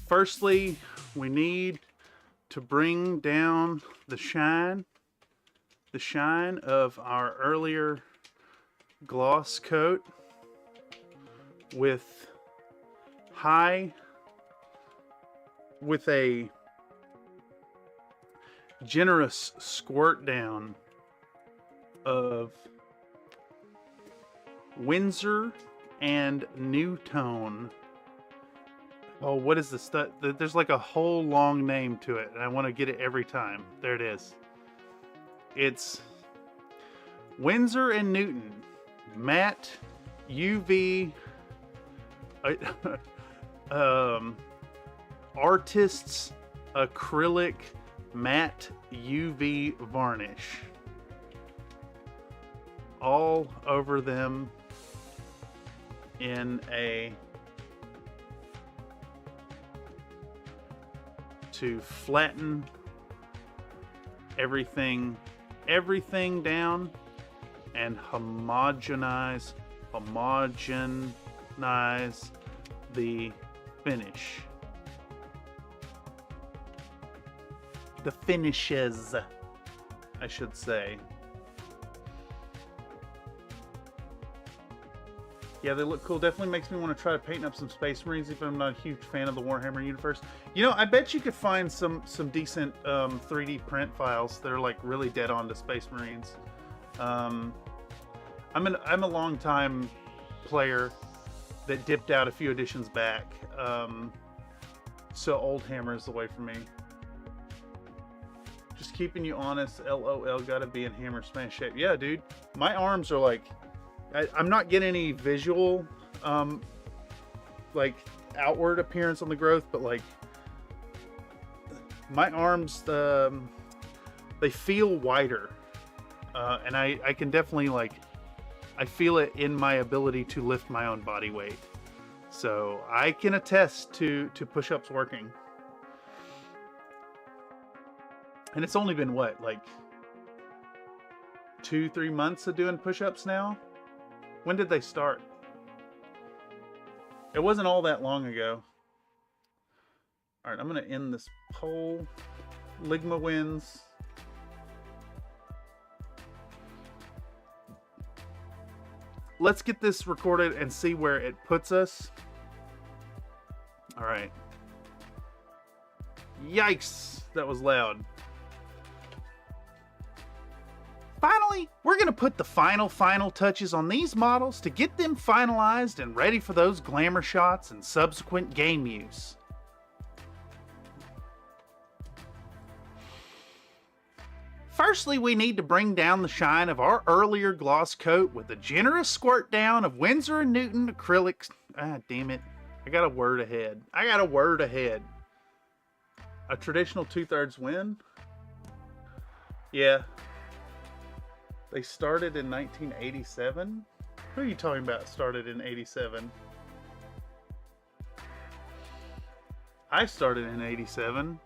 Firstly, we need to bring down the shine of our earlier gloss coat with a generous squirt down of Windsor and Noton. Oh, what is this stuff? There's like a whole long name to it, and I want to get it every time. There it is. It's Windsor and Noton matte UV artist's acrylic matte UV varnish all over them in a to flatten everything down and homogenize the finish. the finishes, I should say. Yeah, they look cool. Definitely makes me want to try to paint up some Space Marines, even if I'm not a huge fan of the Warhammer universe. You know, I bet you could find some decent 3D print files that are like really dead on to Space Marines. I'm a long time player that dipped out a few editions back, so Old Hammer is the way for me. Just keeping you honest, LOL, gotta be in Hammer Smash shape. Yeah, dude, my arms are like, I'm not getting any visual, like, outward appearance on the growth, but, like, my arms, they feel wider, and I can definitely, like, I feel it in my ability to lift my own body weight. So, I can attest to push-ups working. And it's only been, what, like, 2-3 months of doing push-ups now? When did they start? It wasn't all that long ago. All right, I'm going to end this poll. Ligma wins. Let's get this recorded and see where it puts us. All right. Yikes, that was loud. Finally, we're going to put the final touches on these models to get them finalized and ready for those glamour shots and subsequent game use. Firstly, we need to bring down the shine of our earlier gloss coat with a generous squirt down of Winsor & Newton acrylics. Ah, damn it. I got a word ahead. A traditional 2/3 win? Yeah. They started in 1987? Who are you talking about started in 87? I started in 87.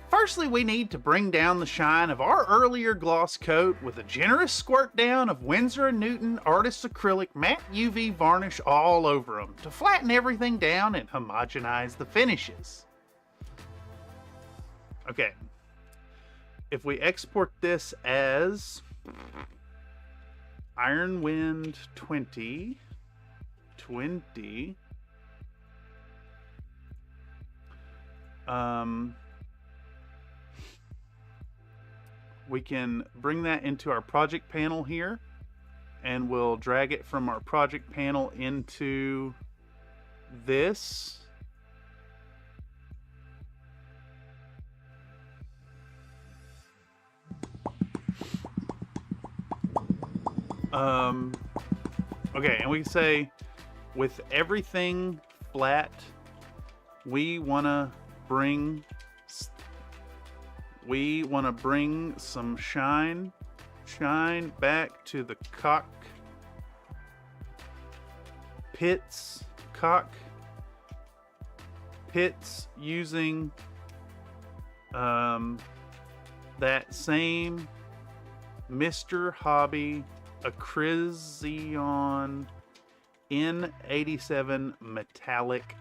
Firstly, we need to bring down the shine of our earlier gloss coat with a generous squirt down of Winsor & Newton Artist Acrylic Matte UV varnish all over them to flatten everything down and homogenize the finishes. Okay, if we export this as Iron Wind 20, we can bring that into our project panel here, and we'll drag it from our project panel into this. Okay, and we can say with everything flat, we want to bring some shine back to the cockpits using that same Mr. Hobby Acrizion N87 metallic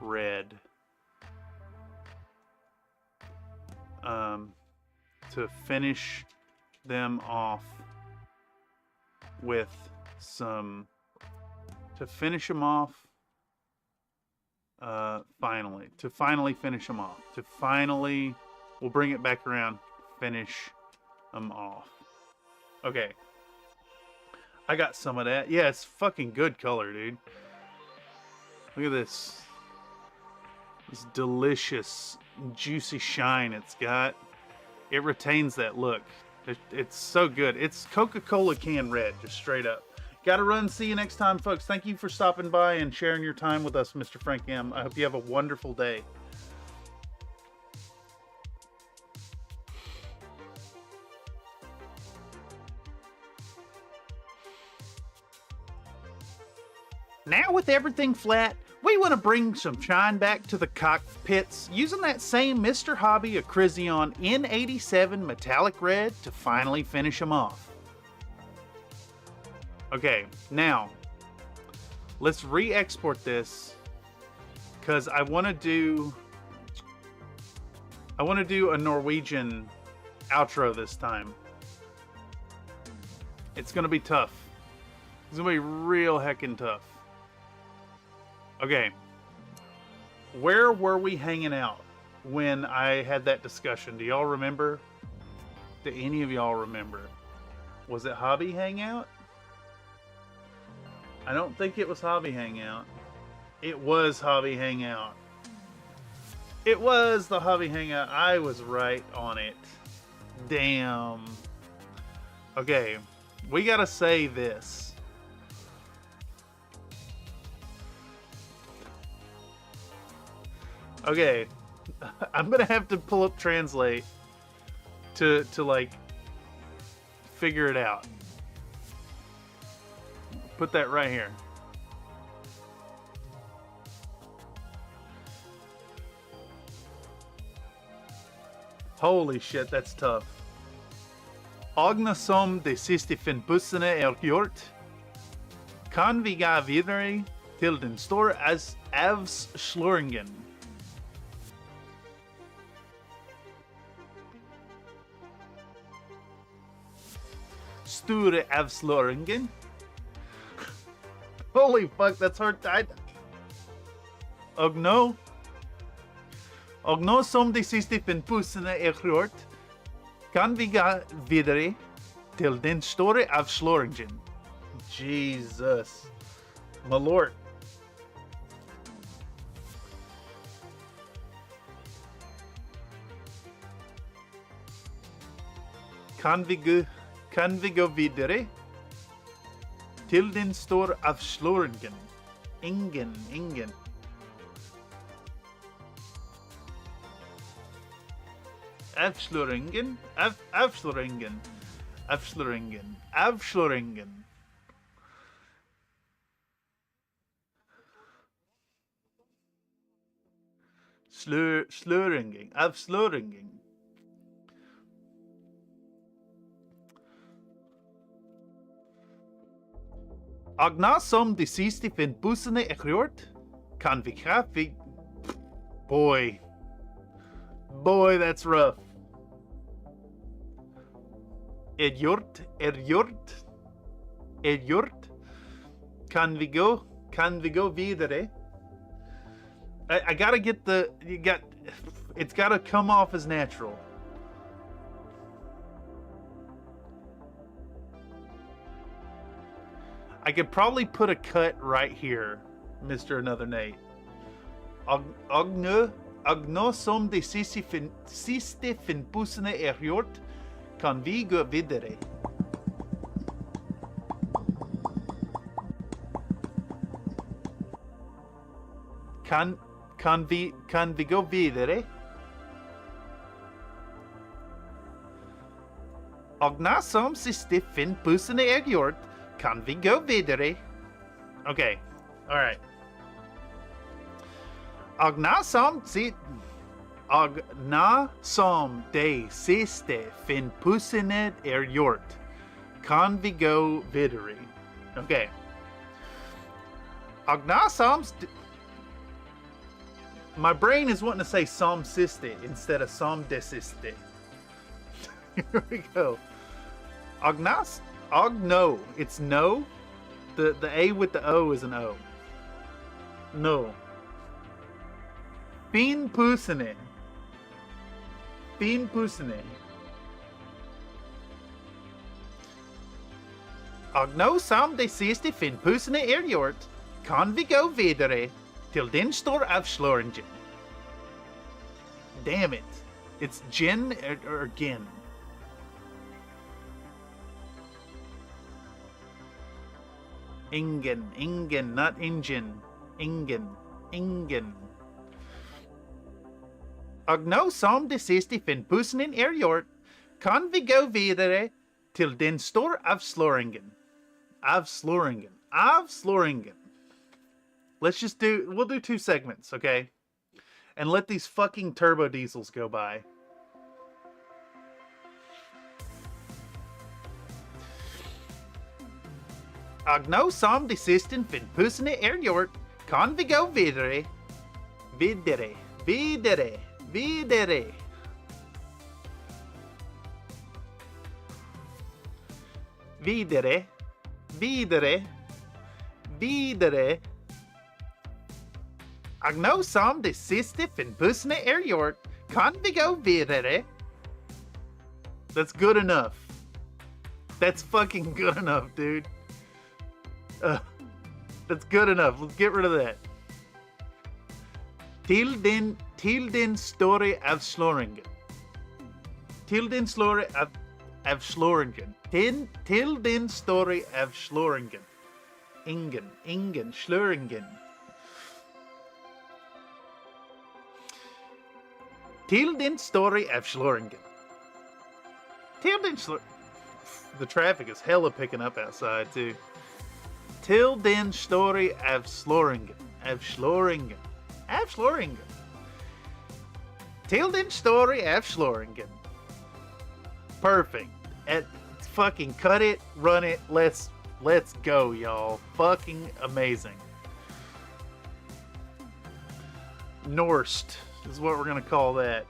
red. To finish them off with some, finally finish them off. We'll bring it back around, finish them off. Okay. I got some of that. Yeah, it's fucking good color, dude. Look at this. This delicious, juicy shine it's got. It retains that look. It's so good. It's Coca-Cola can red, just straight up. Gotta run. See you next time, folks. Thank you for stopping by and sharing your time with us, Mr. Frank M. I hope you have a wonderful day. Now with everything flat, we want to bring some shine back to the cockpits using that same Mr. Hobby Acrizion N87 metallic red to finally finish them off. Okay, now let's re-export this because I want to do a Norwegian outro this time. It's gonna be tough. It's gonna be real heckin' tough. Okay. Where were we hanging out when I had that discussion? Do y'all remember? Do any of y'all remember? Was it Hobby Hangout? I don't think it was Hobby Hangout. It was Hobby Hangout. It was the Hobby Hangout. I was right on it. Damn. Okay. We gotta say this. Okay. I'm gonna have to pull up Translate to like figure it out. Put that right here. Holy shit, that's tough. Agna som de siste finpussene gjort, kan vi gå videre til den store avsløringen. Store avsløringen. Holy fuck, that's hard. Agno som de siste finpussene gjort, kan vi gå videre til den store avsløringen. Jesus. My lord. Kan vi gå videre til den store avsløringen? Ingen. Avsløringen. Avsløringen. Agna som de siste finpussene gjort, kan vi kraftig... Boy, that's rough. Gjort. Kan vi gå videre? I gotta get it's gotta come off as natural. I could probably put a cut right here, Mr. Another Nate. Agno som de siste finpussene gjort, kan vi gå videre. Kan vi gå videre? Agna som siste finpussene gjort, kan vi gå videre? Okay, alright. Agna som de siste finpussene gjort, kan vi gå videre? Okay. Agna som... My brain is wanting to say som siste instead of som de siste. Here we go. Agno. It's no. The A with the O is an O. No. Finpussene. Agno som de siste finpussene gjort, kan vi gå videre till den store avsløringen. Damn it. It's gin or gin. Ingen, not engine. Ingen. Agno som de siste finpussene gjort, kan vi gå videre til den store avsløringen. Avsløringen. We'll do 2 segments, okay? And let these fucking turbo diesels go by. Agno som de siste finpussene gjort, kan vi gå videre Videre. Videre. Videre. Videre. Videre. Videre. Agno som de siste fin bussene gjort. Kan vi gå videre? That's good enough. That's fucking good enough, dude. That's good enough. Let's get rid of that. Till den story av slåringen. Till den story av slåringen. Till den story av slåringen. Ingen, slöringen. Till den story av slåringen. Till den The traffic is hella picking up outside too. Till den story av slåringen. Av slåringen. Av slåringen. Till den story av slåringen. Perfect. Fucking cut it, run it, let's go, y'all. Fucking amazing. Norsed is what we're gonna call that.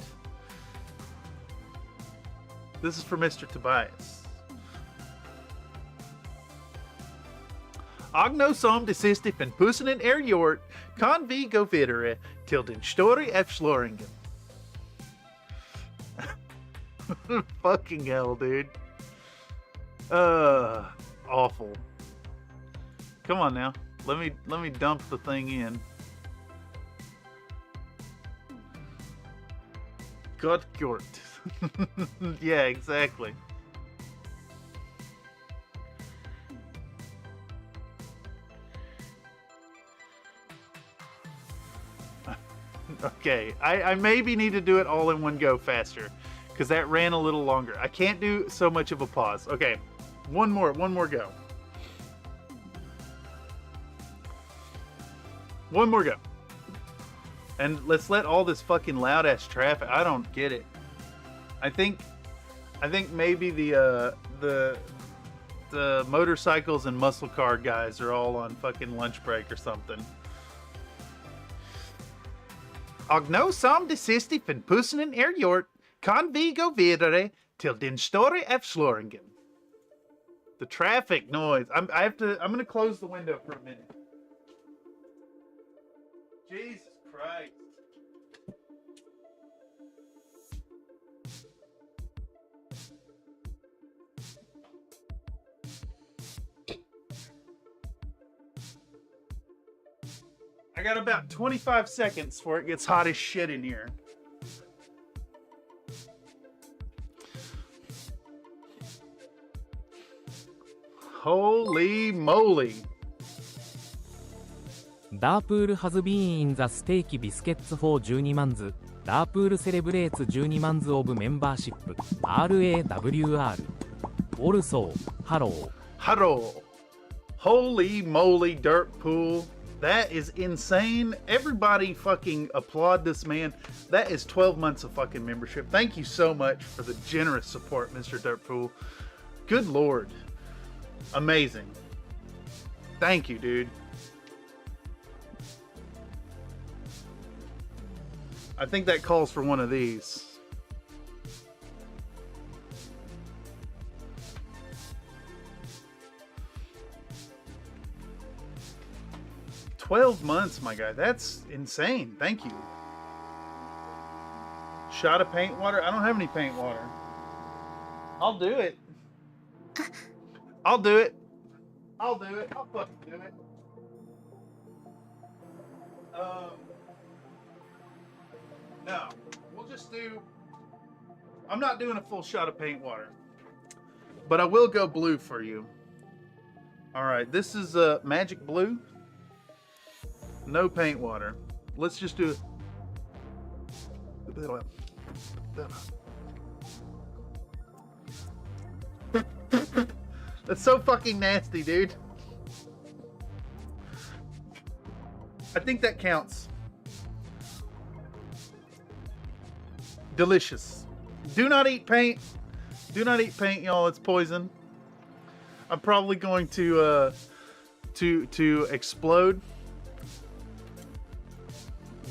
This is for Mr. Tobias. Agno som de siste van pussenen gjort, kan vi gå videre till den story av slåringen. Fucking hell, dude. Awful. Come on now. Let me dump the thing in. Gottgjort. Yeah, exactly. Okay, I maybe need to do it all in one go faster, because that ran a little longer. I can't do so much of a pause. Okay, one more go. One more go. And let's let all this fucking loud ass traffic. I don't get it. I think maybe the motorcycles and muscle car guys are all on fucking lunch break or something. Agno som de siste van pussenen gjort, kan vi gå videre till den story av slåringen. The traffic noise. I'm gonna close the window for a minute. Jesus Christ. I got about 25 seconds before it gets hot as shit in here. Holy moly. ダープール has been in the steak biscuits for 12 months. ダープール celebrates 12 months of membership. RAWR. Also, hello. Hello. Holy moly, Dirt Pool. That is insane. Everybody fucking applaud this man. That is 12 months of fucking membership. Thank you so much for the generous support, Mr. Dirt Pool. Good Lord. Amazing. Thank you, dude. I think that calls for one of these. $12 months, my guy. That's insane. Thank you. Shot of paint water? I don't have any paint water. I'll do it. I'll do it. I'll do it. I'll fucking do it. No. We'll just do... I'm not doing a full shot of paint water. But I will go blue for you. Alright, this is magic blue. No paint water. Let's just do it. That's so fucking nasty, dude. I think that counts. Delicious. Do not eat paint. Do not eat paint, y'all. It's poison. I'm probably going to explode.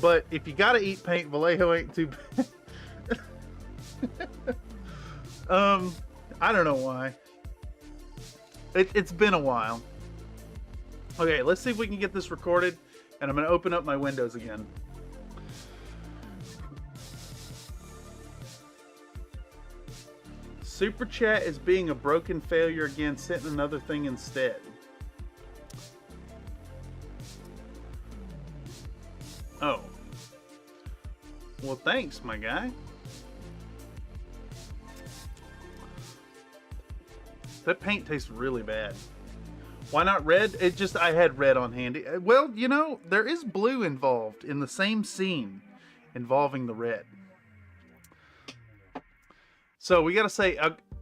But if you gotta eat paint, Vallejo ain't too bad. I don't know why. It's been a while. Okay, let's see if we can get this recorded, and I'm gonna open up my windows again. Super Chat is being a broken failure again, sent another thing instead. Oh. Well, thanks, my guy. That paint tastes really bad. Why not red? I had red on handy. Well, you know, there is blue involved in the same scene involving the red. So we gotta say,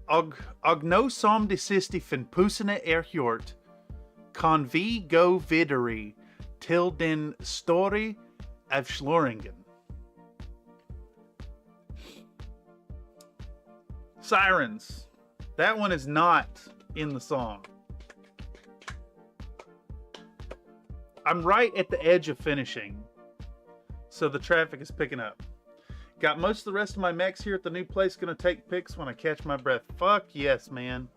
Agno som de siste fin pusene hjort, kan vi go videre till den story av Schloringen. Sirens. That one is not in the song. I'm right at the edge of finishing, so the traffic is picking up. Got most of the rest of my mechs here at the new place. Gonna take pics when I catch my breath. Fuck yes, man.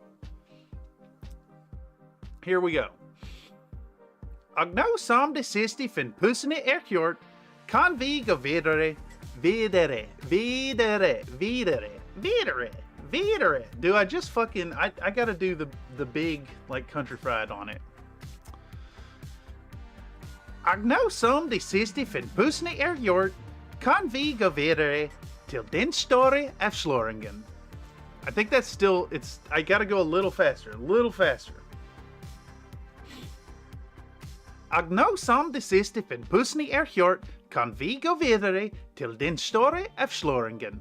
Here we go. Agno som de siste fin pusene hjort, kan vi gå videre. Do I just fucking... I gotta do the big, like, country fried on it. Agno som de siste fin pusene hjort, kan vi gå videre till den story av Schloringen. I think that's still... I gotta go a little faster. Agno som de siste fin pusene hjort, kan vi gå videre till den story av Schloringen.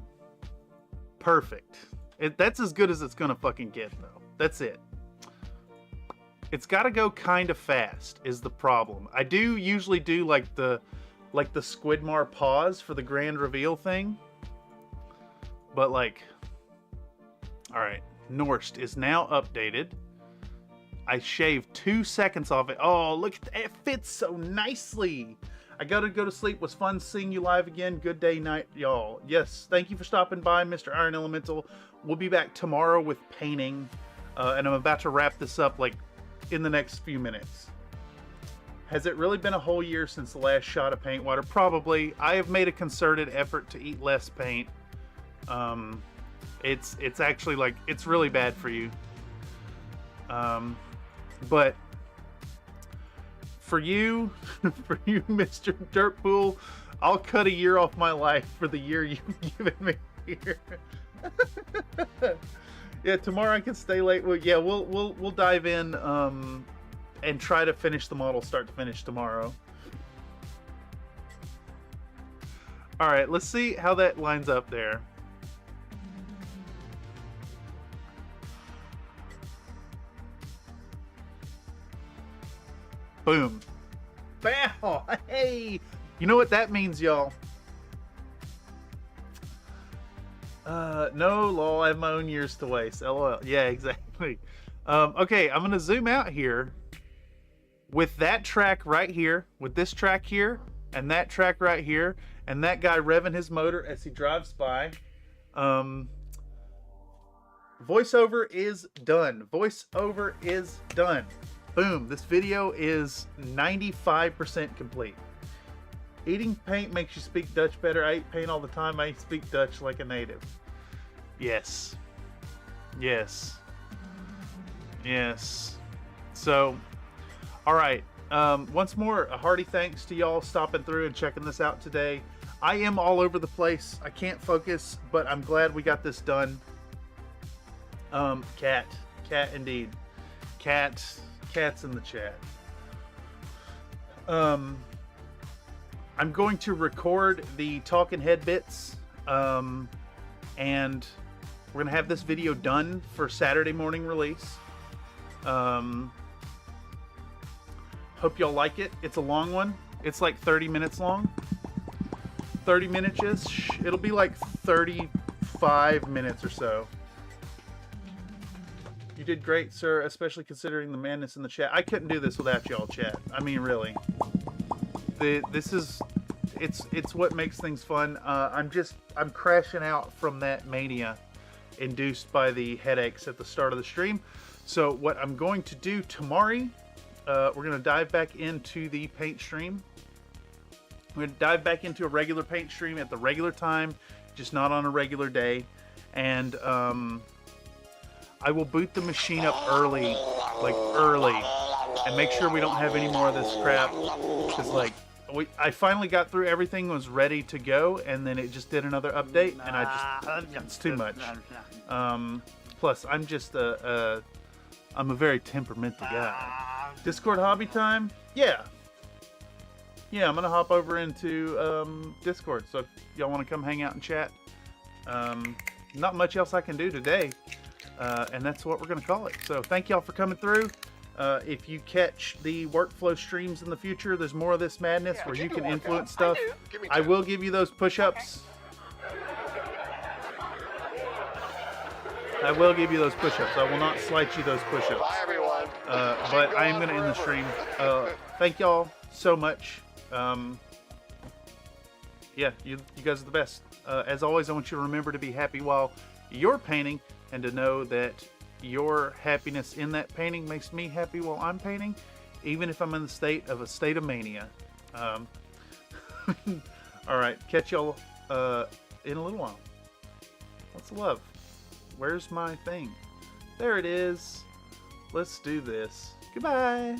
Perfect. That's as good as it's gonna fucking get, though. That's it. It's gotta go kind of fast, is the problem. I do usually do like the Squidmar pause for the grand reveal thing. But like... Alright. Norst is now updated. I shaved 2 seconds off it. Oh, look, it fits so nicely. I gotta go to sleep. Was fun seeing you live again. Good day, night, y'all. Yes, thank you for stopping by, Mr. Iron Elemental. We'll be back tomorrow with painting. And I'm about to wrap this up, like, in the next few minutes. Has it really been a whole year since the last shot of paint water? Probably. I have made a concerted effort to eat less paint. It's actually, like, it's really bad for you. But... For you, Mr. Dirtpool, I'll cut a year off my life for the year you've given me here. Yeah, tomorrow I can stay late. Well, yeah, we'll dive in and try to finish the model start to finish tomorrow. All right, let's see how that lines up there. Boom. Bow. Hey. You know what that means, y'all? No, lol, I have my own years to waste. LOL. Yeah, exactly. Okay, I'm going to zoom out here with that track right here, with this track here, and that track right here, and that guy revving his motor as he drives by. Voiceover is done. Voiceover is done. Boom, this video is 95% complete. Eating paint makes you speak Dutch better. I eat paint all the time. I speak Dutch like a native. Yes. Yes. Yes. So, all right. Once more, a hearty thanks to y'all stopping through and checking this out today. I am all over the place. I can't focus, but I'm glad we got this done. Cat indeed. Cat's in the chat. I'm going to record the talking head bits, and we're gonna have this video done for Saturday morning release. Hope y'all like it. It's a long one. It's like 30 minutes long. 30 minutes-ish. It'll be like 35 minutes or so. You did great, sir, especially considering the madness in the chat. I couldn't do this without y'all, chat. I mean, really. This is It's what makes things fun. I'm crashing out from that mania induced by the headaches at the start of the stream. So what I'm going to do tomorrow, we're going to dive back into the paint stream. We're going to dive back into a regular paint stream at the regular time, just not on a regular day. And I will boot the machine up early, and make sure we don't have any more of this crap. Because I finally got through everything, was ready to go, and then it just did another update, and it's too much. Plus, I'm just I'm a very temperamental guy. Discord hobby time? Yeah, I'm gonna hop over into Discord. So if y'all want to come hang out and chat, not much else I can do today, and that's what we're gonna call it. So thank y'all for coming through. If you catch the workflow streams in the future, there's more of this madness where you can influence stuff. I will give you those push-ups. I will give you those push-ups. I will not slight you those push-ups. Bye, everyone. But I am going to end the stream. Thank y'all so much. Yeah, you guys are the best. As always, I want you to remember to be happy while you're painting, and to know that your happiness in that painting makes me happy while I'm painting, even if I'm in the state of mania. All right, catch y'all in a little while. Lots of love. Where's my thing? There it is. Let's do this. Goodbye.